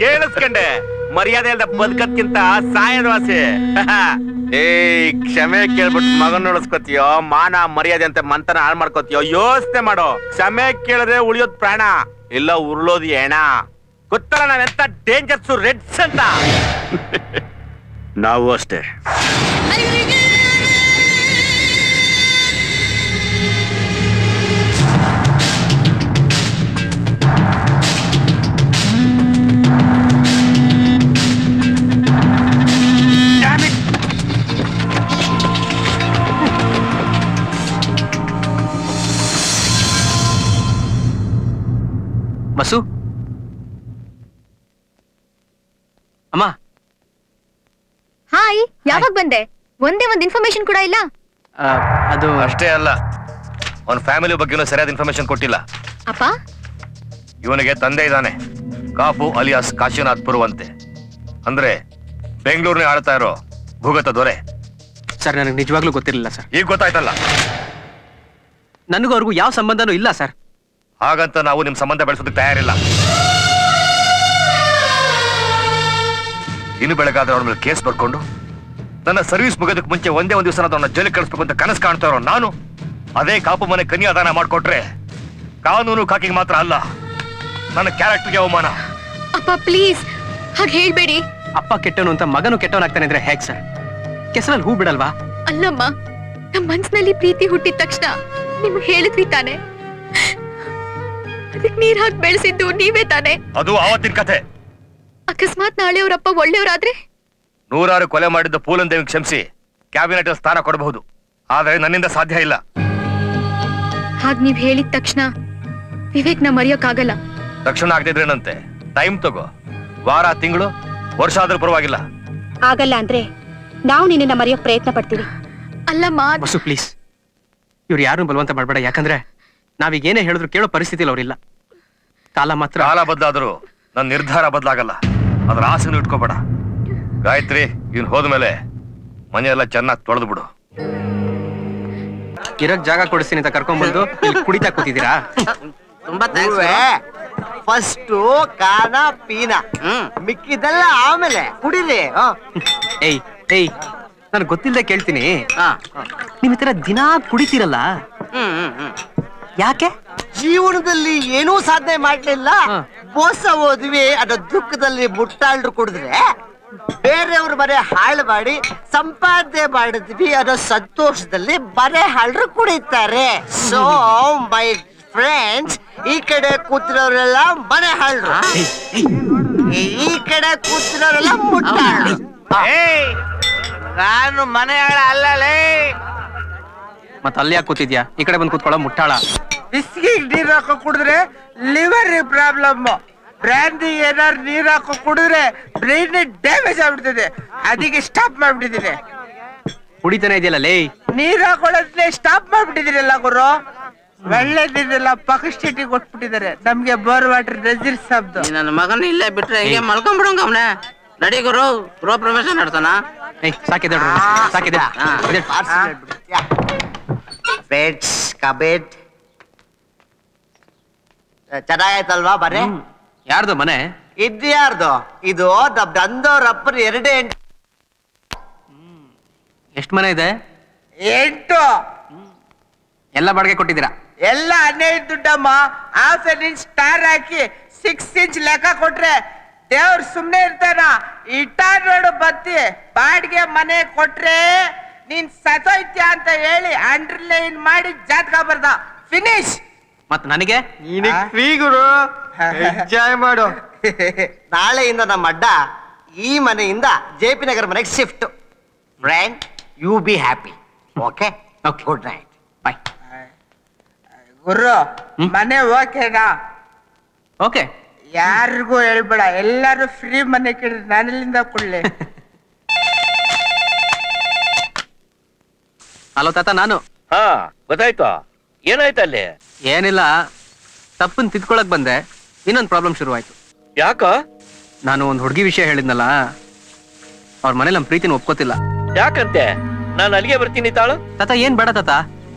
ಕೇಳಿಸ್ಕೊಂಡೆ ಮರ್ಯಾದೆ ಇಲ್ದ ಬದುಕದ್ಕಿಂತ ಸಾಯದ ವಾಸಿ. ಏಯ್, ಕ್ಷಮೆ ಕೇಳ್ಬಿಟ್ಟು ಮಗನ್ ನೋಡಿಸ್ಕೊತೀಯೋ, ಮಾನ ಮರ್ಯಾದೆ ಅಂತ ಮಂತನ ಹಾಳು ಮಾಡ್ಕೋತೀಯೋ? ಯೋಚನೆ ಮಾಡೋ. ಕ್ಷಮೆ ಕೇಳಿದ್ರೆ ಉಳಿಯೋದ್ ಪ್ರಾಣ, ಇಲ್ಲ ಉರುಳೋದು ಏಣ. ಗೊತ್ತಲ್ಲ ನಾವೆಂತ ಡೇಂಜರ್ಸು ರೆಡ್ಸ್ ಅಂತ. ನಾವು ಅಷ್ಟೇ. ಬಸು, ಅಮ್ಮ. ಹಾಯ್, ಯಾವಾಗ ಬಂದೆ? ಒಂದೇ ಒಂದು ಇನ್ಫಾರ್ಮೇಶನ್ ಕೂಡ ಇಲ್ಲ. ಅದು ಅಷ್ಟೇ ಅಲ್ಲ, ಅವನ ಫ್ಯಾಮಿಲಿ ಬಗ್ಗೆನೂ ಸರಿಯಾದ ಇನ್ಫಾರ್ಮೇಶನ್ ಕೊಟ್ಟಿಲ್ಲ. ಅಪ್ಪ, ಇವನಿಗೆ ತಂದೆ ಇದ್ದಾನೆ, ಕಾಪು ಅಲಿಯಾಸ್ ಕಾಶಿನಾಥ್ ಪುರುವಂತೆ. ಅಂದ್ರೆ ಬೆಂಗಳೂರಿನ ಆಳ್ತಾ ಇರೋ ಭೂಗತ ದೊರೆ. ಸರ್, ನನಗೆ ನಿಜವಾಗ್ಲೂ ಗೊತ್ತಿರಲಿಲ್ಲ ಸರ್. ಈಗ ಗೊತ್ತಾಯ್ತಲ್ಲ. ನನಗೂ ಅವ್ರಿಗೂ ಯಾವ ಸಂಬಂಧನೂ ಇಲ್ಲ ಸರ್. ಹಾಗಂತ ನಾವು ನಿಮ್ ಸಂಬಂಧ ಬೆಳೆಸೋದಕ್ಕೆ ತಯಾರಿಲ್ಲ. ಇನ್ನು ಬೆಳಗಾದ್ರೆ ಅವನ ಮೇಲೆ ಕೇಸ್ ಬರ್ಕೊಂಡು ನನ್ನ ಸರ್ವಿಸ್ ಮುಗೋದಕ್ಕೆ ಮುಂಚೆ ಒಂದೇ ಒಂದು ದಿವಸ ಅವನ್ನ ಜೈಲಿಗೆ ಕಳಿಸ್ಬೇಕು ಅಂತ ಕನಸು ಕಾಣ್ತಾ ಇರೋ ನಾನು ಅದೇ ಕಾಪು ಮನೆ ಕನ್ಯಾದಾನ ಮಾಡ್ಕೊಟ್ರೆ ಕಾನೂನು ಕಾಕಿಗೆ ಮಾತ್ರ ಅಲ್ಲ, ನನ್ನ ಕ್ಯಾರೆಕ್ಟರ್ಗೆ ಅವಮಾನ. ಅಪ್ಪ ಪ್ಲೀಸ್ ಹಾಗೆ ಹೇಳ್ಬೇಡಿ. ಅಪ್ಪ ಕೆಟ್ಟವನು ಅಂತ ಮಗನು ಕೆಟ್ಟವನಾಗ್ತಾನೆ ಅಂದ್ರೆ ಹೇಗ್ ಸರ್? ಕೆಸರಲ್ಲಿ ಹೂ ಬಿಡಲ್ವಾ? ಅಲ್ಲಮ್ಮ, ನಮ್ಮ ಮನ್ಸಿನಲ್ಲಿ ಪ್ರೀತಿ ಹುಟ್ಟಿದ ತಕ್ಷಣ ನಿಮ್ಗೆ ಹೇಳಿದ್ವಿ ತಾನೆ, ಅದಕ್ಕೆ ನೀರ್ ಹಾಕಿ ಬೆಳೆಸಿದ್ದು ನೀವೇ ತಾನೆ. ಅದು ಆವತ್ತಿನ ಕಥೆ. ಅಕಸ್ಮಾತ್ ನಾಳೆ ಅವರಪ್ಪ ಒಳ್ಳೆಯವರಾದ್ರೆ? ನೂರಾರು ಕೊಲೆ ಮಾಡಿದ್ದ ಪೂಲನ್ ದೇವಿ ಕ್ಷಮಿಸಿ ಕ್ಯಾಬಿನೆಟ್ ಸ್ಥಾನ ಕೊಡಬಹುದು, ಆದ್ರೆ ನನ್ನಿಂದ ಸಾಧ್ಯ ಇಲ್ಲ. ಹಾಗ್ ನೀವ್ ಹೇಳಿದ ತಕ್ಷಣ ವಿವೇಕ್ನ ಮರೆಯೋಕ್ಕಾಗಲ್ಲ. ತಕ್ಷಣ ಆಗದಿದ್ರೇನಂತೆ, ಟೈಮ್ ತಗೋ. ವಾರ, ತಿಂಗಳು, ವರ್ಷ ಆದ್ರೂ ಪರವಾಗಿಲ್ಲ. ಆಗಲ್ಲ ಅಂದ್ರೆ ನಾವು ನಿನ್ನ ಮರೆಯೋಕ್ ಪ್ರಯತ್ನ ಪಡ್ತೀವಿ. ಅಲ್ಲಮ್ಮ ಬಸು ಪ್ಲೀಸ್, ಇವ್ರು ಯಾರು ಬಲವಂತ ಮಾಡ್ಬೇಡ. ಯಾಕಂದ್ರೆ ನಾವೀಗ ಏನೇ ಹೇಳಿದ್ರು ಕೇಳೋ ಪರಿಸ್ಥಿತಿಲಿ ಅವ್ರಿಲ್ಲ. ಕಾಲ ಬದಲಾದ್ರು ನನ್ನ ನಿರ್ಧಾರ ಬದಲಾಗಲ್ಲ. ಅದ್ರ ಆಸೆನೂ ಇಟ್ಕೋಬೇಡ. ಗಾಯತ್ರಿ, ಇವ್ನು ಹೋದ್ಮೇಲೆ ಮನೆಯೆಲ್ಲ ಚೆನ್ನಾಗಿ ತೊಳೆದು ಬಿಡು. ಇರಕ್ ಜಾಗ ಕೊಡಿಸ್ತೀನಿ ಅಂತ ಕರ್ಕೊಂಡ್ಬಂದು ಇಲ್ಲಿ ಕುಡಿತಾ ಕೂತಿದ್ದೀರಾ? ತುಂಬಾ ಫಸ್ಟ್ ಕಾನ ಪೀನ ಮಿಕ್ಕಿದೆಲ್ಲ ಆಮೇಲೆ ಕುಡಿರಿ. ಏಯ್ ಏಯ್ ನಾನು ಗೊತ್ತಿಲ್ಲದೆ ಕೇಳ್ತೀನಿ, ನಿಮ್ ಈ ತರ ದಿನಾ ಕುಡಿತೀರಲ್ಲ ಯಾಕೆ? ಜೀವನದಲ್ಲಿ ಏನೂ ಸಾಧನೆ ಮಾಡ್ಲಿಲ್ಲ, ಮೋಸ ಹೋದ್ವಿ ಅನ್ನೋ ದುಃಖದಲ್ಲಿ ಮುಟ್ಟಾಳ್ರು ಕುಡಿದ್ರೆ, ಬೇರೆಯವ್ರ ಮನೆ ಹಾಳು ಮಾಡಿ ಸಂಪಾದನೆ ಮಾಡಿದ್ವಿ ಅನ್ನೋ ಸಂತೋಷದಲ್ಲಿ ಮನೆ ಹಾಳ್ರು ಕುಡಿತಾರೆ. ಸೊ ಮೈ ಫ್ರೆಂಡ್ಸ್, ಈ ಕಡೆ ಕೂತಿರೋರೆಲ್ಲ ಮನೆ ಹಾಳ್ರು, ಈ ಕಡೆ ಕೂತಿರೋರೆಲ್ಲ ಮುಟ್ಟಾಳ್ರು. ನಾನು ಮನೆ ಹಾಳ ಅಲ್ಲಲೇ. ಮತ್ತ ಅಲ್ಲಿ ಯಾಕೆ ಕೂತಿದ್ಯಾ? ಈ ಕಡೆ ಬಂದು ಕೂತ್ಕೊಳ್ಳೋ ಮುಟ್ಟಾಳ. ಬಿಸ್ಕಿಗೆ ನೀರ್ ಹಾಕೋ ಕುಡಿದ್ರೆ ಲಿವರ್ ಪ್ರಾಬ್ಲಮ್, ಬ್ರ್ಯಾಂಡಿ ಏನಾರು ನೀರ್ ಹಾಕೋ ಕುಡಿದ್ರೆ ಬ್ರೈನ್ ಡ್ಯಾಮೇಜ್ ಆಗ್ಬಿಡ್ತದೆ, ಅದಕ್ಕೆ ಸ್ಟಾಪ್ ಮಾಡ್ಬಿಟ್ಟಿದ್ದೀನಿ. ಕುಡಿತಾನೆ ಇದೆಯಲ್ಲ ಲೇ. ನೀರ್ ಹಾಕೊಳ್ಳೋದ್ನೇ ಸ್ಟಾಪ್ ಮಾಡ್ಬಿಟ್ಟಿದ್ದೀರಲ್ಲ ಗುರು. ಒಳ್ಳೆ ನೀರೆಲ್ಲ ಪಕ್ಕ ಸ್ಟೇಟಿಗೆ ಕೊಟ್ಬಿಟ್ಟಿದ್ದಾರೆ, ನಮ್ಗೆ ಬೋರ್ ವಾಟರ್ ರೆಸಿಲ್ ಸಾಬ್ದು. ನನ್ನ ಮಗನ ಇಲ್ಲೇ ಬಿಟ್ರೆ ಹಿಂಗೆ ಮಲ್ಕೊಂಡ್ಬಿಡಂಗ ಅವನೇ. ನಡಿ ಗುರು, ಗೃಹ ಪ್ರವೇಶ ನಡ್ತಾನ. ಸಾಕಿದೆ ಸಾಕಿದೆ. ಬೆಡ್ಸ್ ಕಬೆಡ್ ಚೆನ್ನಾಗಾಯ್ತಲ್ವಾ? ಬರೇ ಯಾರ್ದು ಮನೆ? ಇದು ಯಾರ್ದು? ಇದು ನಂದೋರಪ್ಪನ 2 ಎಷ್ಟು ಮನೆ ಇದೆ? 8. ಎಲ್ಲ ಬಾಡಿಗೆ ಕೊಟ್ಟಿದ್ದೀರಾ? ಎಲ್ಲ 15 ದುಡ್ಡಮ್ಮ. ½ ಇಂಚ್ ಸ್ಟಾರ್ ಹಾಕಿ 6 ಇಂಚ್ ಲೆಕ್ಕ ಕೊಟ್ರೆ ದೇವ್ರು ಸುಮ್ನೆ ಇರ್ತಾನ? ಇಟ್ಟ ನೋಡು ಬತ್ತಿ. ಬಾಡಿಗೆ ಮನೆ ಕೊಟ್ರೆ ನೀನ್ ಸತೋಯ್ತ್ಯ ಅಂತ ಹೇಳಿ ಅಂಡರ್ಲೈನ್ ಮಾಡಿ ಜಾತಕ ಬರ್ದ. ಫಿನಿಶ್. ಮತ್ ನನಗೆ ಫ್ರೀ ಗುರು, ಎಂಜಾಯ್ ಮಾಡು. ನಾಳೆಯಿಂದ ನಮ್ಮ ಅಡ್ಡ ಈ ಮನೆಯಿಂದ JP ನಗರ ಮನೆಗೆ shift. Friend, you be happy. Okay, good night, bye. ಗುರು, ಮನೆ ಓಕೆನಾ? ಓಕೆ. ಯಾರಿಗೂ ಹೇಳ್ಬೇಡ, ಎಲ್ಲಾರು ಫ್ರೀ ಮನೆ ಕೇಳಿದ್ರೆ ನಾನೆಲ್ಲಿಂದ ಕೊಡ್ಲಿ? ಹಲೋ ತಾತ, ನಾನು. ಹಾ, ಗೊತ್ತಾಯ್ತು. ಏನಾಯ್ತು ಅಲ್ಲಿ? ಏನಿಲ್ಲ, ತಪ್ಪನ್ ತಿದ್ಕೊಳಕ್ ಬಂದೆ, ಇನ್ನೊಂದು ಪ್ರಾಬ್ಲಮ್ ಶುರುವಾಯ್ತು. ಯಾಕ? ನಾನು ಒಂದು ಹುಡುಗಿ ವಿಷಯ ಹೇಳಿದ್ನಲ್ಲ, ಅವ್ರ ಮನೇಲಿ ನಮ್ಮ ಪ್ರೀತಿನ ಒಪ್ಕೋತಿಲ್ಲ. ಯಾಕಂತೆ? ನಾನು ಅಲ್ಲಿಗೆ ಬರ್ತೀನಿ ತಾಳು. ತಾತ ಏನ್ ಬೇಡ ತಾತ,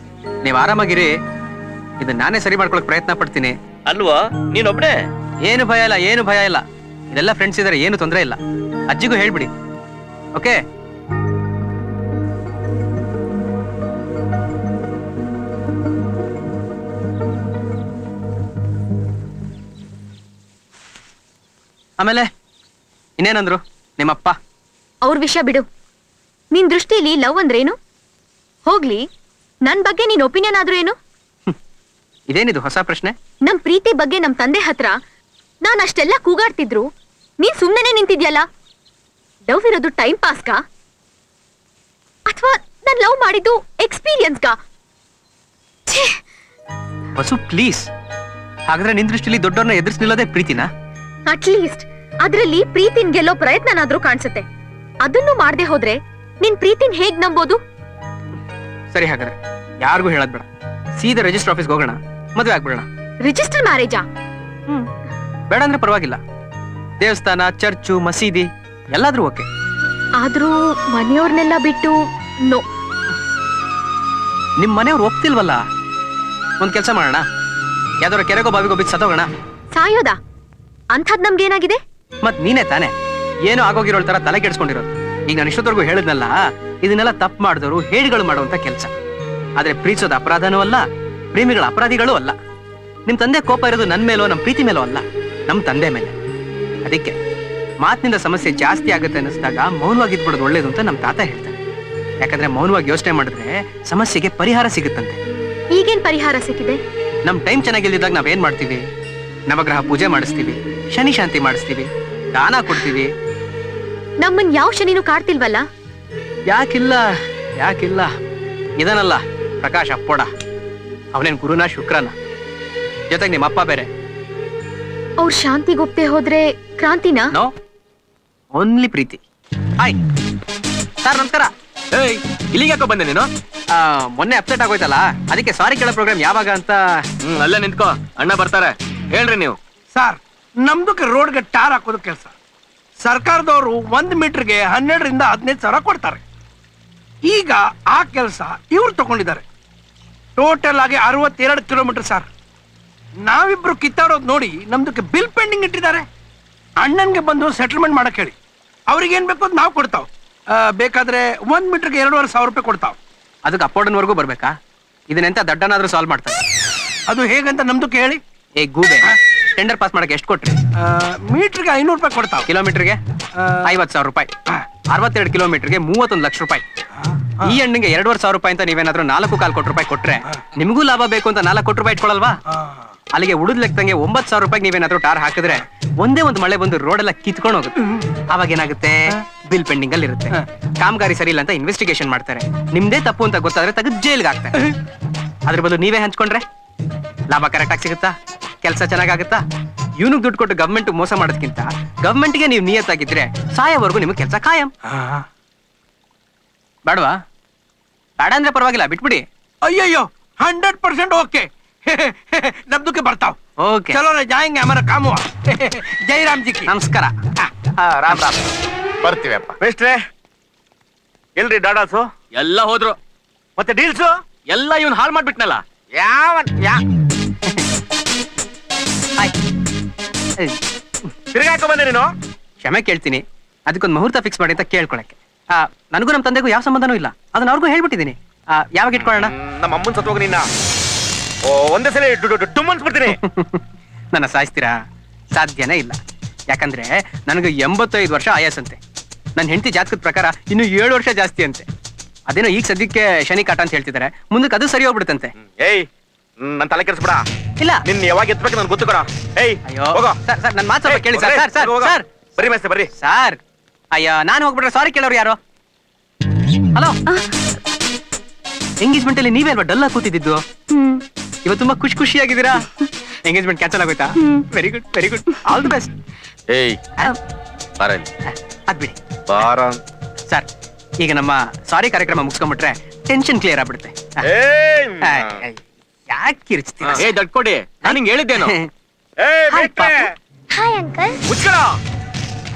ನೀವ್ ಆರಾಮಾಗಿರಿ, ಇದನ್ನ ನಾನೇ ಸರಿ ಮಾಡ್ಕೊಳಕ್ ಪ್ರಯತ್ನ ಪಡ್ತೀನಿ. ಅಲ್ವಾ? ನೀನೊಬ್ನೇ? ಏನು ಭಯ ಇಲ್ಲ, ಏನು ಭಯ ಇಲ್ಲ. ಇದೆಲ್ಲ ಫ್ರೆಂಡ್ಸ್ ಇದಾರೆ, ಏನು ತೊಂದರೆ ಇಲ್ಲ. ಅಜ್ಜಿಗೂ ಹೇಳ್ಬಿಡಿ, ಓಕೆ? ಆಮೇಲೆ ಇನ್ನೇನಂದ್ರು ನಿಮ್ಮಪ್ಪ? ಅವ್ರ ವಿಷಯ ಬಿಡು. ನಿನ್ ದೃಷ್ಟಿಲಿ ಲವ್ ಅಂದ್ರೇನು? ಹೋಗ್ಲಿ, ನನ್ ಬಗ್ಗೆ ನೀನ್ ಒಪಿನಿಯನ್ ಆದ್ರೂ ಏನು? ಇದೇನಿದು ಹೊಸ ಪ್ರಶ್ನೆ? ನಮ್ ಪ್ರೀತಿ ಬಗ್ಗೆ ನಮ್ ತಂದೆ ಹತ್ರ ನಾನ್ ಅಷ್ಟೆಲ್ಲ ಕೂಗಾಡ್ತಿದ್ರು ನೀನ್ ಸುಮ್ನೆ ನಿಂತಿದ್ಯಲ್ಲ. ಲವ್ ಇರೋದು ಟೈಮ್ ಪಾಸ್ಗಾ ಅಥವಾ ನಾನ್ ಲವ್ ಮಾಡಿದ್ದು ಎಕ್ಸ್ಪೀರಿಯನ್ಸ್ಗಾ? ಬಸು ಪ್ಲೀಸ್, ಹಾಗಾದ್ರೆ ನಿನ್ ದೃಷ್ಟಿಲಿ ದೊಡ್ಡವ್ರನ್ನ ಎದುರಿಸಿ ನಿಲ್ಲೋದೇ ಪ್ರೀತಿನಾ? ಅಟ್ಲೀಸ್ಟ್ ಅದ್ರಲ್ಲಿ ಪ್ರೀತಿನ್ ಗೆಲ್ಲೋ ಪ್ರಯತ್ನನಾದ್ರೂ ಕಾಣಿಸುತ್ತೆ. ಅದನ್ನು ಮಾಡದೆ ಹೋದ್ರೆ ನಿನ್ ಪ್ರೀತಿನ್ ಹೇಗ್ ನಂಬೋದು? ಸರಿ, ಹಾಗಾದ್ರೆ ಯಾರಿಗೂ ಹೇಳೋದ್ ಬೇಡ, ಸೀದಾ ರಿಜಿಸ್ಟರ್ ಆಫೀಸ್ಗೆ ಹೋಗೋಣ, ಮದುವೆ ಆಗ್ಬಿಡೋಣ. ರಿಜಿಸ್ಟರ್ ಮ್ಯಾರೇಜಾ? ಬೇಡ ಅಂದ್ರೆ ಪರವಾಗಿಲ್ಲ, ದೇವಸ್ಥಾನ, ಚರ್ಚು, ಮಸೀದಿ ಎಲ್ಲಾದ್ರೂ ಓಕೆ. ಆದ್ರೂ ಮನೆಯವ್ರನ್ನೆಲ್ಲ ಬಿಟ್ಟು ನೋ. ನಿಮ್ ಮನೆಯವ್ರು ಒಪ್ತಿಲ್ವಲ್ಲ? ಒಂದ್ ಕೆಲ್ಸ ಮಾಡೋಣ, ಯಾವ್ದಾರ ಕೆರೆಗೋ ಬಾವಿಗೋ ಬಿದ್ದು ಸತ್ತೋಗೋಣ. ಸಾಯೋದಾ? ಅಂಥದ್ ನಮ್ಗೇನಾಗಿದೆ? ಮತ್ ನೀನೇ ತಾನೆ ಏನೋ ಆಗೋಗಿರೋ ತರ ತಲೆ ಕೆಡ್ಸ್ಕೊಂಡಿರೋದು. ಈಗ ನಾನು ಇಷ್ಟೊತ್ತವರೆಗೂ ಹೇಳಿದ್ನಲ್ಲ, ಇದನ್ನೆಲ್ಲ ತಪ್ಪು ಮಾಡಿದವರು ಹೇಡಿಗಳು ಮಾಡುವಂತ ಕೆಲಸ. ಆದ್ರೆ ಪ್ರೀತಿಸೋದು ಅಪರಾಧನೂ ಅಲ್ಲ, ಪ್ರೇಮಿಗಳ ಅಪರಾಧಿಗಳೂ ಅಲ್ಲ. ನಿಮ್ ತಂದೆ ಕೋಪ ಇರೋದು ನನ್ ಮೇಲೋ ನಮ್ ಪ್ರೀತಿ ಮೇಲೋ ಅಲ್ಲ, ನಮ್ ತಂದೆ ಮೇಲೆ. ಅದಕ್ಕೆ ಮಾತಿನಿಂದ ಸಮಸ್ಯೆ ಜಾಸ್ತಿ ಆಗುತ್ತೆ ಅನ್ನಿಸ್ದಾಗ ಮೌನವಾಗಿದ್ಬಿಡೋದು ಒಳ್ಳೇದು ಅಂತ ನಮ್ ತಾತ ಹೇಳ್ತಾರೆ. ಯಾಕಂದ್ರೆ ಮೌನವಾಗಿ ಯೋಚನೆ ಮಾಡಿದ್ರೆ ಸಮಸ್ಯೆಗೆ ಪರಿಹಾರ ಸಿಗುತ್ತಂತೆ. ಈಗೇನ್ ಪರಿಹಾರ ಸಿಕ್ಕಿದೆ? ನಮ್ ಟೈಮ್ ಚೆನ್ನಾಗಿಲ್ದಿದ್ದಾಗ ನಾವೇನ್ ಮಾಡ್ತೀವಿ? ನವಗ್ರಹ ಪೂಜೆ ಮಾಡಿಸ್ತೀವಿ, ಶನಿ ಶಾಂತಿ ಮಾಡಿಸ್ತೀವಿ, ದಾನ ಕೊಡ್ತೀವಿ. ನಮ್ಮನ್ ಯಾವ ಶನಿನೂ ಕಾಡ್ತಿಲ್ವಲ್ಲ? ಯಾಕಿಲ್ಲ, ಯಾಕಿಲ್ಲ. ಇದನಲ್ಲ ಪ್ರಕಾಶ್ ಅಪ್ಪೋಡ, ಅವನೇನ್ ಗುರುನ ಶುಕ್ರನ, ಜೊತೆಗೆ ನಿಮ್ಮ ಅಪ್ಪ ಬೇರೆ. ಅವ್ರ ಶಾಂತಿಗೊಪ್ಪದೆ ಹೋದ್ರೆ ಕ್ರಾಂತಿನ? ನೋ, ಓನ್ಲಿ ಪ್ರೀತಿ. ಹಾಯ್ ಸರ್, ನಮಸ್ಕಾರ. ಇಲ್ಲಿಗೆ ಯಾಕೋ ಬಂದೆ ನೀನು? ಮೊನ್ನೆ ಅಪ್ಸೆಟ್ ಆಗೋಯ್ತಲ್ಲ, ಅದಕ್ಕೆ ಸಾರಿ ಕೇಳೋ ಪ್ರೋಗ್ರಾಮ್ ಯಾವಾಗ ಅಂತ. ಅಲ್ಲೇ ನಿಂತ್ಕೋ, ಅಣ್ಣ ಬರ್ತಾರೆ, ಹೇಳ್ರಿ ನೀವು. ಸರ್, ನಮ್ದಕ್ಕೆ ರೋಡ್ಗೆ ಟಾರ್ ಹಾಕೋದು ಕೆಲಸ. ಸರ್ಕಾರದವರು 1 ಮೀಟರ್ಗೆ 12 ರಿಂದ 15 ಸಾವಿರ ಕೊಡ್ತಾರೆ. ಈಗ ಆ ಕೆಲಸ ಇವ್ರು ತಗೊಂಡಿದ್ದಾರೆ. ಟೋಟಲ್ ಆಗಿ 62 ಕಿಲೋಮೀಟರ್ ಸರ್. ನಾವಿಬ್ರು ಕಿತ್ತಾಡೋದು ನೋಡಿ ನಮ್ದಕ್ಕೆ ಬಿಲ್ ಪೆಂಡಿಂಗ್ ಇಟ್ಟಿದ್ದಾರೆ. ಅಣ್ಣನ್ಗೆ ಬಂದು ಸೆಟಲ್ಮೆಂಟ್ ಮಾಡಕ್ ಹೇಳಿ. ಅವ್ರಿಗೆ ಏನ್ ಬೇಕು ಅದು ನಾವು ಕೊಡ್ತಾವ್. ಬೇಕಾದ್ರೆ 1 ಮೀಟರ್ಗೆ 2,500 ರೂಪಾಯಿ ಕೊಡ್ತಾವ್. ಅದಕ್ಕೆ ಅಪ್ಪೋರ್ಡನ್ವರೆಗೂ ಬರ್ಬೇಕಾ? ಇದನ್ನೆಂತ ದಡ್ಡನಾದ್ರೂ ಸಾಲ್ವ್ ಮಾಡ್ತಾರೆ. ಅದು ಹೇಗಂತ ನಮ್ದಕ್ಕೆ ಹೇಳಿ. ಏ ಗೂಬೆ, ಟೆಂಡರ್ ಪಾಸ್ ಮಾಡಕ್ಕೆ ಎಷ್ಟು ಕೊಟ್ರಿ? ಮೀಟರ್ಗೆ 500 ರೂಪಾಯಿ ಕೊಡ್ತಾವ್. ಕಿಲೋಮೀಟರ್ಗೆ 50,000 ರೂಪಾಯಿ. 62 ಕಿಲೋಮೀಟರ್ಗೆ 31 ಲಕ್ಷ ರೂಪಾಯಿ. ಈ ಹಣ್ಣಿಗೆ 2,500 ರೂಪಾಯಿ ಅಂತ ನೀವೇನಾದ್ರೂ 4.25 ಕೋಟಿ ರೂಪಾಯಿ ಕೊಟ್ರೆ ನಿಮಗೂ ಲಾಭ ಬೇಕು ಅಂತ 4 ಕೋಟಿ ರೂಪಾಯಿ ಇಟ್ಕೊಳಲ್ವಾ? ಅಲ್ಲಿಗೆ ಉಳಿದ ಲೆಕ್ಕದಂಗೆ 9,000 ರೂಪಾಯಿ ನೀವೇನಾದ್ರೂ ಟಾರ್ ಹಾಕಿದ್ರೆ ಒಂದೇ ಒಂದು ಮಳೆ ಬಂದು ರೋಡ್ ಎಲ್ಲ ಕಿತ್ಕೊಂಡು ಹೋಗುತ್ತೆ. ಅವಾಗ ಏನಾಗುತ್ತೆ? ಬಿಲ್ ಪೆಂಡಿಂಗ್ ಅಲ್ಲಿ ಇರುತ್ತೆ. ಕಾಮಗಾರಿ ಸರಿ ಇಲ್ಲ ಅಂತ ಇನ್ವೆಸ್ಟಿಗೇಷನ್ ಮಾಡ್ತಾರೆ. ನಿಮ್ದೇ ತಪ್ಪು ಅಂತ ಗೊತ್ತಾದ್ರೆ ತೆಗೆದು ಜೈಲ್ಗೆ ಹಾಕ್ತಾರೆ. ಅದ್ರ ಬದಲು ನೀವೇ ಹಂಚ್ಕೊಂಡ್ರೆ ಲಾಭ ಕರೆಕ್ಟ್ ಆಗಿ ಸಿಗುತ್ತಾ? ಕೆಲಸ ಚೆನ್ನಾಗಾಗುತ್ತಾ? ಇವನಿಗೆ ದುಡ್ಡು ಕೊಟ್ಟು ಗವರ್ಮೆಂಟ್ ಮೋಸ ಮಾಡೋದಕ್ಕಿಂತ ಗವರ್ಮೆಂಟ್ಗೆ ನೀವು ನಿಯತ್ತಾಗಿದ್ರೆ ಸಾಯೋವರೆಗೂ ನಿಮ್ಗೆ ಕೆಲಸ ಕಾಯಂ. ಬೇಡವಾ? ಬೇಡ ಅಂದ್ರೆ ಪರವಾಗಿಲ್ಲ, ಬಿಟ್ಬಿಡಿ. ಅಯ್ಯಯ್ಯೋ 100% ಓಕೆ. ನಮ್ದಕ್ಕೆ ಬರ್ತಾವ್. ಓಕೆ, ಚಲೋ ಜಾಯಿಂಗ್ ಹಮಾರ ಕಾಮ್ ಹುವಾ. ಜೈ ರಾಮ್ ಜಿ ಕಿ. ನಮಸ್ಕಾರ. ರಾಮ್ ರಾಮ್. ಬರ್ತೀವಪ್ಪ. ಮೇಷ್ಟ್ರೆ ಎಲ್ರಿ ಡಾಡಾಸು? ಎಲ್ಲ ಹೋದ್ರು. ಮತ್ತೆ ಡೀಲ್ಸು ಎಲ್ಲ ಇವನ್ ಹಾಳು ಮಾಡ್ಬಿಟ್ನಲ್ಲ. ತಿರ್ಗಾಕ ಬಂದೆ ನೀನು? ಕ್ಷಮೆ ಕೇಳ್ತೀನಿ. ಅದಕ್ಕೊಂದು ಮುಹೂರ್ತ ಫಿಕ್ಸ್ ಮಾಡಿ ಅಂತ ಕೇಳ್ಕೊಳಕ್ಕೆ. ನನಗೂ ನಮ್ಮ ತಂದೆಗೂ ಯಾವ ಸಂಬಂಧನೂ ಇಲ್ಲ. ಅದನ್ನ ಅವ್ರಿಗೂ ಹೇಳ್ಬಿಟ್ಟಿದ್ದೀನಿ. ಯಾವಾಗ ಇಟ್ಕೊಳ್ಳೋಣ? ನಮ್ಮ ಅಮ್ಮನ್ ಸತ್ತೋಗ ನಿನ್ನ ಒಂದೇ ಸಲ ಡುಮ್ಮನ್ಸ್ಬಿಡ್ತೀನಿ. ನನ್ನ ಸಾಯಿಸ್ತೀರಾ? ಸಾಧ್ಯನೇ ಇಲ್ಲ. ಯಾಕಂದ್ರೆ ನನಗೆ 85 ವರ್ಷ ಆಯಾಸಂತೆ. ನನ್ನ ಹೆಂಡತಿ ಜಾತಕದ ಪ್ರಕಾರ ಇನ್ನು 7 ವರ್ಷ ಜಾಸ್ತಿ ಅಂತೆ. ಅದೇನೋ ಈಗ ಸದ್ಯಕ್ಕೆ ಶನಿ ಕಾಟ ಅಂತ ಹೇಳ್ತಿದ್ದಾರೆ. ಮುಂದಕ್ಕೆ ಅದು ಸರಿ ಹೋಗ್ಬಿಡುತ್ತಂತೆ. ಏಯ್, ನನ್ ತಲೆ ಕೆಡಿಸ್ಬಿಡ. ಇಲ್ಲ, ನಿನ್ ಯಾವಾಗ ಎತ್ಬೇಕು ನನ್ ಗೊತ್ತು ಕಣ. ಏಯ್ ಅಯ್ಯೋ ಸರ್, ನನ್ನ ಮಾತು ಸ್ವಲ್ಪ ಕೇಳಿ ಸರ್. ಸರ್ ಸರ್ ಬರೀ ಮೇಸ್ತೆ ಬರ್ರಿ ಸರ್. ಅಯ್ಯೋ ನಾನು ಹೋಗ್ಬಿಟ್ರೆ ಸಾರಿ ಕೇಳೋರು ಯಾರು? ಹಲೋ, ಎಂಗೇಜ್ಮೆಂಟ್ ಅಲ್ಲಿ ನೀವೇ ಅಲ್ವಾ ಡಲ್ ಆಗಿ ಕೂತಿದ್ದು? ಇವತ್ತು ತುಂಬಾ ಖುಷಿಯಾಗಿದ್ದೀರಾ. ಎಂಗೇಜ್ಮೆಂಟ್ ಕ್ಯಾನ್ಸಲ್ ಆಗೋಯ್ತಾ? Very good, very good, all the best. ಏಯ್ ಅದ್ಬಿಡಿ ಸರ್. ಈಗ ನಮ್ಮ ಸಾರಿ ಕಾರ್ಯಕ್ರಮ ಮುಗಿಸ್ಕೊಂಡ್ಬಿಟ್ರೆ ಟೆನ್ಷನ್ ಕ್ಲಿಯರ್ ಆಗ್ಬಿಡುತ್ತೆ. ಯಾಕೆ ಕಿರ್ಚ್ತೀರಾ? ಏ ದಡ್ಕೊಡಿ, ನಾನು ಹಿಂಗ್ ಹೇಳಿದ್ದೇನು? Hi uncle. ಮುಚ್ಕಳ.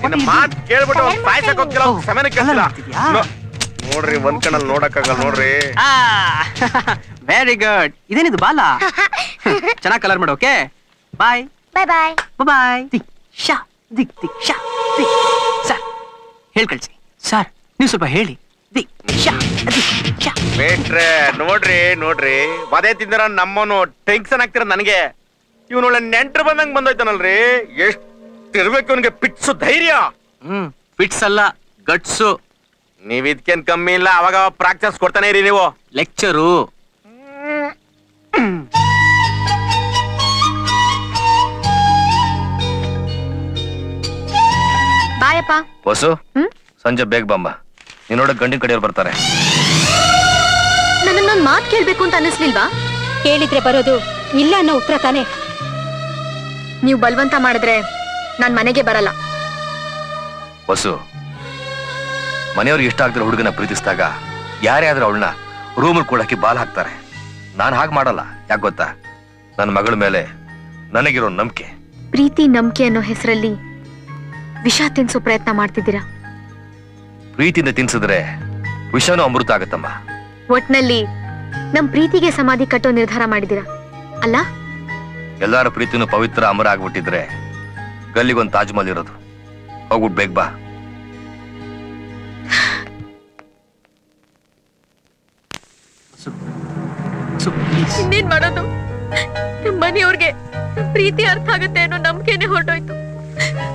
ನಿನ್ನ ಮಾತ್ ಕೇಳ್ಬಿಟ್ಟು ಸಾಯ್ಸಕ್ ಹೋಗ್ತಿಲ್ಲ, ಸಮಯನ ಕೇಳ್ತಿಲ್ಲ. ನೋಡ್ರಿ, ಒಂದ್ ಕಣ್ಣಲ್ಲಿ ನೋಡಕ್ಕಾಗಲ್ಲ ನೋಡ್ರಿ. Very good. ಇದೇನಿದು ಬಾಲ? ಚೆನ್ನಾಗಿ ಕಲರ್ ಮಾಡು. ಓಕೆ, ಬಾಯ್ ಬಾಯ್ ಬಾಯ್ ಬಾಯ್. ಶಾ ದಿಕ್ ದಿಕ್ ಶಾ ದಿಕ್. ಸರ್ ಹೇಳ್ ಕಳ್ಸಿ ಸರ್. ನೀವು ಸ್ವಲ್ಪ ಹೇಳಿ. ದಿಕ್ ಶಾ ದಿಕ್ ಶಾ. ಮೇಟ್ರೆ ನೋಡ್ರಿ ವದೆ ತಿಂದಿರ ನಮ್ಮನು ಟೆನ್ಷನ್ ಆಗ್ತಿರ ನನಗೆ. ಇವನೊಳ್ಳೆ ನೆಂಟ್ರು ಬಂದಂಗ್ ಬಂದೋಯ್ತಾನಲ್ರಿ. ಎಷ್ಟಿರ್ಬೇಕು ಇವನಿಗೆ ಪಿಟ್ಸು ಧೈರ್ಯ. ಪಿಟ್ಸ್ ಅಲ್ಲ, ಗಟ್ಸು. ನೀವ್ ಇದ್ಕೇನ್ ಕಮ್ಮಿ ಇಲ್ಲ. ಅವಾಗ ಪ್ರಾಕ್ಟೀಸ್ ಕೊಡ್ತಾನೆ ಇರಿ ನೀವು. ಲೆಕ್ಚರು. ಬಾಯಪ್ಪ. ಹೊಸು, ಸಂಜೆ ಬೇಗ ಬಂಬ. ನೀನ್ ನೋಡಕ್ ಗಂಡಿನ ಕಡೆಯವ್ರು ಬರ್ತಾರೆ. ನನ್ನೊಂದ್ ಮಾತ್ ಕೇಳ್ಬೇಕು ಅಂತ ಅನ್ನಿಸ್ಲಿಲ್ವಾ? ಕೇಳಿದ್ರೆ ಬರೋದು ಇಲ್ಲ ಅನ್ನೋ ಉತ್ತರ ತಾನೆ. ನೀವು ಬಲವಂತ ಮಾಡಿದ್ರೆ ನಾನ್ ಮನೆಗೆ ಬರಲ್ಲ. ಹೊಸು, ಮನೆಯವ್ರಿಗೆ ಇಷ್ಟ ಆಗ್ತಿರೋ ಹುಡುಗನ ಪ್ರೀತಿಸಿದಾಗ ಯಾರೇ ಆದ್ರೂ ಅವಳನ್ನ ರೂಮಲ್ಲಿ ಕೂಡಾಕಿ ಬಾಲ್ ಹಾಕ್ತಾರೆ. ನಾನು ಹಾಗೆ ಮಾಡಲ್ಲ. ಯಾಕೆ ಗೊತ್ತಾ? ನನ್ನ ಮಗಳ ಮೇಲೆ ನನಗಿರೋ ನಂಬಿಕೆ. ಪ್ರೀತಿ ನಂಬಿಕೆ ಅನ್ನೋ ಹೆಸರಲ್ಲಿ ವಿಷ ತಿನ್ಸೋ ಪ್ರಯತ್ನ ಮಾಡ್ತಿದ್ದೀರಾ. ಪ್ರೀತಿಯಿಂದ ತಿನ್ಸಿದ್ರೆ ವಿಷನೂ ಅಮೃತ ಆಗತ್ತಮ್ಮ. ಒಟ್ನಲ್ಲಿ ನಮ್ ಪ್ರೀತಿಗೆ ಸಮಾಧಿ ಕಟ್ಟೋ ನಿರ್ಧಾರ ಮಾಡಿದೀರಾ ಅಲ್ಲ? ಎಲ್ಲಾರ ಪ್ರೀತಿನೂ ಪವಿತ್ರ ಅಮರ ಆಗ್ಬಿಟ್ಟಿದ್ರೆ ಗಲ್ಲಿಗೊಂದು ತಾಜ್ ಮಹಲ್ ಇರೋದು. ಹೋಗ್ಬಿಟ್ ಬೇಗ ಬಾ. ಇನ್ನೇನ್ ಮಾಡೋದು? ನಮ್ ಮನೆಯವ್ರಿಗೆ ಪ್ರೀತಿ ಅರ್ಥ ಆಗುತ್ತೆ ಅನ್ನೋ ನಂಬಿಕೆನೆ ಹೊರಟೋಯ್ತು.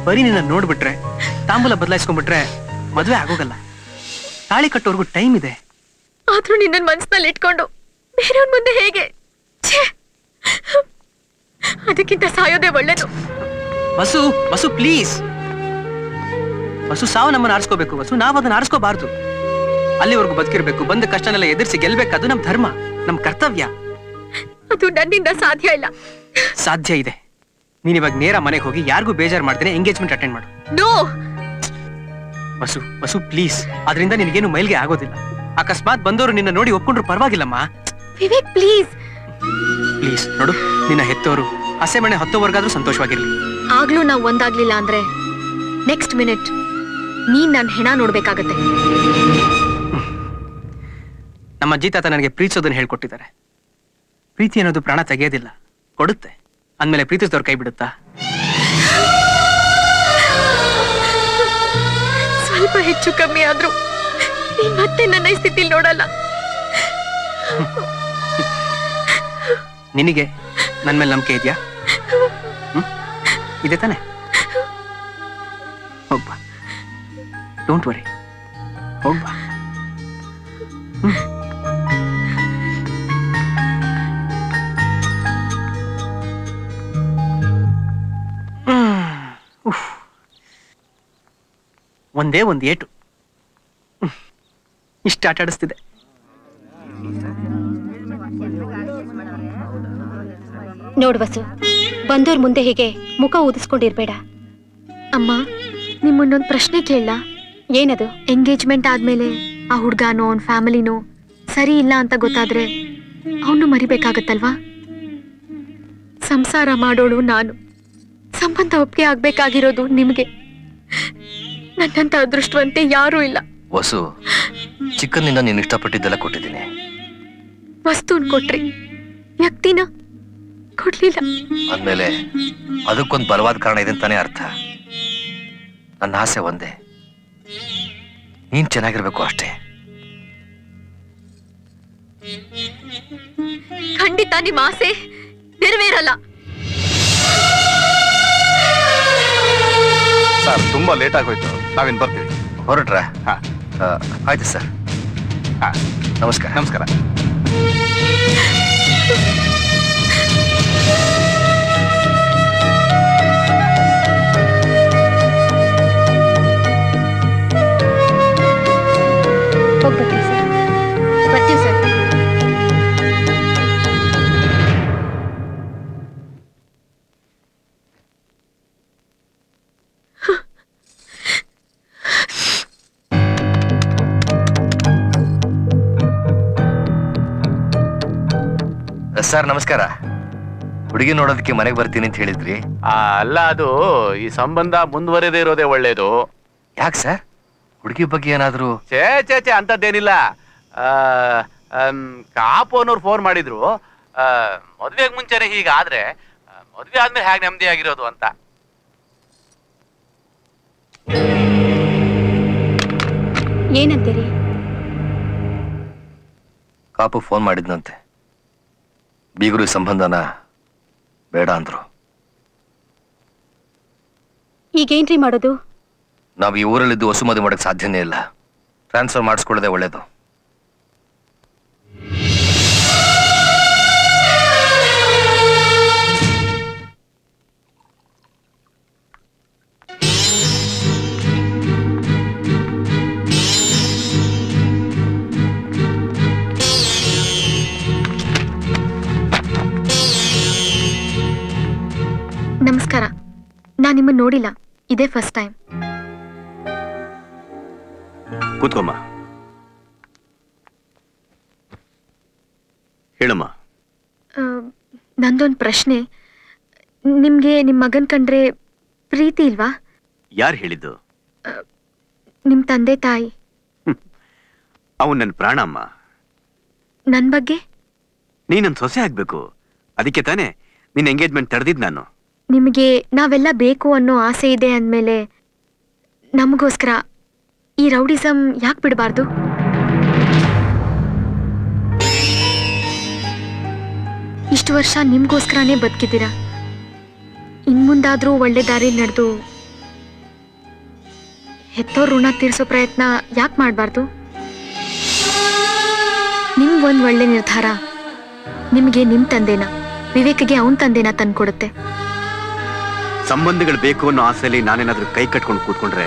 ಬರೀ ನಿನ್ನ ನೋಡ್ಬಿಟ್ರೆ, ತಾಂಬೂಲ ಬದಲಾಯಿಸ್ಕೊಂಡ್ಬಿಟ್ರೆ ಮದ್ವೆ ಆಗೋಗಲ್ಲ. ತಾಳಿ ಕಟ್ಟೋರ್ಗು ಟೈಮ್ ಇದೆ. ಆದ್ರೂ ನಿನ್ನ ಮನ್ಸಿನಲ್ಲಿ ಇಟ್ಕೊಂಡು ಬೇರೆಯವ್ರ ಮುಂದೆ ಹೇಗೆ? ಅದಕ್ಕಿಂತ ಸಾಯೋದೇ ಒಳ್ಳೇದು. ವಸು ವಸು ಪ್ಲೀಸ್. ವಸು ಸಾವು ನಮ್ಮನ್ನ ಆರಿಸ್ಕೋಬೇಕು ವಸು, ನಾವ್ ಅದನ್ನ ಆರಿಸ್ಕೋಬಾರ್ದು. ಅಲ್ಲಿವರೆಗೂ ಬದುಕಿರ್ಬೇಕು. ಬಂದ ಕಷ್ಟನೆಲ್ಲ ಎದುರಿಸಿ ಗೆಲ್ಬೇಕು. ನಮ್ ಧರ್ಮ, ನಮ್ ಕರ್ತವ್ಯ. ಅದು ನನ್ನಿಂದ ಸಾಧ್ಯ ಇಲ್ಲ. ಸಾಧ್ಯ ಇದೆ. ನೀನ್ ಇವಾಗ ನೇರ ಮನೆಗೆ ಹೋಗಿ ಯಾರಿಗೂ ಬೇಜಾರು ಮಾಡ್ತೇನೆ ಎಂಗೇಜ್ಮೆಂಟ್ ಅಟೆಂಡ್ ಮಾಡು. No Vasu Vasu please. ಅದರಿಂದ ನಿನಗೇನು ಮೈಲ್ಗೆ ಆಗೋದಿಲ್ಲ. ಅಕಸ್ಮಾತ್ ಬಂದವರು ನಿನ್ನ ನೋಡಿ ಒಪ್ಕೊಂಡ್ರು ಪರವಾಗಿಲ್ಲಮ್ಮ. ವಿವೇಕ್ ಪ್ಲೀಸ್ ಪ್ಲೀಸ್ ನೋಡು, ನಿನ್ನ ಹೆತ್ತವರು ಹಸೆ ಮನೆ ಹತ್ತೋವರೆಗಾದ್ರೂ ಸಂತೋಷವಾಗಿರ್ಲಿ. ಆಗ್ಲೂ ನಾವು ಒಂದಾಗ್ಲಿಲ್ಲ ಅಂದ್ರೆ ನೆಕ್ಸ್ಟ್ ಮಿನಿಟ್ ನೀನ್ ನನ್ನ ಹೆಣ ನೋಡ್ಬೇಕಾಗತ್ತೆ. ನಮ್ಮ ಅಜ್ಜಿ ತಾತ ನನಗೆ ಪ್ರೀತಿಸೋದನ್ನ ಹೇಳ್ಕೊಟ್ಟಿದ್ದಾರೆ. ಪ್ರೀತಿ ಅನ್ನೋದು ಪ್ರಾಣ ತೆಗೆಯೋದಿಲ್ಲ, ಕೊಡುತ್ತೆ. ಅಂದ್ಮೇಲೆ ಪ್ರೀತಿಸಿದವ್ರ ಕೈ ಬಿಡುತ್ತಾ? ಸ್ವಲ್ಪ ಹೆಚ್ಚು ಕಮ್ಮಿ ಆದ್ರೂ ನೀನ್ ಮತ್ತೆ ನನ್ನ ಈ ಸ್ಥಿತಿಲಿ ನೋಡಲ್ಲ. ನಿನಗೆ ನನ್ನ ಮೇಲೆ ನಂಬಿಕೆ ಇದೆಯಾ? ಇದೆ ತಾನೆ? ಹೋಗ್ಬಾ, ಡೋಂಟ್ ವರಿ, ಹೋಗ್ಬಾ. ಒಂದೇ ಒಂದು ಏಟು ಇಷ್ಟು ಆಟ ಆಡಿಸ್ತಿದೆ. ನೋಡ್ ವಸು, ಬಂದೋರ್ ಮುಂದೆ ಹೀಗೆ ಮುಖ ಊದಿಸ್ಕೊಂಡಿರ್ಬೇಡ. ಅಮ್ಮ, ನಿಮ್ಮನ್ನೊಂದು ಪ್ರಶ್ನೆ ಕೇಳ. ಏನದು? ಎಂಗೇಜ್ಮೆಂಟ್ ಆದ್ಮೇಲೆ ಆ ಹುಡ್ಗಾನೋ ಅವ್ನ ಫ್ಯಾಮಿಲಿನೋ ಸರಿ ಇಲ್ಲ ಅಂತ ಗೊತ್ತಾದ್ರೆ ಅವನು ಮರಿಬೇಕಾಗತ್ತಲ್ವಾ? ಸಂಸಾರ ಮಾಡೋಳು ನಾನು, ಸಂಬಂಧ ಒಪ್ಪಿಗೆ ಆಗ್ಬೇಕಾಗಿರೋದು ನಿಮ್ಗೆ. ನನ್ನಂತ ಅದೃಷ್ಟವಂತೆ ಯಾರೂ ಇಲ್ಲ. ವಸು, ಚಿಕ್ಕಂದಿನಿಂದ ನೀನು ಇಷ್ಟಪಟ್ಟಿದ್ದೆಲ್ಲ ಕೊಟ್ಟಿದ್ದೀನಿ. ವಸ್ತುನ್ ಕೊಟ್ರಿ, ವ್ಯಕ್ತಿನ ಕೊಡ್ಲಿಲ್ಲ. ಅಂದ್ಮೇಲೆ ಅದಕ್ಕೊಂದು ಬಲವಾದ ಕಾರಣ ಇದೆ ಅಂತಾನೆ ಅರ್ಥ. ನನ್ನ ಆಸೆ ಒಂದೇ, ನೀನ್ ಚೆನ್ನಾಗಿರ್ಬೇಕು ಅಷ್ಟೇ. ಖಂಡಿತ ನಿಮ್ಮ ಆಸೆ ನೆರವೇರಲ್ಲ. ಸರ್, ತುಂಬಾ ಲೇಟ್ ಆಗೋಯ್ತು, ನಾವೇನ್ ಬರ್ತೀವಿ. ಹೊರಟ್ರ? ಆಯ್ತು ಸರ್. ನಮಸ್ಕಾರ. ನಮಸ್ಕಾರ. ಹೋಗ್ಬೇಕು ಸರ್. ಬರ್ತೀವಿ ಸರ್. ಸರ್ ನಮಸ್ಕಾರ. ಹುಡುಗಿ ನೋಡೋದಕ್ಕೆ ಮನೆಗೆ ಬರ್ತೀನಿ ಅಂತ ಹೇಳಿದ್ರಿ. ಅಲ್ಲ, ಅದು ಈ ಸಂಬಂಧ ಮುಂದುವರೆದೇ ಇರೋದೇ ಒಳ್ಳೇದು. ಯಾಕೆ ಸರ್? ಹುಡುಗಿ ಬಗ್ಗೆ ಏನಾದ್ರು? ಚೇ ಅಂತದ್ದೇನಿಲ್ಲ. ಕಾಪು ಅನ್ನೋರು ಫೋನ್ ಮಾಡಿದ್ರು, ಮದ್ವೆಗೆ ಮುಂಚೆನೆ ಹೀಗಾದ್ರೆ ಮದ್ವೆ ಆದ್ಮೇಲೆ ಹೇಗೆ ನೆಮ್ಮದಿ ಆಗಿರೋದು ಅಂತ. ಏನಂತೀರಿ? ಕಾಪು ಫೋನ್ ಮಾಡಿದ್ನಂತೆ. ಬೀಗರು ಸಂಬಂಧನ ಬೇಡ ಅಂದ್ರು. ಈಗೇನ್ರಿ ಮಾಡೋದು? ನಾವು ಈ ಊರಲ್ಲಿದ್ದು ಹೊಸ ಮದುವೆ ಮಾಡಕ್ ಸಾಧ್ಯನೇ ಇಲ್ಲ. ಟ್ರಾನ್ಸ್ಫರ್ ಮಾಡಿಸ್ಕೊಳ್ಳೋದೇ ಒಳ್ಳೇದು. ನಮಸ್ಕಾರ. ನಾನ್ ನಿಮ್ಮನ್ನ ನೋಡಿಲ್ಲ, ಇದೇ ಫಸ್ಟ್ ಟೈಮ್. ಕೂತ್ಕೊಮ್ಮ. ಹೇಳಮ್ಮ. ನಂದೊಂದು ಪ್ರಶ್ನೆ. ನಿಮ್ಗೆ ನಿಮ್ ಮಗನ್ ಕಂಡ್ರೆ ಪ್ರೀತಿ ಇಲ್ವಾ? ಯಾರು ಹೇಳಿದ್ದು? ನಿಮ್ ತಂದೆ ತಾಯಿ. ಅವನ್ ನನ್ನ ಪ್ರಾಣ ಅಮ್ಮ. ನನ್ ಬಗ್ಗೆ? ನೀ ನನ್ ಸೊಸೆ ಆಗ್ಬೇಕು, ಅದಕ್ಕೆ ತಾನೇ ನಿನ್ ಎಂಗೇಜ್ಮೆಂಟ್ ತಡೆದಿದ್ ನಾನು. ನಿಮಗೆ ನಾವೆಲ್ಲ ಬೇಕು ಅನ್ನೋ ಆಸೆ ಇದೆ ಅಂದ್ಮೇಲೆ ನಮಗೋಸ್ಕರ ಈ ರೌಡಿಸಂ ಯಾಕೆ ಬಿಡಬಾರ್ದು? ಇಷ್ಟು ವರ್ಷ ನಿಮ್ಗೋಸ್ಕರನೇ ಬದುಕಿದ್ದೀರಾ. ಇನ್ಮುಂದಾದ್ರೂ ಒಳ್ಳೆ ದಾರಿ ನಡೆದು ಹೆತ್ತೋರ್ ಋಣ ತೀರ್ಸೋ ಪ್ರಯತ್ನ ಯಾಕೆ ಮಾಡಬಾರ್ದು? ನಿಮ್ಗೊಂದು ಒಳ್ಳೆ ನಿರ್ಧಾರ ನಿಮ್ಗೆ ನಿಮ್ ತಂದೆನ, ವಿವೇಕ್ಗೆ ಅವನ್ ತಂದೆನ ತಂದ್ಕೊಡುತ್ತೆ. ಸಂಬಂಧಗಳು ಬೇಕು ಅನ್ನೋ ಆಸೆಯಲ್ಲಿ ನಾನೇನಾದ್ರೂ ಕೈ ಕಟ್ಕೊಂಡು ಕೂತ್ಕೊಂಡ್ರೆ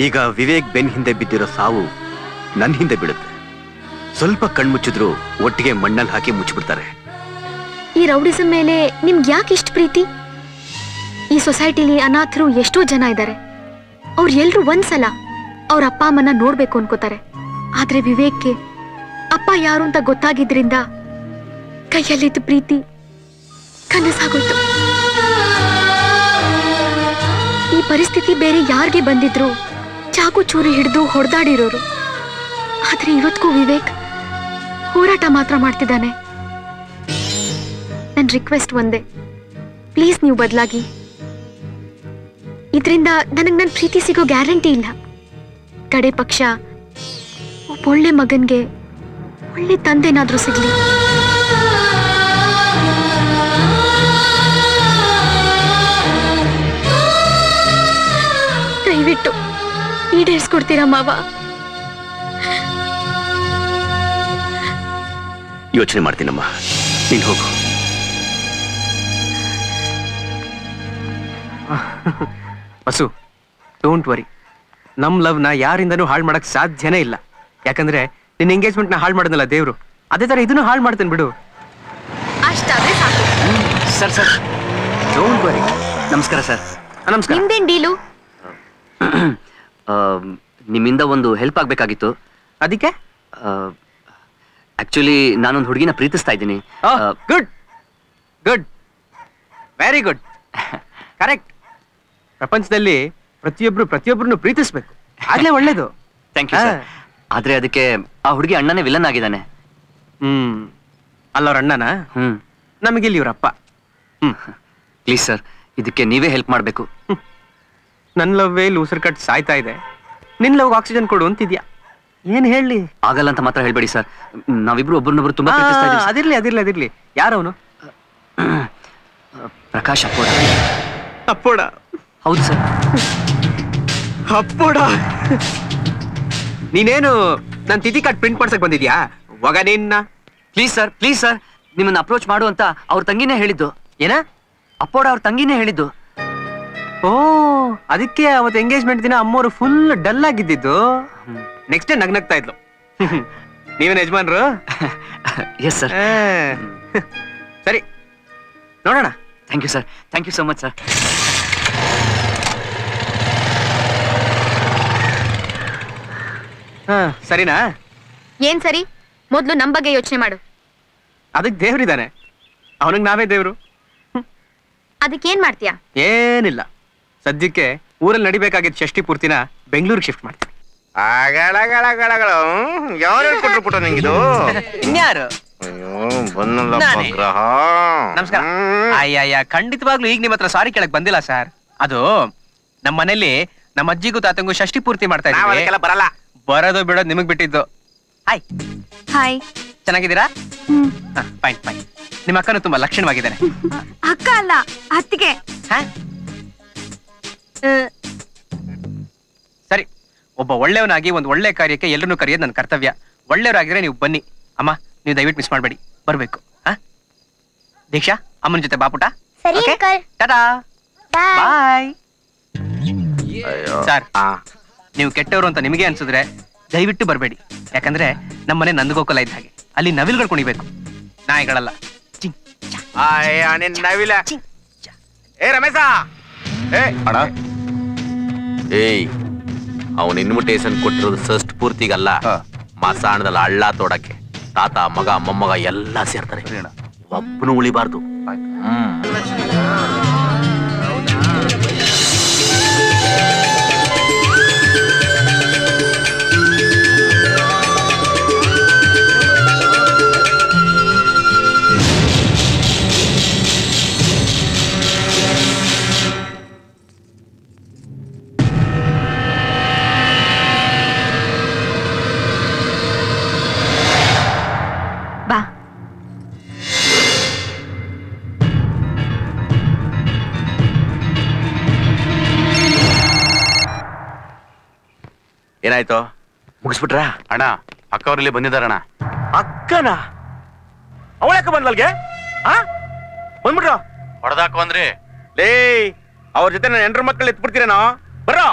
ಈಗ ವಿವೇಕ್ ಬೆನ್ ಹಿಂದೆ ಬಿದ್ದಿರೋ ಸಾವು ನನ್ನ ಹಿಂದೆ ಬೀಳುತ್ತೆ. ಸ್ವಲ್ಪ ಕಣ್ಮುಚ್ಚಿದ್ರು ಒಟ್ಟಿಗೆ ಮಣ್ಣಲ್ಲಿ ಹಾಕಿ ಮುಚ್ಚಿಬಿಡ್ತಾರೆ. ಈ ರೌಡಿಸಂ ಮೇಲೆ ನಿಮ್ಗೆ ಯಾಕೆ ಇಷ್ಟು ಪ್ರೀತಿ? ಈ ಸೊಸೈಟಿಲಿ ಅನಾಥರು ಎಷ್ಟೋ ಜನ ಇದ್ದಾರೆ. ಅವ್ರು ಎಲ್ರು ಒಂದ್ಸಲ ಅವ್ರ ಅಪ್ಪ ಅಮ್ಮನ ನೋಡ್ಬೇಕು ಅನ್ಕೋತಾರೆ. ಆದ್ರೆ ವಿವೇಕ್ಗೆ ಅಪ್ಪ ಯಾರು ಅಂತ ಗೊತ್ತಾಗಿದ್ರಿಂದ ಕೈಯಲ್ಲಿದ್ದ ಪ್ರೀತಿ ಕನಸಾಗೋಯ್ತು. ಈ ಪರಿಸ್ಥಿತಿ ಬೇರೆ ಯಾರಿಗೆ ಬಂದಿದ್ರು ಚಾಕು ಚೂರಿ ಹಿಡಿದು ಹೊಡೆದಾಡಿರೋರು. ಆದ್ರೆ ಇವತ್ತಿಗೂ ವಿವೇಕ್ ಹೋರಾಟ ಮಾತ್ರ ಮಾಡ್ತಿದ್ದಾನೆ. ನನ್ನ ನನ್ನ ರಿಕ್ವೆಸ್ಟ್ ಒಂದೇ, ಪ್ಲೀಸ್ ನೀವು ಬದಲಾಗಿ. ಇದರಿಂದ ನನಗೆ ನನ್ನ ಪ್ರೀತಿ ಸಿಗೋ ಗ್ಯಾರಂಟಿ ಇಲ್ಲ. ಕಡೆ ಪಕ್ಷ ಒಳ್ಳೆ ಮಗನ್ಗೆ ಒಳ್ಳೆ ತಂದೆನಾದ್ರೂ ಸಿಗ್ಲಿ. ದಯವಿಟ್ಟು ಈಡೇರಿಸ್ಕೊಡ್ತೀರಾ ಮಾವ? ಯೋಚನೆ ಮಾಡ್ತೀನಮ್ಮ, ನೀನ್ ಹೋಗು. Basu, don't worry. ನಮ್ ಲವ್ ನ ಯಾರಿಂದನೂ ಹಾಳು ಮಾಡಕ್ ಸಾಧ್ಯನೇ ಇಲ್ಲ. ಯಾಕಂದ್ರೆ ನಿನ್ನ ಎಂಗೇಜ್ಮೆಂಟ್ ನ ಹಾಳು ಮಾಡಿದ್ನಲ್ಲ ದೇವ್ರು, ಅದೇ ತರ ಇದನ್ನು ಹಾಳು ಮಾಡ್ತೇನೆ ಬಿಡು. ಅಷ್ಟಾದ್ರೆ ಸಾಕು. Sir sir, don't worry. ನಮಸ್ಕಾರ ಸರ್. ನಮಸ್ಕಾರ. ನಿಮ್ದೇನ್ ಡೀಲು? ನಿಮ್ಮಿಂದ ಒಂದು ಹೆಲ್ಪ್ ಆಗ್ಬೇಕಾಗಿತ್ತು. ಅದಕ್ಕೆ? ಆಕ್ಚುಲಿ ನಾನೊಂದು ಹುಡುಗಿನ ಪ್ರೀತಿಸ್ತಾ ಇದ್ದೀನಿ. Good good, very good, correct. ಪ್ರಪಂಚದಲ್ಲಿ ಪ್ರತಿಯೊಬ್ಬರನ್ನು ಪ್ರೀತಿಸ್ಬೇಕು, ಆಗ್ಲೇ ಒಳ್ಳೇದು. Thank you sir. ಆದ್ರೆ ಅದಕ್ಕೆ ಆ ಹುಡುಗಿ ಅಣ್ಣನೇ ವಿಲನ್ ಆಗಿದ್ದಾನೆ. ಅಲ್ಲವ್ರ ಅಣ್ಣನ? ನಮಗಿಲ್ಲಿ ಇವ್ರಪ್ಪ. ಪ್ಲೀಸ್ ಸರ್, ಇದಕ್ಕೆ ನೀವೇ ಹೆಲ್ಪ್ ಮಾಡ್ಬೇಕು. ನನ್ ಲವ್ವೇ ಉಸಿರು ಕಟ್ ಸಾಯ್ತಾ ಇದೆ, ನಿನ್ ಲವ್ ಆಕ್ಸಿಜನ್ ಕೊಡು ಅಂತಿದ್ಯಾ. ಏನ್ ಹೇಳಿ? ಆಗಲ್ಲ ಅಂತ ಮಾತ್ರ ಹೇಳ್ಬೇಡಿ ಸರ್. ನಾವಿಬ್ರು ಒಬ್ಬರನ್ನೊಬ್ರು ತುಂಬಾ ಪ್ರೀತಿಸ್ತಾ ಇದ್ದೀವಿ. ಅದಿರ್ಲಿ ಅದಿರ್ಲಿ ಅದಿರ್ಲಿ. ಯಾರವನು? ಪ್ರಕಾಶ್ ಅಪ್ಪೋಡ. ಅಪ್ಪೋಡ? ಹೌದು ಸರ್. ಅಪ್ಪೋಡ? ನೀನೇನು ನನ್ ತಿಥಿ ಕಾರ್ಡ್ ಪ್ರಿಂಟ್ ಮಾಡ್ಸಕ್ ಬಂದಿದ್ಯಾ? ಒಗ ನಿನ್ನ. ಪ್ಲೀಸ್ ಸರ್, ಪ್ಲೀಸ್ ಸರ್, ನಿಮ್ಮನ್ನ ಅಪ್ರೋಚ್ ಮಾಡು ಅಂತ ಅವ್ರ ತಂಗಿನೇ ಹೇಳಿದ್ದು. ಏನ? ಅಪ್ಪೋಡ ಅವ್ರ ತಂಗಿನೇ ಹೇಳಿದ್ದು. ಓ, ಅದಕ್ಕೆ ಅವತ್ತು ಎಂಗೇಜ್ಮೆಂಟ್ ದಿನ ಅಮ್ಮೋರು ಫುಲ್ ಡಲ್ ಆಗಿದ್ದು. ನೆಕ್ಸ್ಟ್ ಡೇ ನಗ್ನಗ್ತಾ ಇದ್ಲು. ನೀವೇನ್ ಯಜಮಾನ್ರು? Yes sir. ಸರಿ, ನೋಡೋಣ. Thank you sir. Thank you so much sir. ಸರಿನಾ? ಏನ್ ಸರಿ? ಮೊದ್ಲು ನಮ್ ಬಗ್ಗೆ ಯೋಚನೆ ಮಾಡು. ಅದಕ್ಕೆ ದೇವ್ರಿದಾನೆ, ಅವನಿಗೆ ನಾವೇ ದೇವ್ರು. ಅದಕ್ಕೇನ್ ಮಾಡ್ತೀಯಾ? ಏನಿಲ್ಲ, ಸದ್ಯಕ್ಕೆ ಊರಲ್ಲಿ ನಡಿಬೇಕಾಗಿದ್ದ ಷಷ್ಠಿ ಪೂರ್ತಿನ ಬೆಂಗಳೂರಿಗೆ ಶಿಫ್ಟ್ ಮಾಡ್ತೀನಿ. ಯಾರು ಹೇಳ್ಕೊಟ್ರು ಪುಟ್ಟ ನಿಂಗಿದು? ಇನ್ಯಾರು? ಗ್ರಹ. ನಮಸ್ಕಾರ. ಅಯ್ಯಯ್ಯ, ಖಂಡಿತವಾಗ್ಲೂ ಈಗ ನಿಮ್ಮ ಹತ್ರ ಸಾರಿ ಕೇಳಕ್ ಬಂದಿಲ್ಲ ಸರ್. ಅದು ನಮ್ಮ ಮನೇಲಿ ನಮ್ಮ ಅಜ್ಜಿಗೂ ತಾತಂಗೂ ಷಷ್ಠಿ ಪೂರ್ತಿ ಮಾಡ್ತಾ ಇದ್ದೀವಿ. ಬರಲ್ಲ, ಬರೋದು ಬಿಡೋದು ನಿಮಗ್ ಬಿಟ್ಟಿದ್ದು. ಹಾಯ್. ಹಾಯ್. ಚೆನ್ನಾಗಿದ್ದೀರಾ? Fine fine. ನಿಮ್ಮ ಅಕ್ಕನು ತುಂಬಾ ಲಕ್ಷಣವಾಗಿದ್ದಾನೆ. ಅಕ್ಕ ಅಲ್ಲ, ಅತ್ತಿಗೆ. ಸರಿ, ಒಬ್ಬ ಒಳ್ಳೆಯವನಾಗಿ ಒಂದು ಒಳ್ಳೆ ಕಾರ್ಯಕ್ಕೆ ಎಲ್ಲರನ್ನೂ ಕರೆಯೋದು ನನ್ನ ಕರ್ತವ್ಯ. ಒಳ್ಳೆಯವರಾಗಿದ್ರೆ ನೀವು ಬನ್ನಿ. ಅಮ್ಮ, ನೀವು ದಯವಿಟ್ಟು ಮಿಸ್ ಮಾಡಬೇಡಿ, ಬರ್ಬೇಕು. ದೀಕ್ಷಾ, ಅಮ್ಮನ ಜೊತೆ ಬಾಪುಟ. ಟಾಟಾ, ಬಾಯ್. ಸರ್, ನೀವು ಕೆಟ್ಟವರು ಅಂತ ನಿಮಗೆ ಅನ್ಸಿದ್ರೆ ದಯವಿಟ್ಟು ಬರಬೇಡಿ. ಯಾಕಂದ್ರೆ ನಮ್ಮನೆ ನಂದಗೋಕಲ ಇದ್ದ ಹಾಗೆ, ಅಲ್ಲಿ ನವಿಲ್ಗಳು ಕುಣಿಬೇಕು, ನಾಯಿಗಳಲ್ಲ. ನವಿಲ. ಏ ರಮೇಶ, ಅಣ್ಣ, ಏಯ್, ಅವನ್ ಇನ್ವಿಟೇಷನ್ ಕೊಟ್ಟಿರೋದು ಷಷ್ಠಿ ಪೂರ್ತಿಗಲ್ಲ, ಮಸಾಣದಲ್ಲಿ ಹಳ್ಳ ತೋಡಕ್ಕೆ. ತಾತ, ಮಗ, ಮೊಮ್ಮಗ ಎಲ್ಲ ಸೇರ್ತಾರೆ. ಒಬ್ಬನು ಉಳಿಬಾರ್ದು. ಬಾ. ಏನಾಯ್ತು? ಮುಗಿಸ್ಬಿಟ್ರ? ಅಣ್ಣ, ಅಕ್ಕವ್ರಲ್ಲಿ ಬಂದಿದ್ದಾರಣ್ಣ. ಅಕ್ಕನ? ಅವಳಕ್ಕ ಬಂದ್ವಲ್ಗೆ? ಬಂದ್ಬಿಟ್ರ? ಹೊಡೆದಾಕು ಅಂದ್ರೆ ಲೇ, ಅವ್ರ ಜೊತೆ ನನ್ನ ಹೆಂಡ್ರ ಮಕ್ಕಳು ಎತ್ಬಿಡ್ತೀರೇನೋ? ಬರೋ.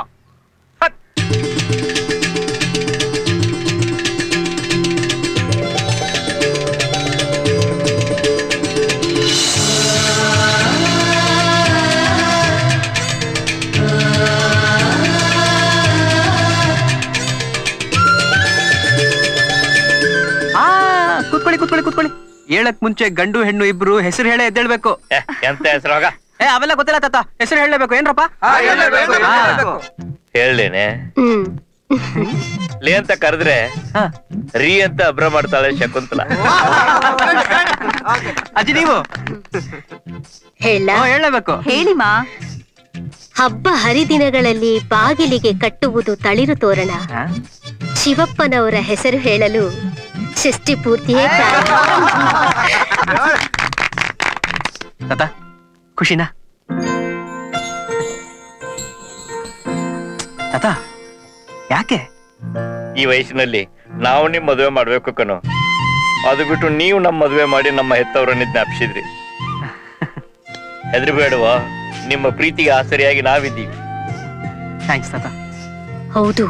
ಕೂತ್ಕೊಳ್ಳಿ. ಹೇಳಕ್ ಮುಂಚೆ ಗಂಡು ಹೆಣ್ಣು ಇಬ್ರು ಹೆಸರು ಹೇಳೇ ಎದ್ದೇಳ್ಬೇಕು. ಎಂತ ಹೆಸರು? ಅವೆಲ್ಲ ಗೊತ್ತಿಲ್ಲ ತಾತ, ಹೆಸರು ಹೇಳಲೇಬೇಕು. ಏನ್ರಪ್ಪ? ಹೇಳೇನೆ. ಲೇ ಅಂತ ಕರೆದ್ರೆ ರೀ ಅಂತ ಅಬ್ರ ಮಾಡ್ತಾಳೆ ಶಕುಂತಲ. ಅಜ್ಜಿ ನೀವು ಹೇಳಬೇಕು. ಹೇಳಿಮಾ. ಹಬ್ಬ ಹರಿದಿನಗಳಲ್ಲಿ ಬಾಗಿಲಿಗೆ ಕಟ್ಟುವುದು ತಳಿರು ತೋರಣ. ಶಿವಪ್ಪನವರ ಹೆಸರು ಹೇಳಲು ಷಷ್ಠಿ ಪೂರ್ತಿಯೇ ತಾತ ಖುಷಿನಾ? ತಾತ ಯಾಕೆ ಈ ವಯಸ್ಸಿನಲ್ಲಿ ನಾವು ನಿಮ್ ಮದುವೆ ಮಾಡ್ಬೇಕು ಕಣೋ. ಅದು ಬಿಟ್ಟು ನೀವು ನಮ್ಮ ಮದುವೆ ಮಾಡಿ ನಮ್ಮ ಹೆತ್ತವರನ್ನ ಜ್ಞಾಪಿಸಿದ್ರಿ. ಹೆದರ್ಬೇಡವಾ, ನಿಮ್ಮ ಪ್ರೀತಿಗೆ ಆಸರಿಯಾಗಿ ನಾವಿದ್ದೀವಿ. ಥ್ಯಾಂಕ್ಸ್ ತಾತ. ಹೌದು,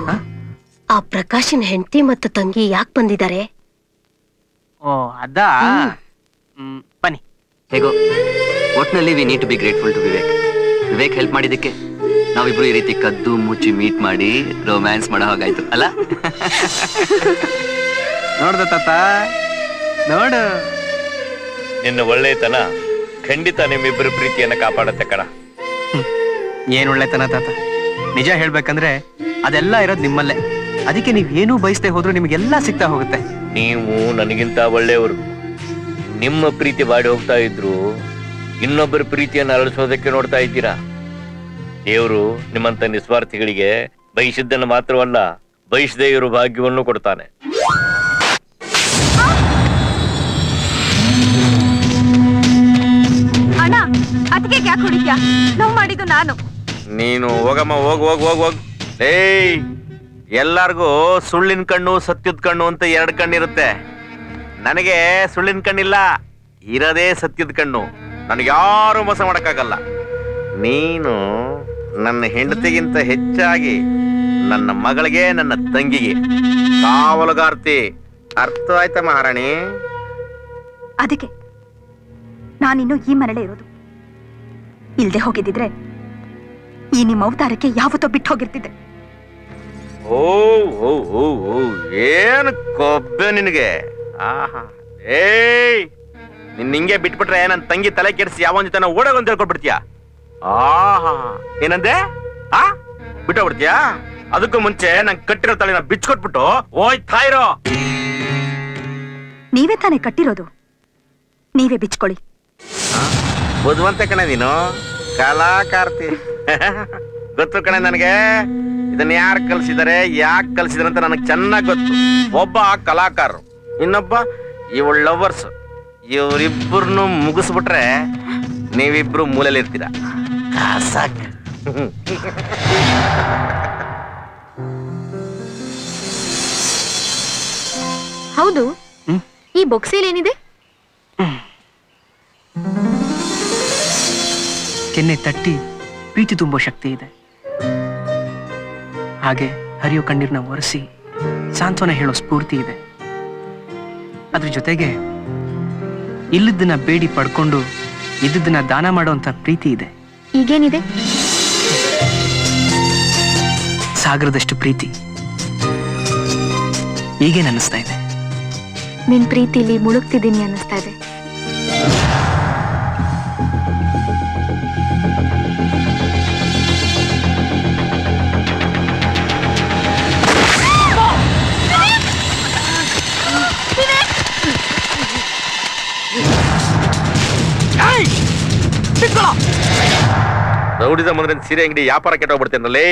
ಆ ಪ್ರಕಾಶನ್ ಹೆಂಡತಿ ಮತ್ತು ತಂಗಿ ಯಾಕೆ ಬಂದಿದ್ದಾರೆ? ಓ ಅದಾ, ಬನ್ನಿ. ಹೇಗೋ ಒಟ್ನಲ್ಲಿ we need to be grateful to Vivek. Vivek help ಮಾಡಿದ್ದಕ್ಕೆ ನಾವಿಬ್ರು ಈ ರೀತಿ ಕದ್ದು ಮುಚ್ಚಿ ಮೀಟ್ ಮಾಡಿ ರೊಮ್ಯಾನ್ಸ್ ಮಾಡೋ ಹಾಗಾಯ್ತು ಅಲ್ಲ? ನೋಡ್ದ ತಾತ, ನೋಡು ನಿನ್ನ ಒಳ್ಳೆತನ ಖಂಡಿತ ನಿಮ್ಮಿಬ್ಬರು ಪ್ರೀತಿಯನ್ನ ಕಾಪಾಡತ್ತೆ ಕಣ. ಏನ್ ಒಳ್ಳೆತನ ತಾತ, ನಿಜ ಹೇಳ್ಬೇಕಂದ್ರೆ ಅದೆಲ್ಲ ಇರೋದು ನಿಮ್ಮಲ್ಲೇ. ಅದಕ್ಕೆ ನೀವೇನೂ ಬಯಸದೆ ಹೋದ್ರು ನಿಮಗೆಲ್ಲ ಸಿಗ್ತಾ ಹೋಗುತ್ತೆ. ನೀವು ನನಗಿಂತ ಒಳ್ಳೆಯವರು. ನಿಮ್ಮ ಪ್ರೀತಿ ಬಾಡಿ ಹೋಗ್ತಾ ಇದ್ರು ಇನ್ನೊಬ್ಬರ ಪ್ರೀತಿಯನ್ನು ಅರಳಿಸೋದಕ್ಕೆ ನೋಡ್ತಾ ಇದ್ದೀರಾ. ದೇವರು ನಿಮ್ಮಂತ ನಿಸ್ವಾರ್ಥಿಗಳಿಗೆ ಬಯಸಿದ್ದನ್ನು ಮಾತ್ರವಲ್ಲ, ಬಯಸದೇ ಇರೋ ಭಾಗ್ಯವನ್ನು ಕೊಡ್ತಾನೆ. ಅಣ್ಣ ಅದಕ್ಕೆ ಯಾಕೆ ಹೊಡಿತ್ಯಾ? ನೋವು ಮಾಡಿದ್ದು ನಾನು. ನೀನು ಹೋಗಮ್ಮ, ಹೋಗ್ ಹೋಗ್ ಹೋಗ್ ಹೋಗ್. ಏಯ್, ಎಲ್ಲಾರ್ಗೂ ಸುಳ್ಳಿನ ಕಣ್ಣು ಸತ್ಯದ ಕಣ್ಣು ಅಂತ 2 ಕಣ್ಣಿರುತ್ತೆ. ನನಗೆ ಸುಳ್ಳಿನ ಕಣ್ಣಿಲ್ಲ, ಇರದೇ ಸತ್ಯದ ಕಣ್ಣು. ನನಗೆ ಯಾರು ಮೋಸ ಮಾಡಕ್ಕಾಗಲ್ಲ. ನೀನು ನನ್ನ ಹೆಂಡತಿಗಿಂತ ಹೆಚ್ಚಾಗಿ ನನ್ನ ಮಗಳಿಗೆ, ನನ್ನ ತಂಗಿಗೆ ಕಾವಲುಗಾರ್ತಿ. ಅರ್ಥ ಆಯ್ತಾ ಮಹಾರಾಣಿ? ಅದಕ್ಕೆ ನಾನಿನ್ನು ಈ ಮನೆಯಲ್ಲೇ ಇರೋದು. ಇಲ್ದೆ ಹೋಗಿದ್ದಿದ್ರೆ ಈ ನಿಮ್ಮ ಅವತಾರಕ್ಕೆ ಯಾವತ್ತೋ ಬಿಟ್ಟು ಹೋಗಿರ್ತಿದ್ದೆ. ಓ ಓ ಓ ಓ, ಏನು ಕೊಬ್ಬೆ ನಿನಗೆ! ಆಹಾ, ಏಯ್, ನಿನ್ ಹಿಂಗೆ ಬಿಟ್ಬಿಟ್ರೆ ನನ್ನ ತಂಗಿ ತಲೆ ಕೆಡಿಸಿ ಯಾವನ್ ಜೊತೆ ಓಡೋಗಂತ ಹೇಳ್ಕೊಟ್ಬಿಡ್ತೀಯ. ಆಹಾ, ಏನಂದೆ? ಬಿಟ್ಟೋಗ್ಬಿಡ್ತೀಯಾ? ಅದಕ್ಕೂ ಮುಂಚೆ ನಂಗೆ ಕಟ್ಟಿರೋ ತಲೆನ ಬಿಚ್ಕೊಟ್ಬಿಟ್ಟು ಹೋಯ್ತಾ ಇರೋ. ನೀವೇ ತಾನೇ ಕಟ್ಟಿರೋದು, ನೀವೇ ಬಿಚ್ಕೊಳ್ಳಿ. ಬುದ್ಧಿವಂತ ಕಣೆ ನೀನು, ಕಲಾಕಾರ್ತಿ. ಗೊತ್ತು ಕಣೆ ನನಗೆ. ಇದನ್ನ ಯಾರು ಕಲ್ಸಿದಾರೆ, ಯಾಕೆ ಕಲ್ಸಿದಾರೆ ಅಂತ ನನಗೆ ಚೆನ್ನಾಗಿ ಗೊತ್ತು. ಒಬ್ಬ ಕಲಾಕಾರರು, ಇನ್ನೊಬ್ಬ ಇವಳ ಲವರ್ಸ್. ಇವರಿಬ್ಬರನ್ನು ಮುಗಿಸ್ಬಿಟ್ರೆ ನೀವಿಬ್ರು ಮೂಲೆಯಲ್ಲಿ ಇರ್ತೀರ. ಹೌದು, ಈ ಬೊಕ್ಸೇಲಿ ಏನಿದೆ? ಕೆನ್ನೆ ತಟ್ಟಿ ಪ್ರೀತಿ ತುಂಬೋ ಶಕ್ತಿ ಇದೆ. ಹಾಗೆ ಹರಿಯೋ ಕಣ್ಣೀರ್ನ ಒರೆಸಿ ಸಾಂತ್ವನ ಹೇಳೋ ಸ್ಫೂರ್ತಿ ಇದೆ. ಅದ್ರ ಜೊತೆಗೆ ಇಲ್ಲದನ್ನ ಬೇಡಿ ಪಡ್ಕೊಂಡು ಇದ್ದದನ್ನ ದಾನ ಮಾಡೋಂಥ ಪ್ರೀತಿ ಇದೆ. ಈಗೇನಿದೆ? ಸಾಗರದಷ್ಟು ಪ್ರೀತಿ ಈಗೇನ್ ಅನ್ನಿಸ್ತಾ ಇದೆ. ನಿನ್ ಪ್ರೀತಿಲಿ ಮುಳುಗ್ತಿದ್ದೀನಿ ಅನ್ನಿಸ್ತಾ ಇದೆ. ರೌಡಿದ ಮುಂದೆ ಸೀರೆ ಅಂಗಡಿ ವ್ಯಾಪಾರ ಕೆಟ್ಟೋಗ್ಬಿಡ್ತೇನಲ್ಲೇ.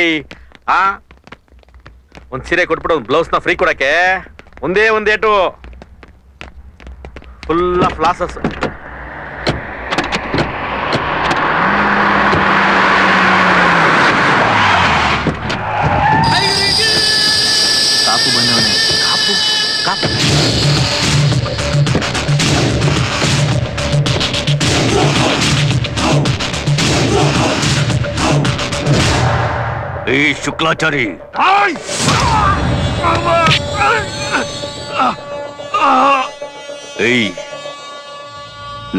ಒಂದ್ ಸೀರೆ ಕೊಟ್ಬಿಟ್ಟು ಒಂದು ಬ್ಲೌಸ್ ನ ಫ್ರೀ ಕೊಡಕ್ಕೆ ಒಂದೇ ಒಂದೇಟು ಫುಲ್ ಆಫ್ ಲಾಸಸ್. ಕಾಪು ಬಂದವನೇ. ಕಾಪು ಕಾಪು ಈ ಶುಕ್ಲಾಚಾರಿ, ಏಯ್,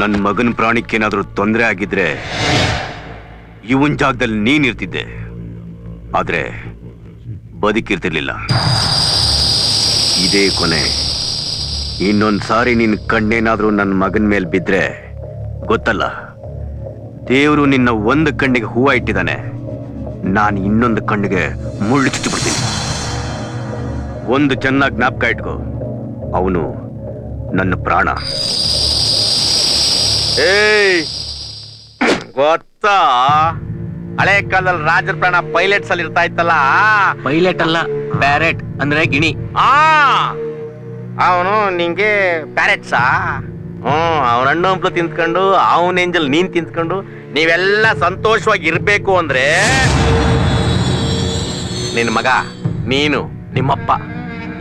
ನನ್ ಮಗನ ಪ್ರಾಣಿಕ್ಕೇನಾದ್ರೂ ತೊಂದರೆ ಆಗಿದ್ರೆ ಇವನ್ ಜಾಗದಲ್ಲಿ ನೀನ್ ಇರ್ತಿದ್ದೆ, ಆದ್ರೆ ಬದುಕಿರ್ತಿರ್ಲಿಲ್ಲ. ಇದೇ ಕೊನೆ. ಇನ್ನೊಂದ್ಸಾರಿ ನಿನ್ ಕಣ್ಣೇನಾದ್ರೂ ನನ್ನ ಮಗನ ಮೇಲೆ ಬಿದ್ರೆ ಗೊತ್ತಲ್ಲ, ದೇವರು ನಿನ್ನ ಒಂದು ಕಣ್ಣಿಗೆ ಹೂವ ಇಟ್ಟಿದ್ದಾನೆ, ನಾನು ಇನ್ನೊಂದು ಕಣ್ಣಿಗೆ ಮುಳ್ಳು ಚುಚ್ಚಿಬಿಡ್ತೀನಿ. ಒಂದು ಚೆನ್ನಾಗಿ ಜ್ಞಾಪಕ ಇಟ್ಕೋ, ಅವನು ನನ್ನ ಪ್ರಾಣ. ಏಯ್ ಗೊತ್ತಾ, ಹಳೆ ಕಾಲದಲ್ಲಿ ರಾಜರ ಪ್ರಾಣ ಪೈಲಟ್ಸ್ ಅಲ್ಲಿ ಇರ್ತಾ ಇತ್ತಲ್ಲ. ಪೈಲಟ್ ಅಲ್ಲ, ಪ್ಯಾರೆಟ್ ಅಂದ್ರೆ ಗಿಣಿ. ಅವನು ನಿಂಗೆ ಪ್ಯಾರೆಟ್ಸಾ? ಅವನ ಹಣ್ಣು ಹಂಪ್ಲು ತಿಂತ್ಕೊಂಡು ಅವನ ಏಂಜಲ್ ನೀನ್ ತಿಂತ್ಕೊಂಡು ನೀವೆಲ್ಲ ಸಂತೋಷವಾಗಿ ಇರ್ಬೇಕು ಅಂದ್ರೆ ನಿನ್ ಮಗ, ನೀನು, ನಿಮ್ಮಪ್ಪ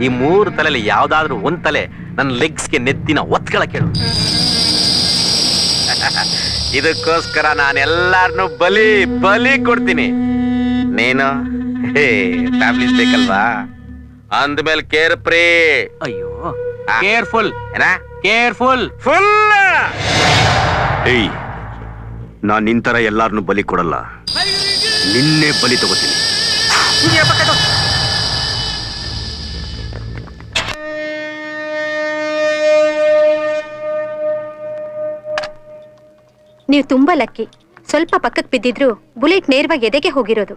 ಈ 3 ತಲೆಯಲ್ಲಿ ಯಾವ್ದಾದ್ರು ಒಂದ್ ತಲೆ ನನ್ನ ಲೆಗ್ಸ್ಗೆ ನೆತ್ತಿನ ಒತ್ಕೊಳಕ್ ಹೇಳು. ಇದಕ್ಕೋಸ್ಕರ ನಾನೆಲ್ಲಾರನು ಬಲಿ ಕೊಡ್ತೀನಿ. ನೀನು ಫ್ಯಾಮಿಲೀಸ್ ಬೇಕಲ್ವಾ, ಅಂದ್ಮೇಲೆ ಕೇರ್ ಫ್ರೀ. ಅಯ್ಯೋ ಕೇರ್ಫುಲ್ ಏನ, ಕೇರ್ಫುಲ್ ಫುಲ್. ಏಯ್, ನಾನ್ ನಿಂತರ ಎಲ್ಲಾರನ್ನು ಬಲಿ ಕೊಡಲ್ಲ, ನಿನ್ನೆ ಬಲಿ ತಗೋತೀನಿ. ನೀವು ತುಂಬಾ ಲಕ್ಕಿ. ಸ್ವಲ್ಪ ಪಕ್ಕಕ್ಕೆ ಬಿದ್ದಿದ್ರು ಬುಲೆಟ್ ನೇರವಾಗಿ ಎದೆಗೆ ಹೋಗಿರೋದು.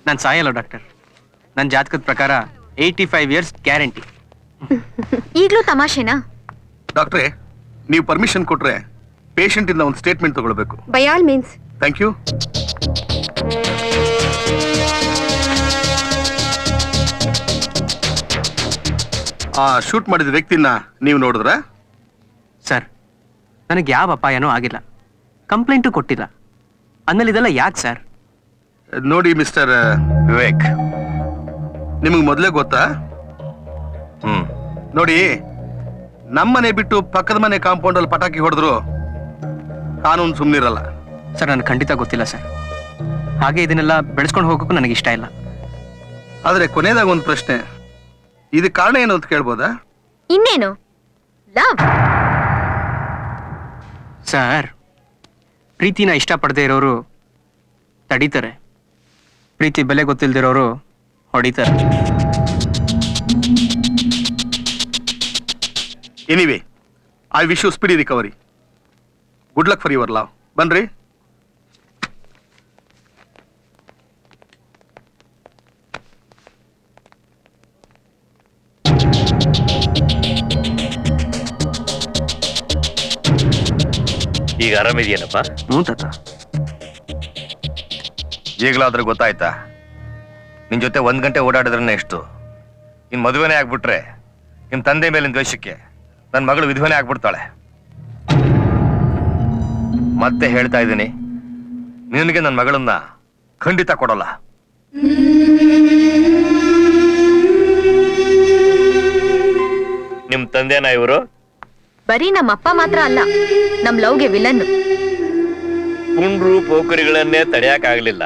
ನಾನು ಸಾಯಲ್ಲ ಡಾಕ್ಟರ್. ನನ್ನ ಜಾತಕದ ಪ್ರಕಾರ 85 ಇಯರ್ಸ್ ಗ್ಯಾರಂಟಿ. ಈಗಲೂ ತಮಾಷೆನಾ? ಡಾಕ್ಟ್ರೇ, ನೀವು ಪರ್ಮಿಷನ್ ಕೊಟ್ರೆ ಪೇಷಂಟ್ ಇಂದ ಒಂದು ಸ್ಟೇಟ್ಮೆಂಟ್ ತಗೊಳ್ಬೇಕು. By all means. Thank you. ಆ ಶೂಟ್ ಮಾಡಿದ ವ್ಯಕ್ತಿನ ನೀವು ನೋಡಿದ್ರ? ಸರ್, ನನಗೆ ಯಾವ ಅಪಾಯನೂ ಆಗಿಲ್ಲ, ಕಂಪ್ಲೇಂಟು ಕೊಟ್ಟಿಲ್ಲ. ಅಂದ್ಮೇಲೆ ಇದೆಲ್ಲ ಯಾಕೆ ಸರ್? ನೋಡಿ ಮಿಸ್ಟರ್ ವಿವೇಕ್, ನಿಮಗೆ ಮೊದಲೇ ಗೊತ್ತಾ? ನೋಡಿ, ನಮ್ಮನೆ ಬಿಟ್ಟು ಪಕ್ಕದ ಮನೆ ಕಾಂಪೌಂಡ್ ಅಲ್ಲಿ ಪಟಾಕಿ ಹೊಡೆದ್ರು ಕಾನೂನು ಸುಮ್ಮನಿರಲ್ಲ. ಸರ್, ನನಗೆ ಖಂಡಿತ ಗೊತ್ತಿಲ್ಲ ಸರ್. ಹಾಗೆ ಇದನ್ನೆಲ್ಲ ಬೆಳೆಸ್ಕೊಂಡು ಹೋಗೋಕ್ಕೂ ನನಗೆ ಇಷ್ಟ ಇಲ್ಲ. ಆದ್ರೆ ಕೊನೆಯದಾಗ ಒಂದು ಪ್ರಶ್ನೆ, ಇದಕ್ಕೆ ಕಾರಣ ಏನು ಅಂತ ಕೇಳ್ಬೋದಾ? ಇನ್ನೇನು, ಲವ್. ಸರ್, ಪ್ರೀತಿನ ಇಷ್ಟಪಡದೇ ಇರೋರು ತಡೀತಾರೆ, ಪ್ರೀತಿ ಬೆಲೆ ಗೊತ್ತಿಲ್ದಿರೋರು ಹೊಡಿತಾರೆ. Anyway, I wish you speedy recovery. Good luck for your love. ಬನ್ರಿ. ಈಗ ಆರಾಮಿದೆಯೇನಪ್ಪ? ಹ್ಞೂ ತಾತ. ಈಗಲಾದ್ರೂ ಗೊತ್ತಾಯ್ತಾ? ನಿನ್ ಜೊತೆ 1 ಗಂಟೆ ಓಡಾಡಿದ್ರೇ ಎಷ್ಟು? ಇನ್ ಮದುವೆನೇ ಆಗ್ಬಿಟ್ರೆ ನಿಮ್ ತಂದೆ ಮೇಲಿನ ದ್ವೇಷಕ್ಕೆ ನನ್ನ ಮಗಳು ವಿಧವನೇ ಆಗ್ಬಿಡ್ತಾಳೆ. ಮತ್ತೆ ಹೇಳ್ತಾ ಇದ್ದೀನಿ, ನಿನಗೆ ನನ್ನ ಮಗಳನ್ನ ಖಂಡಿತ ಕೊಡಲ್ಲ. ನಿಮ್ ತಂದೆನಾ ಇವರು? ಬರೀ ನಮ್ಮಪ್ಪ ಮಾತ್ರ ಅಲ್ಲ, ನಮ್ ಲವ್ಗೆ ವಿಲನ್. ಪುಂಡ್ರು ಪೋಖರಿಗಳನ್ನೇ ತಡೆಯಕ್ಕಾಗ್ಲಿಲ್ಲ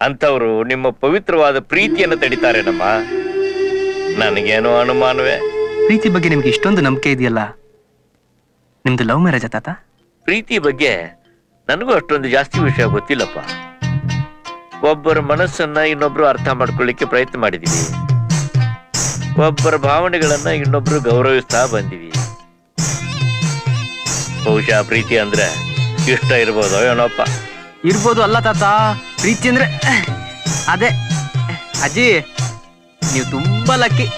ಅಂತವ್ರು ನಿಮ್ಮ ಪವಿತ್ರವಾದ ಪ್ರೀತಿಯನ್ನು ತಡಿತಾರೇನಮ್ಮ? ನನಗೇನೋ ಅನುಮಾನವೇ. ಪ್ರೀತಿ ಬಗ್ಗೆ ನಿಮ್ಗೆ ಇಷ್ಟೊಂದು ನಂಬಿಕೆ ಇದೆಯಲ್ಲ, ನಿಮ್ದು ಲವ್ ಮ್ಯಾರೇಜ್ ತಾತ? ಪ್ರೀತಿ ಬಗ್ಗೆ ನನಗೂ ಅಷ್ಟೊಂದು ಜಾಸ್ತಿ ವಿಷಯ ಗೊತ್ತಿಲ್ಲಪ್ಪ. ಒಬ್ಬರ ಮನಸ್ಸನ್ನ ಇನ್ನೊಬ್ರು ಅರ್ಥ ಮಾಡ್ಕೊಳ್ಳಿಕ್ಕೆ ಪ್ರಯತ್ನ ಮಾಡಿದೀವಿ, ಒಬ್ಬರ ಭಾವನೆಗಳನ್ನ ಇನ್ನೊಬ್ರು ಗೌರವಿಸ್ತಾ ಬಂದಿವಿ. ಬಹುಶಃ ಪ್ರೀತಿ ಅಂದ್ರೆ ಇಷ್ಟ ಇರ್ಬೋದೋ ಏನೋಪ್ಪ. ಇರ್ಬೋದು ಅಲ್ಲ ತಾತ, ಪ್ರೀತಿ ಅಂದ್ರೆ ಅದೇ. ಅಜ್ಜಿ, ನೀವು ತುಂಬಾ ಲಕ್ಕಿ.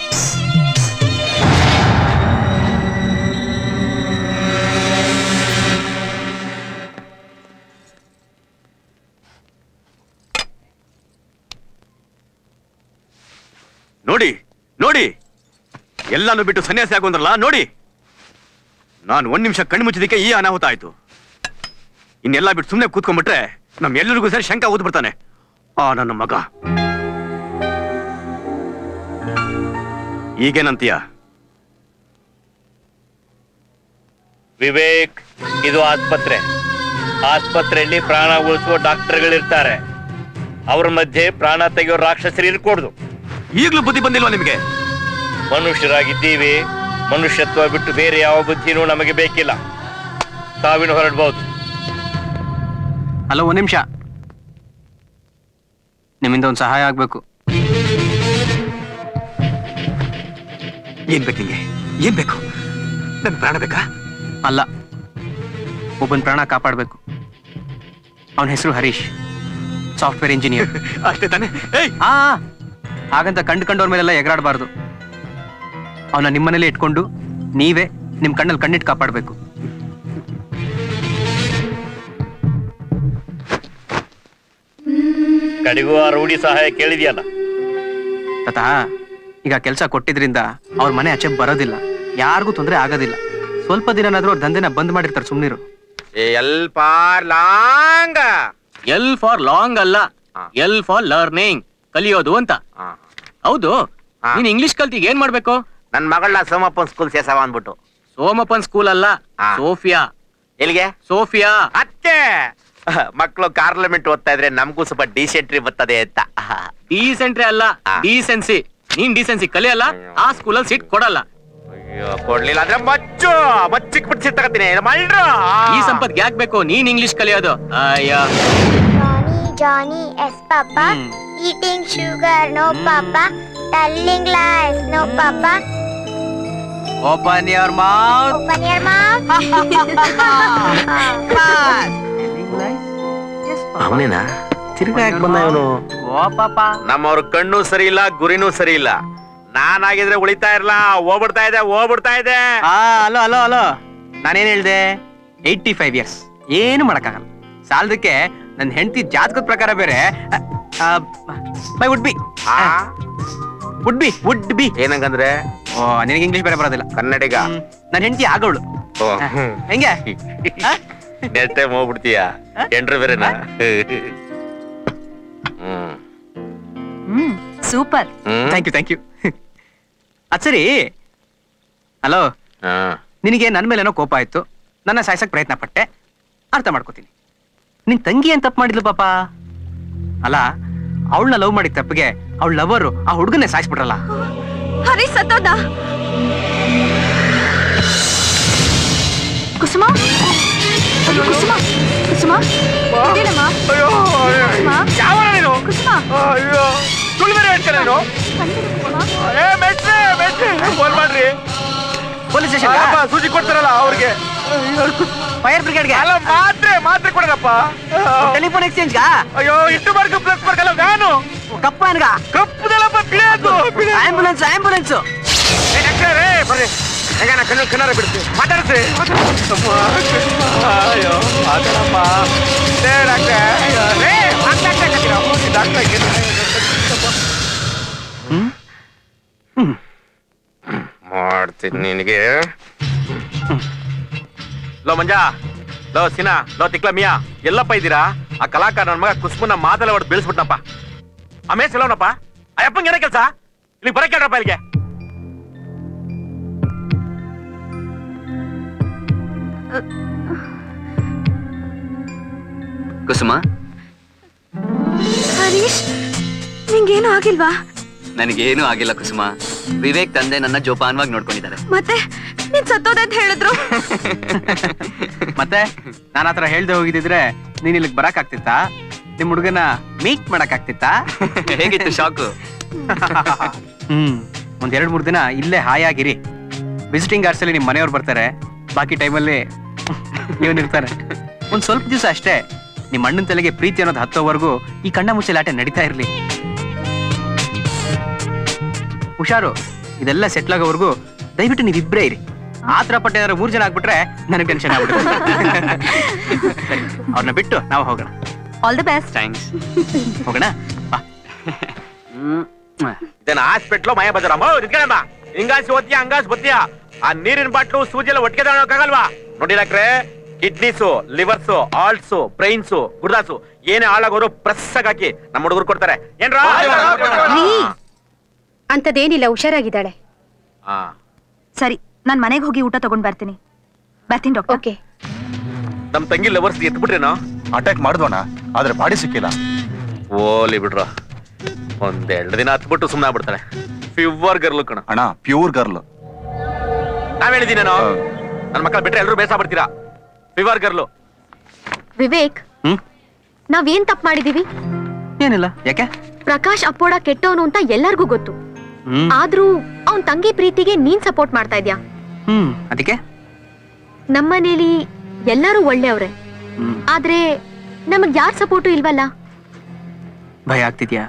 ನೋಡಿ ನೋಡಿ, ಎಲ್ಲಾನು ಬಿಟ್ಟು ಸನ್ಯಾಸಿ ಆಗೋಂದ್ರಲ್ಲ ನೋಡಿ. ನಾನು 1 ನಿಮಿಷ ಕಣ್ಣು ಮುಚ್ಚಿದಕ್ಕೆ ಈ ಅನಾಹುತ ಆಯ್ತು. ಇನ್ನೆಲ್ಲ ಬಿಟ್ಟು ಸುಮ್ಮನೆ ಕೂತ್ಕೊಂಡ್ಬಿಟ್ರೆ ನಮ್ ಎಲ್ಲರಿಗೂ ಸರಿ ಶಂಕ ಊದ್ ಬಿಡ್ತಾನೆ ಆ ನನ್ನ ಮಗ. ಈಗೇನಂತೀಯ ವಿವೇಕ್? ಇದು ಆಸ್ಪತ್ರೆ. ಆಸ್ಪತ್ರೆಯಲ್ಲಿ ಪ್ರಾಣ ಉಳಿಸುವ ಡಾಕ್ಟರ್ಗಳಿರ್ತಾರೆ. ಅವ್ರ ಮಧ್ಯೆ ಪ್ರಾಣ ತೆಗೆಯೋ ರಾಕ್ಷಸರು ಇರ್ಕೂಡ್ದು. ಈಗಲೂ ಬುದ್ಧಿ ಬಂದಿಲ್ವಾ ನಿಮಗೆ? ಮನುಷ್ಯರಾಗಿದ್ದೀವಿ, ಮನುಷ್ಯತ್ವ ಬಿಟ್ಟು ಬೇರೆ ಯಾವ ಬುದ್ಧಿನೂ ನಮಗೆ ಬೇಕಿಲ್ಲ. ತಾವಿನ ಹೊರಡ್ಬಹುದು. ಅಲ್ಲ, 1 ನಿಮಿಷ, ನಿಮ್ಮಿಂದ ಒಂದು ಸಹಾಯ ಆಗ್ಬೇಕು. ಏನ್ ಬೇಕು ನಿಂಗೆ? ಏನ್ ಬೇಕು? ನನ್ ಪ್ರಾಣ ಬೇಕಾ? ಅಲ್ಲ, ಒಬ್ಬನ ಪ್ರಾಣ ಕಾಪಾಡಬೇಕು. ಅವನ ಹೆಸರು ಹರೀಶ್, ಸಾಫ್ಟ್ವೇರ್ ಇಂಜಿನಿಯರ್. ಅಷ್ಟೇ ತಾನೆ? ಹಾಗಂತ ಕಂಡ್ಕೊಂಡವ್ರ ಮೇಲೆಲ್ಲ ಎಗರಾಡಬಾರ್ದು. ಅವನ ನಿಮ್ಮನೇಲಿ ಇಟ್ಕೊಂಡು ನೀವೇ ನಿಮ್ ಕಣ್ಣಲ್ಲಿ ಕಣ್ಣಿಟ್ಟು ಕಾಪಾಡ್ಬೇಕು. ಕಡೆಗೂ ಆ ರೌಡಿ ಸಹಾಯ ಕೇಳಿದ್ಯಲ್ಲ ತಾತ. ಈಗ ಕೆಲಸ ಕೊಟ್ಟಿದ್ರಿಂದ ಅವ್ರ ಮನೆ ಆಚೆ ಬರೋದಿಲ್ಲ, ಯಾರಿಗೂ ತೊಂದರೆ ಆಗೋದಿಲ್ಲ. ಸ್ವಲ್ಪ ದಿನನಾದ್ರೂ ಅವ್ರ ದಂಧೆನ ಬಂದ್ ಮಾಡಿರ್ತಾರೆ, ಸುಮ್ನಿರು. L for long. L for long ಅಲ್ಲ, ಎಲ್ ಫಾರ್ ಲರ್ನಿಂಗ್, ಕಲಿಯೋದು ಅಂತ. ಹೌದು, ನೀನ್ ಇಂಗ್ಲಿಷ್ ಕಲ್ತಿಗೆ ಏನ್ ಮಾಡ್ಬೇಕು? ನನ್ ಮಗಳನ್ನ ಸೋಮಪ್ಪನ್ ಸ್ಕೂಲ್ ಸೇರ್ಸವ ಅಂದ್ಬಿಟ್ಟು. ಸೋಮಪ್ಪನ್ ಸ್ಕೂಲ್ ಅಲ್ಲ, ಸೋಫಿಯಾ. ಎಲ್ಲಿಗೆ? ಸೋಫಿಯಾ. ಅತ್ತೆ ಮಕ್ಕಳು ಪಾರ್ಲಿಮೆಂಟ್ ಓದ್ತಾ ಇದ್ರೆ ನಮಗೂ ಸ್ವಲ್ಪ ಡೀಸೆಂಟ್ರಿ ಬರ್ತದೆ ಅಂತ. ಡೀಸೆಂಟ್ರಿ ಅಲ್ಲ, ಡೀಸೆನ್ಸಿ. ನೀನ್ ಡೀಸೆನ್ಸಿ ಕಲಿಯಲ್ಲ, ಆ ಸ್ಕೂಲಲ್ಲಿ ಸೀಟ್ ಕೊಡಲ್ಲ. ಅಯ್ಯೋ, ಕೊಡ್ಲಿಲ್ಲ ಅಂದ್ರೆ ಮಚ್ಚಿಕ್ ಬಿಟ್ಟು ಸೀಟ್ ತಗೋತೀನಿ. ಈ ಸಂಪತ್ಗೆ ಯಾಕೆ ಬೇಕು ನೀನ್ ಇಂಗ್ಲಿಷ್ ಕಲಿಯೋದು? ಅಯ್ಯ. Johnny, yes, Papa. Eating sugar, no, Papa. Telling lies, no, Papa. Open your mouth. Open your mouth. ಅವನೇನಾ ತಿರ್ಗಾ ಯಾಕೆ ಬಂದ ಇವನು? ನಮ್ಮವ್ರ ಕಣ್ಣು ಸರಿ ಇಲ್ಲ, ಗುರಿನೂ ಸರಿ ಇಲ್ಲ. ನಾನಾಗಿದ್ರೆ ಉಳಿತಾ ಇರ್ಲಾ, ಹೋಗ್ಬಿಡ್ತಾ ಇದೆ. ಅಲೋ ಅಲೋ ಅಲೋ, ನಾನೇನ್ ಹೇಳ್ದೆ? 85 years, ಏನು ಮಾಡಕ್ಕಾಗಲ್ಲ. ಸಾಲದಕ್ಕೆ ನನ್ನ ಹೆಂಡತಿ ಜಾತಕದ ಪ್ರಕಾರ ಬೇರೆ ಮೈ ವುಡ್ ಬಿ ಏನಂಗಂದ್ರೆ? ಓ, ನಿನಗೆ ಇಂಗ್ಲಿಷ್ ಬೇರೆ ಬರೋದಿಲ್ಲ, ಕನ್ನಡಿಗ. ನನ್ನ ಹೆಂಡತಿ ಆಗವಳು. ಹೆಂಗೆ ನೆಕ್ಸ್ಟ್ ಟೈಮ್ ಹೋಗ್ಬಿಡ್ತೀಯ? ಎಂಟ್ರು ಬೇರೆನಾ? ಸೂಪರ್. Thank you. ಅದ್ ಸರಿ, ಹಲೋ, ನಿನಗೆ ನನ್ನ ಮೇಲೇನೋ ಕೋಪ ಆಯ್ತು, ನನ್ನ ಸಾಯ್ಸಕ್ ಪ್ರಯತ್ನ ಪಟ್ಟೆ, ಅರ್ಥ ಮಾಡ್ಕೋತೀನಿ. ನಿನ್ ತಂಗಿ ಏನ್ ತಪ್ಪು ಮಾಡಿದ್ಲು ಪಾಪ? ಅಲ್ಲ, ಅವಳನ್ನ ಲವ್ ಮಾಡಿದ ತಪ್ಪಿಗೆ ಅವಳ ಲವರು ಆ ಹುಡುಗನ್ನೇ ಸಾಯಿಸ್ಬಿಟ್ರಲ್ಲ. ಹರಿ ಸತ್ತೋದ. ಕುಸುಮ, ಕುಸುಮ, ಕುಸುಮ, ಪೊಲೀಸ್ ಸ್ಟೇಷನ್ ಸೂಚಿ ಕೊಡ್ತಾರಲ್ಲ ಅವ್ರಿಗೆ. ಫೈರ್ ಬ್ರಿಗೇಡ್ಗೆ ಮಾತ್ರೆ ಕೊಡಪ್ಪ. Telephone exchange. ಅಯ್ಯೋ, ಇಟ್ಟು ಬರ್ಗು ಪ್ಲಸ್ ಬರ್ಗಲ್ಲ ವ್ಯಾನು. ಕಪ್ಪ ಅನ್ಗ ಕಪ್ಪುದಲ್ಲಪ್ಪ, ಆಂಬುಲೆನ್ಸ್. ಬರ್ರಿ, ಹೆಂಗ ಕಣ್ಣಾರ ಬಿಡ್ತೀವಿ, ಮಾತಾಡ್ಸಿ. ಅಯ್ಯೋ, ಮಾತಾಡಪ್ಪ. ಮಾಡ್ತೀನಿ ನಿನಗೆ. ಲೋ ಮಂಜಾ, ಲೋ ಸಿನಾ, ಲೋ ತಿಕ್ಲ ಮಿಯಾ, ಎಲ್ಲಪ್ಪ ಇದ್ದೀರಾ? ಆ ಕಲಾಕಾರ ನನ್ನ ಮಗ ಕುಸ್ಮನ್ನ ಮಾತಲ್ಲ ಹೊಡೆದು ಬೀಳಿಸ್ಬಿಟ್ನಪ್ಪ. ಆಮೇಲೆ ಎಲ್ಲವನಪ್ಪ ಅಯ್ಯಪ್ಪಂಗೆ ಏನೋ ಕೆಲಸ? ಇಲ್ಲಿಗೆ ಬರಕ್ಕೆ ಹೇಳ್ರಪ್ಪ ಇಲ್ಲಿಗೆ. ಕುಸುಮ, ಹರೀಶ್, ನಿಂಗೇನು ಆಗಿಲ್ವಾ? ನನಗೇನು ಆಗಿಲ್ಲ ಕುಸುಮ. ವಿವೇಕ್ ತಂದೆ ನನ್ನ ಜೋಪಾನವಾಗಿ ನೋಡ್ಕೊಂಡಿದ್ದಾರೆ. ಮತ್ತೆ ನೀನ್ ಸತ್ತೋದೆ ಅಂತ ಹೇಳಿದ್ರು. ಮತ್ತೆ ನಾನು ಆತರ ಹೇಳ್ದೆ ಹೋಗಿದ್ರೆ ನೀನ್ ಇಲ್ಲಿಗೆ ಬರಕ್ ಆಗ್ತಿತ್ತಾ? ನಿಮ್ ಹುಡುಗನ ಮೀಟ್ ಮಾಡಕ್ ಆಗ್ತಿತ್ತಾ? ಹೇಗಿತ್ತು ಶಾಕು? ಒಂದ್ 2-3 ದಿನ ಇಲ್ಲೇ ಹಾಯಾಗಿರಿ. ವಿಸಿಟಿಂಗ್ ಅವರ್ಸ್ ಅಲ್ಲಿ ನಿಮ್ ಮನೆಯವ್ರು ಬರ್ತಾರೆ, ಬಾಕಿ ಟೈಮಲ್ಲಿ ಇವನಿರ್ತಾರೆ. ಒಂದ್ ಸ್ವಲ್ಪ ದಿವಸ ಅಷ್ಟೇ. ನಿಮ್ ಅಣ್ಣನ ತಲೆಗೆ ಪ್ರೀತಿ ಅನ್ನೋದು ಹತ್ತೋವರೆಗೂ ಈ ಕಣ್ಣ ಮುಚ್ಚಲಾಟ ನಡೀತಾ ಇರ್ಲಿ. ಹುಷಾರು, ಇದೆಲ್ಲ ಸೆಟ್ಲ್ ಆಗೋವರೆಗೂ ದಯವಿಟ್ಟು ನೀವಿಬ್ರೇ ಇರಿ. ಆತರ ಪಟ್ಟ ಏನಾದ್ರು 3 ಜನ ಆಗ್ಬಿಟ್ರೆ ನನಗೆ ಟೆನ್ಷನ್ ಆಗ್ಬಿಡುತ್ತೆ. ಸರಿ, ಅವ್ರನ್ನ ಬಿಟ್ಟು ನಾವು ಹೋಗೋಣ. All the best. ಥ್ಯಾಂಕ್ಸ್. ಹೋಗೋಣ ಬಾ. ಇದನ್ನ ಹಾಸ್ಪಿಟ್ಲು ಮಯ ಬಜಾರಮ್ಮ ನಿಂತ್ಕೊಳ್ಳಮ್ಮ. ಹಿಂಗಾಸಿ ಓದ್ತೀಯ, ಹಂಗಾಸಿ ಬತ್ತೀಯ. ಆ ನೀರಿನ ಬಾಟ್ಲು ಸೂಜಿ ಎಲ್ಲ ಒಟ್ಟಿಗೆ ತಗೊಳಕ್ಕಾಗಲ್ವಾ? ನೋಡಿ ಡಾಕ್ಟ್ರೆ, ಕಿಡ್ನೀಸು, ಲಿವರ್ಸು, ಆಲ್ಟ್ಸು, ಬ್ರೈನ್ಸು, ಗುರ್ದಾಸು ಏನೇ ಹಾಳಾಗೋರು ಪ್ರೆಸ್ ಹಾಕಿ ನಮ್ಮ ಹುಡುಗರು ಕೊಡ್ತಾರೆ. ಏನ್ರ ಅಂತದೇನಿಲ್ಲ, ಹುಷಾರಾಗಿದ್ದಾಳೆ. ಸರಿ, ನಾನ್ ಮನೆಗೆ ಹೋಗಿ ಊಟ ತಗೊಂಡ್ ಬರ್ತೀನಿ ಡಾಕ್ಟರ್. ಓಕೆ. ನಮ್ ತಂಗಿ ಲವರ್ಸ್ ಎತ್ಬಿಟ್ರೇನೋ? ಅಟ್ಯಾಕ್ ಮಾಡಿದ್ವಣ, ಆದ್ರೆ ಬಾಡಿ ಸಿಕ್ಕಿಲ್ಲ. ಓಲಿ ಬಿಡ್ರ, 1-2 ದಿನ ಹತ್ಬಿಟ್ಟು ಸುಮ್ಮನೆ ಆಗ್ಬಿಡ್ತಾಳೆ. ಪ್ಯೂರ್ ಗರ್ಲ್ ಕಣ ಅಣ್ಣ, ಪ್ಯೂರ್ ಗರ್ಲ್. ನಾವ್ ಹೇಳಿದೀನೇನೋ, ನನ್ನ ಮಕ್ಕಳ ಬಿಟ್ರೆ ಎಲ್ಲರೂ ಬೇಸ ಬಿಡ್ತೀರಾ. ಪ್ಯೂರ್ ಗರ್ಲು. ವಿವೇಕ್, ನಾವೇನ್ ತಪ್ಪು ಮಾಡಿದೀವಿ? ಏನಿಲ್ಲ. ಯಾಕೆ? ಪ್ರಕಾಶ್ ಅಪ್ಪೋಡ ಕೆಟ್ಟವನು ಅಂತ ಎಲ್ಲರಿಗೂ ಗೊತ್ತು. ಆದ್ರೂ ಅವನ್ ತಂಗಿ ಪ್ರೀತಿಗೆ ನೀನ್ ಸಪೋರ್ಟ್ ಮಾಡ್ತಾ ಇದ್ಯಾ. ಅದಕ್ಕೆ ನಮ್ಮನೇಲಿ ಎಲ್ಲರೂ ಒಳ್ಳೆಯವ್ರೆ, ಆದ್ರೆ ನಮಗ್ ಯಾರ್ ಸಪೋರ್ಟು ಇಲ್ವಲ್ಲ. ಭಯ ಆಗ್ತಿದ್ಯಾ?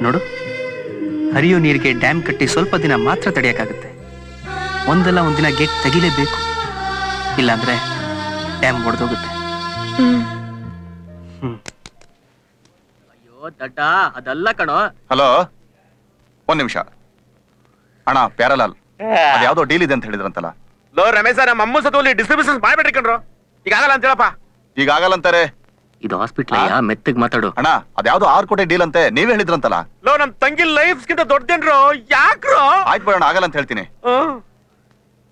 ನೋಡು, ಹರಿಯೋ ನೀರಿಗೆ ಡ್ಯಾಮ್ ಕಟ್ಟಿ ಸ್ವಲ್ಪ ದಿನ ಮಾತ್ರ ತಡೆಯಕ್ಕಾಗುತ್ತೆ. ಒಂದಲ್ಲ ಒಂದಿನ ಗೇಟ್ ತೆಗಿಲೇಬೇಕು, ಇಲ್ಲಾಂದ್ರೆ ಡ್ಯಾಮ್ ಒಡೆದೋಗುತ್ತೆ. ಅಯ್ಯೋ ದಡ್ಡ, ಅದಲ್ಲ ಕಣೋ. ಹಲೋ, ಒಂದ್ ನಿಮಿಷ ಅಣ್ಣ. ಪ್ಯಾರಲಾಲ್ ಯಾವ್ದೋ ಡೀಲ್ ಇದೆ ಅಂತ ಹೇಳಿದ್ರಂತಲ್ಲ. ಲೋ ರಮೇಶ, ನಮ್ಮ ಅಮ್ಮ ಸತೋಲಿ ಡಿಸ್ಟ್ರಿಬ್ಯೂಷನ್ ಮಾಡ್ಬಿಟ್ರಿ ಕಣ್ರು. ಈಗ ಆಗಲ್ಲ ಅಂತ ಹೇಳಪ್ಪ. ಈಗ ಆಗಲ್ಲ ಅಂತಾರೆ. ಇದು ಹಾಸ್ಪಿಟ್ಲ್ ಮೆತ್ತಗ್ ಮಾತಾಡು. ಅಣ್ಣ, ಅದ್ಯಾವ್ದೋ 6 ಕೋಟಿ ಡೀಲ್ ಅಂತೆ, ನೀವೇ ಹೇಳಿದ್ರಂತಲ್ಲ. ಲೋ, ನಮ್ ತಂಗಿ ಲೈಫ್ಸ್ಗಿಂತ ದೊಡ್ಡದೇನ್ರು. ಯಾಕ್ರೋ? ಆಯ್ತು ಬೇಡ, ಆಗಲ್ಲ ಅಂತ ಹೇಳ್ತೀನಿ.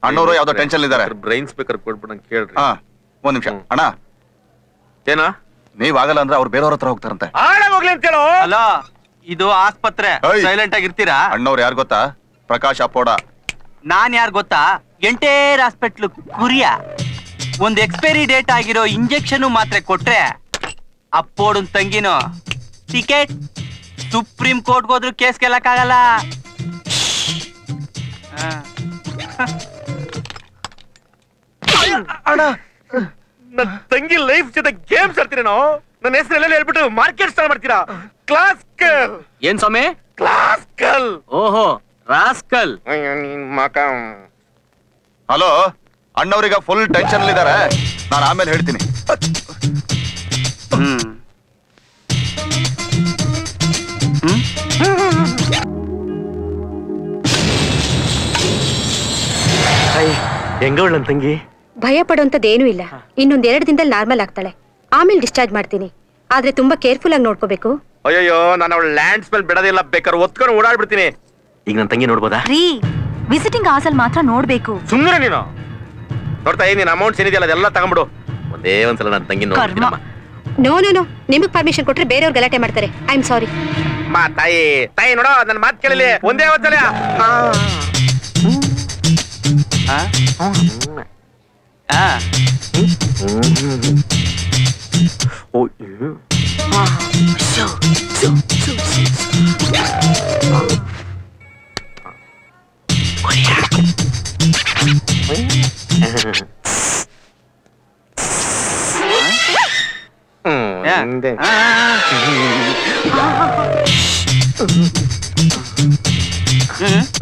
ಅಣ್ಣವರು ಯಾವ್ದೋ ಟೆನ್ಷನ್ ಇದಾರೆ. ಬ್ರೈನ್ ಸ್ಪೀಕರ್ ಕೊಟ್ಬಿಡಂಗ್ ಕೇಳ್ರಿ. ಒಂದ್ ನಿಮಿಷ ಅಣ್ಣ. ಏನ ನೀವ್ ಆಗಲ್ಲ ಅಂದ್ರೆ ಅವ್ರು ಬೇರೆಯವ್ರ ಹತ್ರ ಹೋಗ್ತಾರಂತೆ. ಹೋಗ್ಲಿ ಅಂತ ಹೇಳೋ. ಅಲ್ಲ, ಇದು ಆಸ್ಪತ್ರೆ, ಸೈಲೆಂಟ್ ಆಗಿರ್ತೀರಾ? ಅಣ್ಣವ್ರು ಯಾರು ಗೊತ್ತಾ? ಪ್ರಕಾಶ್ ಅಪ್ಪೋಡ. ನಾನ್ ಯಾರು ಗೊತ್ತಾ? ಎಂಟೇರ್ ಹಾಸ್ಪಿಟ್ಲ್ ಕುರಿಯ. ಒಂದ್ ಎಕ್ಸ್ಪೈರಿ ಡೇಟ್ ಆಗಿರೋ ಇಂಜೆಕ್ಷನ್ ಮಾತ್ರೆ ಕೊಟ್ರೆ ಅಪ್ಪೋಡನ್ ತಂಗಿನೋ ಟಿಕೆಟ್ ಸುಪ್ರೀಂ ಕೋರ್ಟ್ ಹೋದ್ರು ಕೇಸ್ ಗೆಲ್ಲಕ್ಕಾಗಲ್ಲ. ಅಣ್ಣ, ನನ್ನ ತಂಗಿ ಲೈಫ್ ಜೊತೆ ಗೇಮ್ಸ್ ಆಡ್ತೀರೇನೋ? ನನ್ನ ಹೆಸರೆಲ್ಲ ಹೇಳ್ಬಿಟ್ಟು ಮಾರ್ಕೆಟ್ ಸ್ಟಾರ್ಟ್ ಮಾಡ್ತೀರಾ? ಕ್ಲಾಸ್ಕಲ್. ಏನ್ ಸ್ವಾಮಿ? ಕ್ಲಾಸ್ಕಲ್. ಓಹೋ, ರಾಸ್ಕಲ್. ಹಲೋ, ಅಣ್ಣವ್ರೀಗ ಫುಲ್ ಟೆನ್ಷನ್ ಅಲ್ಲಿ ಇದಾರೆ. ನಾನು ಆಮೇಲೆ ಹೇಳ್ತೀನಿ. ಹೆಂಗವಳ ನನ್ನ ತಂಗಿ? ಭಯ ಪಡುವಂತದ್ದೇನೂ ಇಲ್ಲ. ಇನ್ನೊಂದ್ 2 ದಿನದಲ್ಲಿ ನಾರ್ಮಲ್ ಆಗ್ತಾಳೆ. ಆಮೇಲೆ ಡಿಸ್ಚಾರ್ಜ್ ಮಾಡ್ತೀನಿ. ಆದ್ರೆ ತುಂಬಾ ಕೇರ್ಫುಲ್ ಆಗಿ ನೋಡ್ಕೋಬೇಕು. ಅಯ್ಯೋ, ನಾನು ಅವಳ ಲ್ಯಾಂಡ್ ಸ್ಮೆಲ್ ಬಿಡೋದಿಲ್ಲ. ಬೇಕಾದ್ರೆ ಒತ್ಕೊಂಡು ಓಡಾಡ್ಬಿಡ್ತೀನಿ. ಈಗ ನನ್ನ ತಂಗಿ ನೋಡ್ಬೋದಾ? ರೀ, ವಿಸಿಟಿಂಗ್ ಅವರ್ಸ್ ಮಾತ್ರ ನೋಡ್ಬೇಕು. ಸುಮ್ಮನೆ ನೀನು ನೋಡ್ತಾ ನೀನ್ ಅಮೌಂಟ್ಸ್ ಏನಿದೆಯಲ್ಲ ಅದೆಲ್ಲ ತಗೊಂಡ್ಬಿಡು. ಒಂದೇ ಒಂದ್ಸಲ ನನ್ನ ತಂಗಿ ನೋಡ್ತೀನಮ್ಮ. ನೋ ನೋ ನೋ, ನಿಮಗ್ ಪರ್ಮಿಷನ್ ಕೊಟ್ರೆ ಬೇರೆಯವ್ರು ಗಲಾಟೆ ಮಾಡ್ತಾರೆ. I am sorry. ತಾಯಿ ತಾಯಿ ನೋಡೋ, ನನ್ನ ಮಾತು ಕೇಳಲಿ. ಒಂದೇ ಒಂದ್ಸಲ.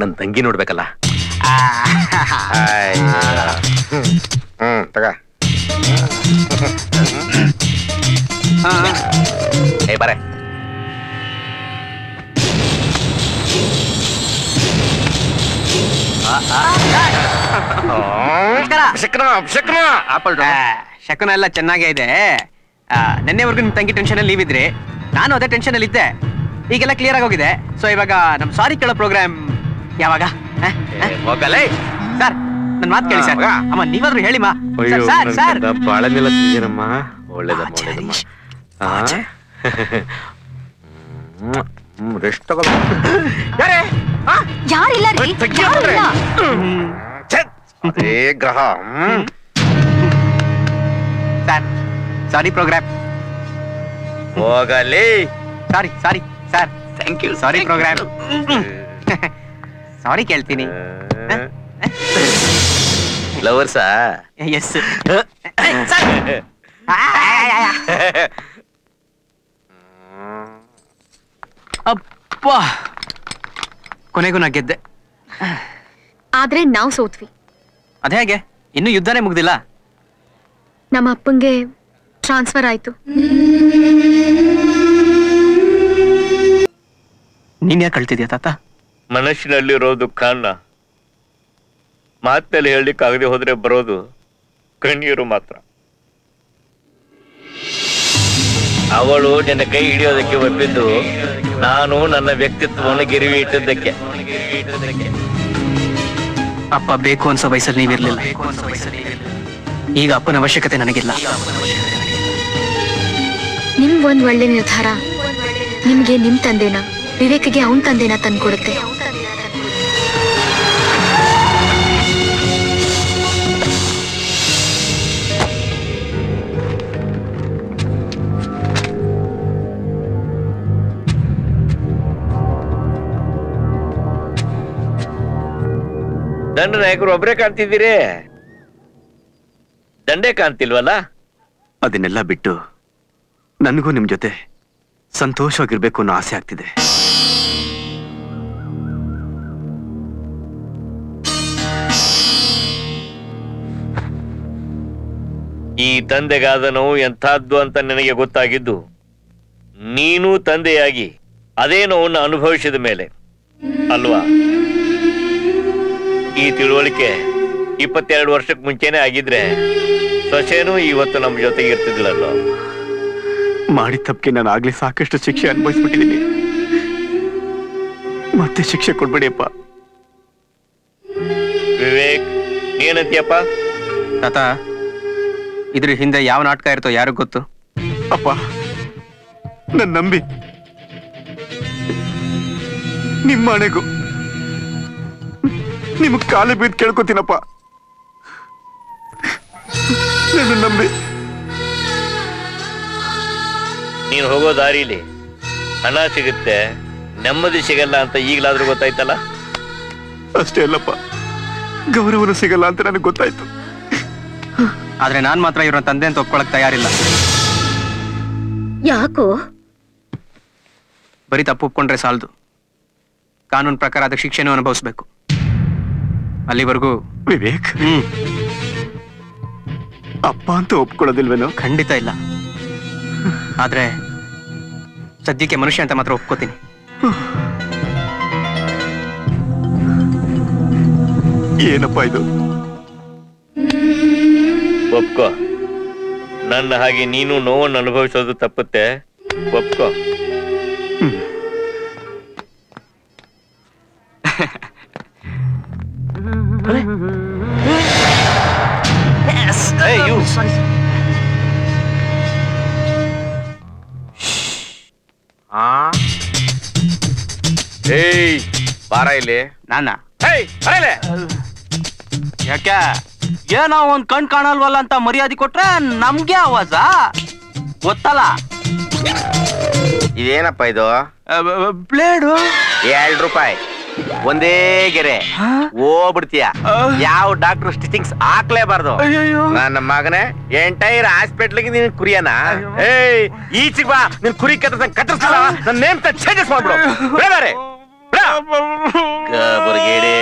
ನನ್ ತಂಗಿ ನೋಡ್ಬೇಕಲ್ಲ. ತಗ ಏ ಬಾರೆ. ಶಕುನ ಎಲ್ಲ ಚೆನ್ನಾಗೇ ಇದೆ. ನೆನ್ನೆವರೆಗೂ ನಿಮ್ ತಂಗಿ ಟೆನ್ಷನ್ ಅಲ್ಲಿ ನೀವಿದ್ರಿ, ನಾನು ಅದೇ ಟೆನ್ಷನ್ ಅಲ್ಲಿ ಇದ್ದೆ. ಈಗೆಲ್ಲ ಕ್ಲಿಯರ್ ಆಗಿ ಹೋಗಿದೆ. ಸೊ ಇವಾಗ ನಮ್ ಸಾರಿ ಕೇಳೋ ಪ್ರೋಗ್ರಾಮ್ ಯಾವಾಗ? ಸರ್, ನನ್ ಮಾತು ಕೇಳಿ ಸರ್. ಅಮ್ಮ ನೀವಾದ್ರೂ ಹೇಳಿಮ್ಮ. ಸರ್ ಸರ್, ಬಾಳೆನೆಲ್ಲ ತಿಂದಿರಮ್ಮ. ಒಳ್ಳೇದಮ್ಮ ಒಳ್ಳೇದಮ್ಮ. ರೆಸ್ಟ್ ತಗೋ. ಯಾರಿಲ್ಲ ರೀ, ಯಾರಿಲ್ಲ. ಅದೇ ಗ್ರಹ. ಸರ್, ಸಾರಿ ಪ್ರೋಗ್ರಾಮ್ ಹೋಗಲಿ. Sorry sorry sir, thank you. Sorry program. Sorry ಕೇಳ್ತೀನಿ. ಲವರ್ಸಾ? ಎಸ್. ಅಪ್ಪ, ಕೊನೆಗೂ ನಾ ಗೆದ್ದೆ. ಆದ್ರೆ ನಾವು ಸೋತ್ವಿ. ಅದೇ ಹೇಗೆ? ಇನ್ನೂ ಯುದ್ಧನೇ ಮುಗ್ದಿಲ್ಲ. ನಮ್ಮ ಅಪ್ಪಂಗೆ ಟ್ರಾನ್ಸ್ಫರ್ ಆಯ್ತು. ನೀನ್ ಯಾಕೆ ಕಳ್ತಿದ್ಯಾ ತಾತ? ಮನಸ್ಸಿನಲ್ಲಿರೋ ದುಃಖನ ಮಾತಲ್ಲಿ ಹೇಳಲಿಕ್ಕಾಗದೆ ಹೋದ್ರೆ ಬರೋದು ಕಣ್ಣೀರು ಮಾತ್ರ. ಅವಳು ನಿನ್ನ ಕೈ ಹಿಡಿಯೋದಕ್ಕೆ ಒಪ್ಪಿದ್ದು ನಾನು ನನ್ನ ವ್ಯಕ್ತಿತ್ವವನ್ನು ಗಿರಿವಿ ಇಟ್ಟಿದ್ದಕ್ಕೆ. ಅಪ್ಪ ಬೇಕು ಅನ್ಸೋ ವಯಸ್ಸಲ್ಲಿ ನೀವಿರ್ಲಿಲ್ಲ. ಈಗ ಅಪ್ಪನ ಅವಶ್ಯಕತೆ ನನಗಿಲ್ಲ. ನಿಮ್ ಒಂದ್ ಒಳ್ಳೆ ನಿರ್ಧಾರ ನಿಮ್ಗೆ ನಿಮ್ ತಂದೆನ, ವಿವೇಕ್ಗೆ ಅವನ್ ತಂದೆನ ತಂದ್ಕೊಡುತ್ತೆ. ದಂಡ ನಾಯಕರು ಒಬ್ಬರೇ ಕಾಣ್ತಿದ್ದೀರಿ, ದಂಡೇ ಕಾಣ್ತಿಲ್ವಲ್ಲ? ಅದನ್ನೆಲ್ಲ ಬಿಟ್ಟು ನನಗೂ ನಿಮ್ ಜೊತೆ ಸಂತೋಷವಾಗಿರ್ಬೇಕು ಅನ್ನೋ ಆಸೆ ಆಗ್ತಿದೆ. ಈ ತಂದೆಗಾದ ನೋವು ಎಂಥದ್ದು ಅಂತ ನಿನಗೆ ಗೊತ್ತಾಗಿದ್ದು ನೀನು ತಂದೆಯಾಗಿ ಅದೇ ನೋವನ್ನು ಅನುಭವಿಸಿದ ಮೇಲೆ ಅಲ್ವಾ? ಈ ತಿಳುವಳಿಕೆ 22 ವರ್ಷಕ್ಕೆ ಮುಂಚೆನೆ ಆಗಿದ್ರೆ ಸೊಸೆನೂ ಇವತ್ತು ನಮ್ಮ ಜೊತೆಗೆ ಇರ್ತಿದ್ಲಲ್ಲೋ. ಮಾಡಿದ ತಪ್ಪಿಗೆ ನಾನು ಆಗ್ಲೇ ಸಾಕಷ್ಟು ಶಿಕ್ಷೆ ಅನುಭವಿಸ್ಬಿಟ್ಟಿದ್ದೀನಿ. ಮತ್ತೆ ಶಿಕ್ಷೆ ಕೊಡ್ಬೇಡಿಯಪ್ಪ. ವಿವೇಕ್, ಏನಂತೀಯಪ್ಪ? ತಾತ, ಇದ್ರ ಹಿಂದೆ ಯಾವ ನಾಟಕ ಇರ್ತೋ ಯಾರಿಗ್ ಗೊತ್ತು? ಅಪ್ಪ, ನನ್ನ ನಂಬಿ ನಿಮ್ಮ ಮನೆಗೂ ನಿಮಗ್ ಕಾಲು ಬೀದ್ ಕೇಳ್ಕೊತೀನಪ್ಪ. ನನ್ನ ನಂಬಿ. ನೀನು ಹೋಗೋ ದಾರಿಲಿ ಹಣ ಸಿಗುತ್ತೆ, ನೆಮ್ಮದಿ ಸಿಗಲ್ಲ ಅಂತ ಈಗಲಾದ್ರೂ ಗೊತ್ತಾಯ್ತಲ್ಲ? ಅಷ್ಟೇ ಅಲ್ಲಪ್ಪ, ಗೌರವನು ಸಿಗಲ್ಲ ಅಂತ ನನಗೆ ಗೊತ್ತಾಯ್ತು. ಆದ್ರೆ ನಾನ್ ಮಾತ್ರ ಇವ್ರ ತಂದೆ ಅಂತ ಒಪ್ಕೊಳಕ್ ತಯಾರಿಲ್ಲ. ಯಾಕೋ? ಬರೀ ತಪ್ಪು ಒಪ್ಕೊಂಡ್ರೆ ಸಾಲದು, ಕಾನೂನು ಪ್ರಕಾರ ಅದಕ್ಕೆ ಶಿಕ್ಷೆನೂ ಅನುಭವಿಸ್ಬೇಕು. ಅಲ್ಲಿವರೆಗೂ ವಿವೇಕ್ ಅಪ್ಪ ಅಂತ ಒಪ್ಕೊಳ್ಳೋದಿಲ್ವೇನೋ? ಖಂಡಿತ ಇಲ್ಲ. ಆದ್ರೆ ಸದ್ಯಕ್ಕೆ ಮನುಷ್ಯ ಅಂತ ಮಾತ್ರ ಒಪ್ಕೋತೀನಿ. ಏನಪ್ಪ ಇದು? ಒಪ್ಕೋ. ನನ್ನ ಹಾಗೆ ನೀನು ನೋವನ್ನು ಅನುಭವಿಸೋದು ತಪ್ಪುತ್ತೆ. ಒಪ್ಕೋ. ಏಯ್, ಬಾರ ಇಲ್ಲಿ. ನಾನ ಯಾಕೆ ಏನೋ ಒಂದ್ ಕಣ್ ಕಾಣಲ್ವಲ್ಲ ಅಂತ ಮರ್ಯಾದೆ ಕೊಟ್ರೆ ನಮ್ಗೆ ಆವಾಜ ಗೊತ್ತಲ್ಲ. ಇದೇನಪ್ಪ ಇದು? ಬ್ಲೇಡು. 2 ರೂಪಾಯಿ ಒಂದೇ ಗೆರೆ ಹೋಗ್ಬಿಡ್ತೀಯ. ಯಾವ ಡಾಕ್ಟರ್ ಸ್ಟಿಚಿಂಗ್ಸ್ ಹಾಕ್ಲೇಬಾರ್ದು. ನನ್ನ ಮಗನೇ, ಎಂಟೈರ್ ಹಾಸ್ಪಿಟ್ಲಿಗೆ ನೀನ್ ಕುರಿಯನ? ಏಯ್, ಈಚೆಗೆ ಬಾ. ನೀನ್ ಕುರಿ ಕತ್ತರಿಸಲ್ಲ, ನನ್ನ ನೇಮ್ ಚೇಂಜಸ್ ಮಾಡ್ಬಿಡು. ಬುರ್ಗೇಡಿ.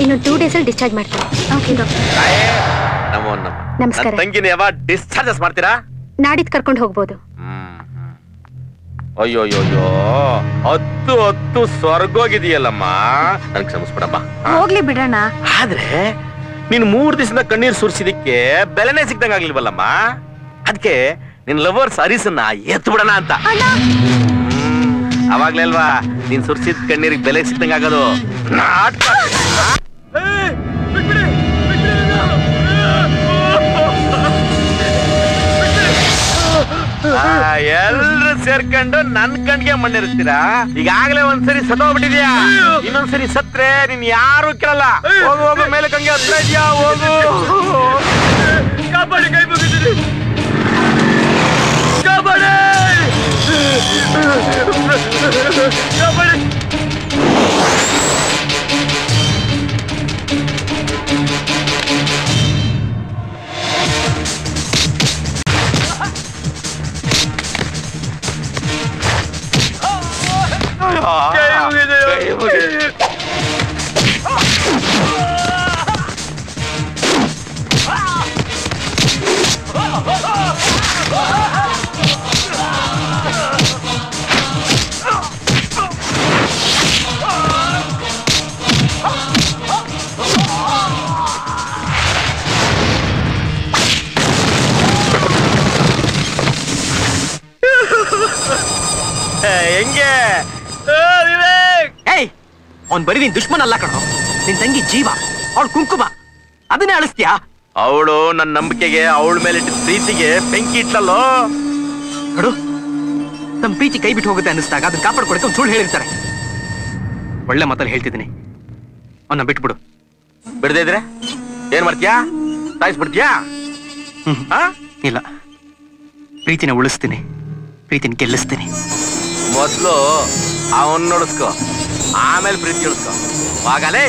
ಇನ್ನು 2 days ಅಲ್ಲಿ ಡಿಸ್ಚಾರ್ಜ್ ಮಾಡ್ತಾರೆ. Okay doctor. ನಮಸ್ಕಾರ. ತಂಗಿನ ಯಾವಾಗ ಡಿಸ್ಚಾರ್ಜಸ್ ಮಾಡ್ತೀರಾ? ನಾಡಿದ್ದು ಕರ್ಕೊಂಡು ಹೋಗ್ಬೋದು. ಅಯ್ಯೋಯ್ಯೋ, 10 ಸ್ವರ್ಗೋಗಿದೆಯಲ್ಲಮ್ಮ. ನನ್ಗೆ ಕ್ಷಮಿಸ್ಬಿಡಮ್ಮ. ಹೋಗ್ಲಿ ಬಿಡೋಣ. ಆದ್ರೆ ನೀನ್ 3 ದಿವಸದಿಂದ ಕಣ್ಣೀರ್ ಸುರಿಸಿದಕ್ಕೆ ಬೆಲೆನೇ ಸಿಕ್ದಂಗ ಆಗ್ಲಿಲ್ವಲ್ಲಮ್ಮ. ಅದಕ್ಕೆ ನಿನ್ ಲವರ್ಸ್ ಹರಿಸನ್ನ ಎತ್ತು ಬಿಡೋಣ ಅಂತ. ಅವಾಗ್ಲೇ ಅಲ್ವಾ ನೀನ್ ಸುರಿಸಿದ ಕಣ್ಣೀರಿಗೆ ಬೆಲೆ ಸಿಕ್ದಂಗ ಆಗೋದು. ನಾಟಕ. ಎಲ್ರು ಸೇರ್ಕೊಂಡು ನನ್ ಕಣ್ಗೆ ಮಣ್ಣಿರ್ತೀರಾ? ಈಗಾಗ್ಲೇ ಒಂದ್ಸರಿ ಸತ್ತೋಗ್ಬಿಟ್ಟಿದ್ಯಾ. ಇನ್ನೊಂದ್ಸರಿ ಸತ್ರೆ ನೀನ್ ಯಾರು ಕೇಳಲ್ಲ. ಹೋಗು ಹೋಗು, ಮೇಲೆ ಕಂಗೆ ಹತ್ರ ಇದೆಯಾ? ಹೋಗು. ಕಾಪಾಡಿ, ಕೈ ಮುಗಿದಿರಿ. ಕಾಪಾಡಿ, ಕಾಪಾಡಿ. ಹೆಂಗೆ ವಿವೇಕ್? ಏಯ್, ಅವ್ನ್ ಬರೀ ನಿನ್ ದುಶ್ಮನ್ ಅಲ್ಲ ಕಣೋ, ನಿನ್ ತಂಗಿ ಜೀವ. ಅವಳು ಕುಂಕುಮ, ಅದನ್ನೇ ಅಳಿಸ್ತೀಯಾ? ಅವಳು ನನ್ನ ನಂಬಿಕೆಗೆ, ಅವಳ ಮೇಲೆ ಪ್ರೀತಿಗೆ ಬೆಂಕಿ ಇಟ್ಲಲ್ಲೋ. ನೋಡು, ನಮ್ ಪ್ರೀತಿ ಕೈ ಬಿಟ್ಟು ಹೋಗುತ್ತೆ ಅನ್ನಿಸ್ದಾಗ ಅದನ್ನ ಕಾಪಾಡ್ಕೊಡಕ್ಕೆ ಒಂದು ಸುಳ್ಳು ಹೇಳಿರ್ತಾರೆ. ಒಳ್ಳೆ ಮಾತಲ್ಲಿ ಹೇಳ್ತಿದ್ದೀನಿ, ಅವನ್ನ ಬಿಟ್ಬಿಡು. ಬಿಡದೇ ಇದ್ರೆ ಏನ್ ಮಾಡ್ತೀಯಾ? ಸಾಯಿಸ್ಬಿಡ್ತೀಯಾ? ಇಲ್ಲ, ಪ್ರೀತಿನ ಉಳಿಸ್ತೀನಿ, ಪ್ರೀತಿನ ಗೆಲ್ಲಿಸ್ತೀನಿ. ಮೊದ್ಲು ಅವನ್ ನೋಡಿಸ್ಕೊ, ಆಮೇಲೆ ಪ್ರೀತಿ ಉಳಿಸ್ಕೊ. ಆಗಲೇ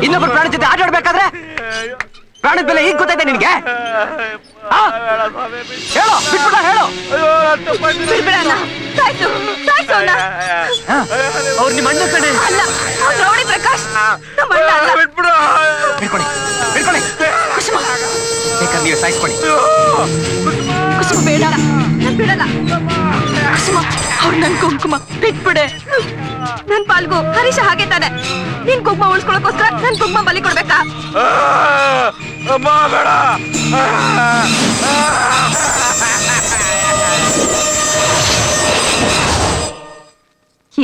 ಇನ್ನೊಬ್ಬರು ಪ್ರಾಣ ಜೊತೆ ಆಟ ಆಡ್ಬೇಕಾದ್ರೆ ಪ್ರಾಣದ ಬೆಲೆ ಈಗ ಗೊತ್ತೈತೆ ನಿನ್ಗೆ? ಹೇಳೋ, ಬಿಟ್ಬಿಡ, ಹೇಳು. ಅವ್ರು ನಿಮ್ಮ ಅಣ್ಣ ಕಡೆ ಅಲ್ಲ, ರೌಡಿ ಪ್ರಕಾಶ್ ನಮ್ಮ ಅಣ್ಣ ಅಲ್ಲ. ಬಿಟ್ಕೊಡಿ, ಬಿಟ್ಕೊಡಿ. ಕುಸುಮ, ಬೇಕಾದ್ರೆ ನೀವು ಸಾಯಿಸ್ಕೊಡಿ. ಕುಸುಮ ಬೇಡ, ನಾನು ಬಿಡಲ್ಲ. ಕುಸುಮ, ಅವ್ರು ನನ್ ಕುಂಕುಮ ಬಿಟ್ಬಿಡೆ. ನನ್ ಪಾಲ್ಗು ಹರೀಶ ಹಾಗೆ ತಾನೆ. ನಿನ್ ಕುಂಕುಮ ಉಳಿಸ್ಕೊಳಕ್ಕೋಸ್ಕರ ನನ್ ಕುಂಕುಮ ಬಲಿ ಕೊಡ್ಬೇಕಾ? ಬೇಡ.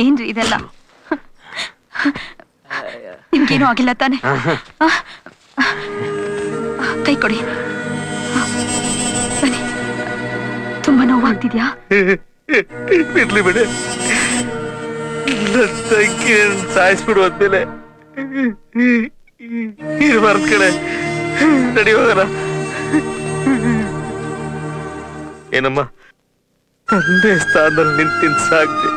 ಏನ್ರಿ ಇದೆಲ್ಲ? ನಿಮ್ಗೇನು ಆಗಿಲ್ಲ ತಾನೆ? ಕೈ ಕೊಡಿ. ಬನ್ನಿ. ತುಂಬಾ ನೋವಾಗ್ತಿದ್ಯಾ? ಇರ್ಲಿ ಬಿಡಿ. ನನ್ನ ತಂಗಿ ಸಾಯಿಸ್ಬಿಡು ಅಂದ್ಮೇಲೆ ಇರ್ಬಾರ್ದು ಕಡೆ. ನಡಿ ಹೋಗೋಣ. ಏನಮ್ಮ, ತಂದೆ ಸ್ಥಾನದಲ್ಲಿ ನಿಂತಿನ ಸಾಕ್ತೆ,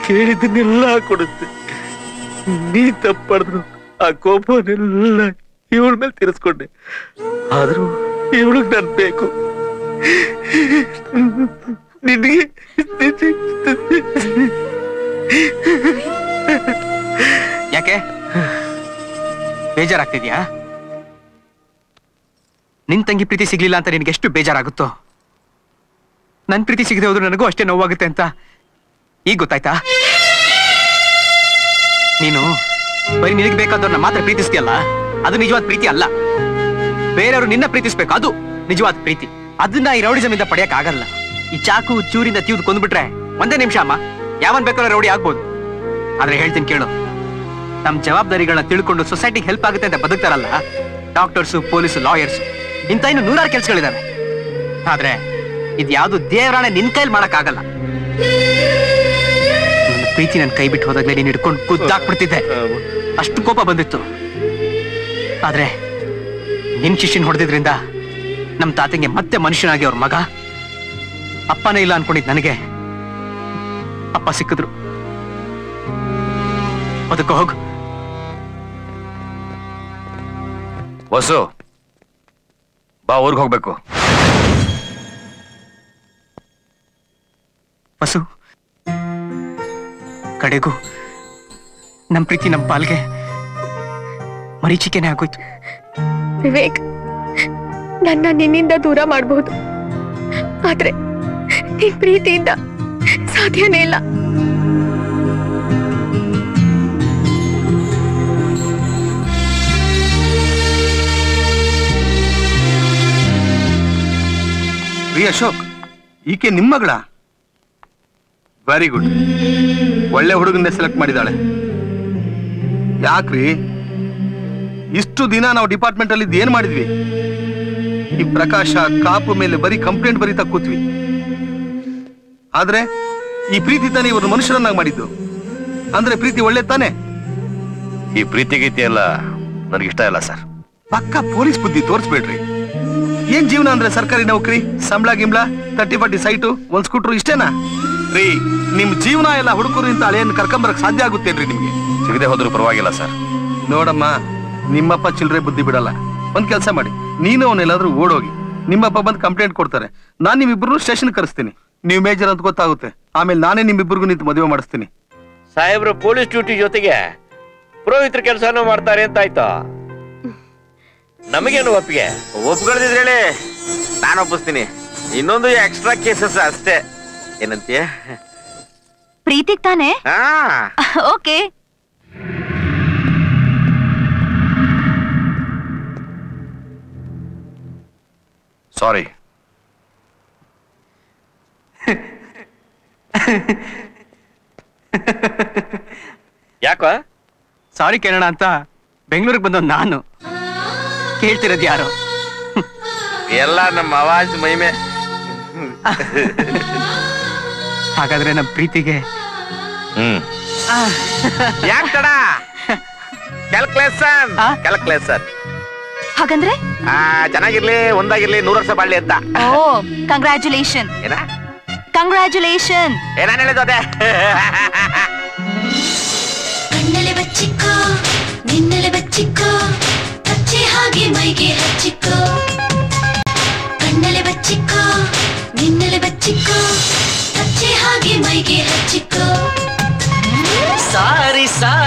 ಕೇಳಿದ್ದನ್ನೆಲ್ಲ ಕೊಡುತ್ತೆ. ನೀ ತಪ್ಪಾಡಿದ್ರು ಆ ಕೋಪನೆಲ್ಲ ಇವಳ ಮೇಲೆ ತೀರಿಸ್ಕೊಂಡೆ. ಆದ್ರೂ ಇವಳಿಗೆ ನನ್ ಬೇಕು. ನಿನಗೆ ಯಾಕೆ ಬೇಜಾರಾಗ್ತಿದ್ಯಾ? ನಿನ್ ತಂಗಿ ಪ್ರೀತಿ ಸಿಗ್ಲಿಲ್ಲ ಅಂತ ನಿನ್ಗೆ ಎಷ್ಟು ಬೇಜಾರಾಗುತ್ತೋ, ನನ್ ಪ್ರೀತಿ ಸಿಗದೆ ಹೋದ್ರು ನನಗೂ ಅಷ್ಟೇ ನೋವಾಗುತ್ತೆ ಅಂತ ಈಗ ಗೊತ್ತಾಯ್ತಾ? ನೀನು ಬರೀ ನಿನಗೆ ಬೇಕಾದವ್ರನ್ನ ಮಾತ್ರ ಪ್ರೀತಿಸ್ತೀಯಲ್ಲ, ಅದು ನಿಜವಾದ ಪ್ರೀತಿ ಅಲ್ಲ. ಬೇರೆಯವರು ನಿನ್ನ ಪ್ರೀತಿಸ್ಬೇಕು, ಅದು ನಿಜವಾದ ಪ್ರೀತಿ. ಅದನ್ನ ಈ ರೌಡಿಸಮಿಂದ ಪಡೆಯಕ್ ಆಗಲ್ಲ. ಈ ಚಾಕು ಚೂರಿಂದ ತೀವ್ದು ಕೊಂದ್ಬಿಟ್ರೆ ಒಂದೇ ನಿಮಿಷ ಅಮ್ಮ, ಯಾವನ್ ಬೇಕಾದ್ರೆ ರೌಡಿ ಆಗ್ಬೋದು. ಆದ್ರೆ ಹೇಳ್ತೀನಿ ಕೇಳು, ನಮ್ ಜವಾಬ್ದಾರಿಗಳನ್ನ ತಿಳ್ಕೊಂಡು ಸೊಸೈಟಿಗೆ ಹೆಲ್ಪ್ ಆಗುತ್ತೆ ಅಂತ ಬದುಕ್ತಾರಲ್ಲ ಡಾಕ್ಟರ್ಸು, ಪೊಲೀಸು, ಲಾಯರ್ಸು, ಇಂಥ ಇನ್ನು 100 ಕೆಲ್ಸಗಳಿದಾವೆ. ಆದ್ರೆ ಇದ್ಯಾವುದು ದೇವರಾಣೆ ನಿನ್ ಕೈಲಿ ಮಾಡಕ್ ಆಗಲ್ಲ. ನನ್ನ ಪ್ರೀತಿ ನನ್ ಕೈ ಬಿಟ್ಟು ಹೋದಾಗ್ಲೇ ನೀನ್ ಹಿಡ್ಕೊಂಡು ಕುದ್ದಾಕ್ಬಿಡ್ತಿದ್ದೆ, ಅಷ್ಟು ಕೋಪ ಬಂದಿತ್ತು. ಆದ್ರೆ ನಿನ್ ಶಿಷ್ಯನ್ ಹೊಡೆದಿದ್ರಿಂದ ನಮ್ ತಾತಂಗೆ ಮತ್ತೆ ಮನುಷ್ಯನಾಗಿ ಅವ್ರ ಮಗ, ಅಪ್ಪನೇ ಇಲ್ಲ ಅನ್ಕೊಂಡಿದ್ ನನಗೆ ಅಪ್ಪ ಸಿಕ್ಕಿದ್ರು. ಅದಕ್ಕೂ ಹೋಗು. ವಸು, ಬಾ, ಊರ್ಗ್ ಹೋಗ್ಬೇಕು. ವಸು, ಕಡೆಗೂ ನಮ್ ಪ್ರೀತಿ ನಮ್ ಪಾಲ್ಗೆ ಮರೀಚಿಕೆನೆ ಆಗೋಯ್ತು. ವಿವೇಕ್, ನನ್ನ ನಿನ್ನಿಂದ ದೂರ ಮಾಡಬಹುದು, ಆದ್ರೆ ನಿನ್ ಪ್ರೀತಿಯಿಂದ ಸಾಧ್ಯನೇ ಇಲ್ಲ. ರೀ ಅಶೋಕ್, ಈಕೆ ನಿಮ್ಮ ಮಗಳ? ವೆರಿ ಗುಡ್, ಒಳ್ಳೆ ಹುಡುಗನ್ನೇ ಸೆಲೆಕ್ಟ್ ಮಾಡಿದಾಳೆ. ಯಾಕ್ರಿ ಇಷ್ಟು ದಿನ ನಾವು ಡಿಪಾರ್ಟ್ಮೆಂಟ್ ಅಲ್ಲಿ ಏನ್ ಮಾಡಿದ್ವಿ? ಈ ಪ್ರಕಾಶ ಕಾಪು ಮೇಲೆ ಬರೀ ಕಂಪ್ಲೇಂಟ್ ಬರೀತಾ ಕೂತ್ವಿ. ಆದ್ರೆ ಈ ಪ್ರೀತಿ ತಾನೇ ಇವರು ಮನುಷ್ಯರನ್ನಾಗಿ ಮಾಡಿದ್ದು. ಅಂದ್ರೆ ಪ್ರೀತಿ ಒಳ್ಳೆ ತಾನೆ? ಈ ಪ್ರೀತಿ ಗೀತಿ ಎಲ್ಲ ನನಗಿಷ್ಟ ಇಲ್ಲ ಸರ್. ಪಕ್ಕ ಪೊಲೀಸ್ ಬುದ್ಧಿ ತೋರಿಸ್ಬೇಡ್ರಿ. ಏನ್ ಜೀವನ ಅಂದ್ರೆ ಸರ್ಕಾರಿ ನೌಕರಿ, ಸಂಬಳ ಗಿಂಬಳ, 30-40 ಸೈಟು, ಒಂದ್ ಸ್ಕೂಟ್ರು, ಇಷ್ಟೇನಾ ರೀ? ನಿಮ್ ಜೀವನ ಎಲ್ಲ ಹುಡುಕರು ಇಂತ ಹಳೆಯನ್ನು ಕರ್ಕೊಂಬರಕ್ ಸಾಧ್ಯ ಆಗುತ್ತೇನ್ರಿ ನಿಮ್ಗೆ? ಸಿಗದೆ ಹೋದ್ರೂ ಪರವಾಗಿಲ್ಲ ಸರ್. ನೋಡಮ್ಮ, ನಿಮ್ಮಪ್ಪ ಚಿಲ್ಲರೆ ಬುದ್ಧಿ ಬಿಡಲ್ಲ. ಒಂದ್ ಕೆಲಸ ಮಾಡಿ, ನೀನು ಅವನೆಲ್ಲಾದ್ರೂ ಓಡೋಗಿ, ನಿಮ್ಮಪ್ಪ ಬಂದು ಕಂಪ್ಲೇಂಟ್ ಕೊಡ್ತಾರೆ. ನಾನ್ ನಿಮ್ಮಿಬ್ರು ಸ್ಟೇಷನ್ ಕರೆಸ್ತೀನಿ. ನೀವು ಮೇಜರ್ ಅಂತ ಗೊತ್ತಾಗುತ್ತೆ. ಆಮೇಲೆ ನಾನೇ ನಿಮ್ಮಿಬ್ಬರಿಗೂ ನಿಂತು ಮದುವೆ ಮಾಡಿಸ್ತೀನಿ. ಸಾಹೇಬ್ರು ಪೊಲೀಸ್ ಡ್ಯೂಟಿ ಜೊತೆಗೆ ಪುರೋಹಿತರ ಕೆಲಸನೂ ಮಾಡ್ತಾರೆ ಅಂತ ಆಯ್ತಾ? ನಮಗೇನು ಒಪ್ಪಿಗೆ? ಒಪ್ಕೊಳ್ದಿದ್ರೆ ಹೇಳಿ, ನಾನು ಒಪ್ಪಿಸ್ತೀನಿ. ಇನ್ನೊಂದು ಎಕ್ಸ್ಟ್ರಾ ಕೇಸಸ್ ಅಷ್ಟೇ. ಏನಂತೀಯ? ಪ್ರೀತಿಗ್ ತಾನೆ? ಓಕೆ. ಸಾರಿ. ಯಾಕ ಸಾರಿ ಕೇಳೋಣ ಅಂತ ಬೆಂಗಳೂರಿಗೆ ಬಂದ ನಾನು. ಕೇಳ್ತಿರೋದು ಯಾರು? ಎಲ್ಲ ನಮ್ಮ ಅವಾಜ್ ಮಹಿಮೆ. ಹಾಗಾದ್ರೆ ನಮ್ಮ ಪ್ರೀತಿಗೆ ಯಾಕೆ ತಡ? ಕ್ಯಾಲ್ಕುಲೇಷನ್. ಹಾಗಂದ್ರೆ ಚೆನ್ನಾಗಿರ್ಲಿ, ಒಂದಾಗಿರ್ಲಿ, 100 ವರ್ಷ ಬಾಳ್ಲಿ ಅಂತ. ಓ, ಕಂಗ್ರ್ಯಾಚುಲೇಷನ್. ಕಂಗ್ರ್ಯಾಚುಲೇಷನ್. ನಾನು ಹೇಳಿದ್ದು ಅದೇ. ಕಣ್ಣಲೆ ಬಚ್ಚಿಕ್ಕೋ, ನಿನ್ನಲೆ ಬಚ್ಚಿಕ್ಕೋ, ಕಚ್ಚೆ ಹಾಗೆ ಮೈಗೆ ಹಚ್ಚಿಕ್ಕೋ. ಕಣ್ಣಲೆ ಬಚ್ಚಿಕ್ಕೋ, ನಿನ್ನಲೆ ಬಚ್ಚಿಕ್ಕೋ, ಕಚ್ಚೆ ಹಾಗೆ ಮೈಗೆ ಹಚ್ಚಿಕ್ಕೋ. ಸಾರಿ ಸಾರಿ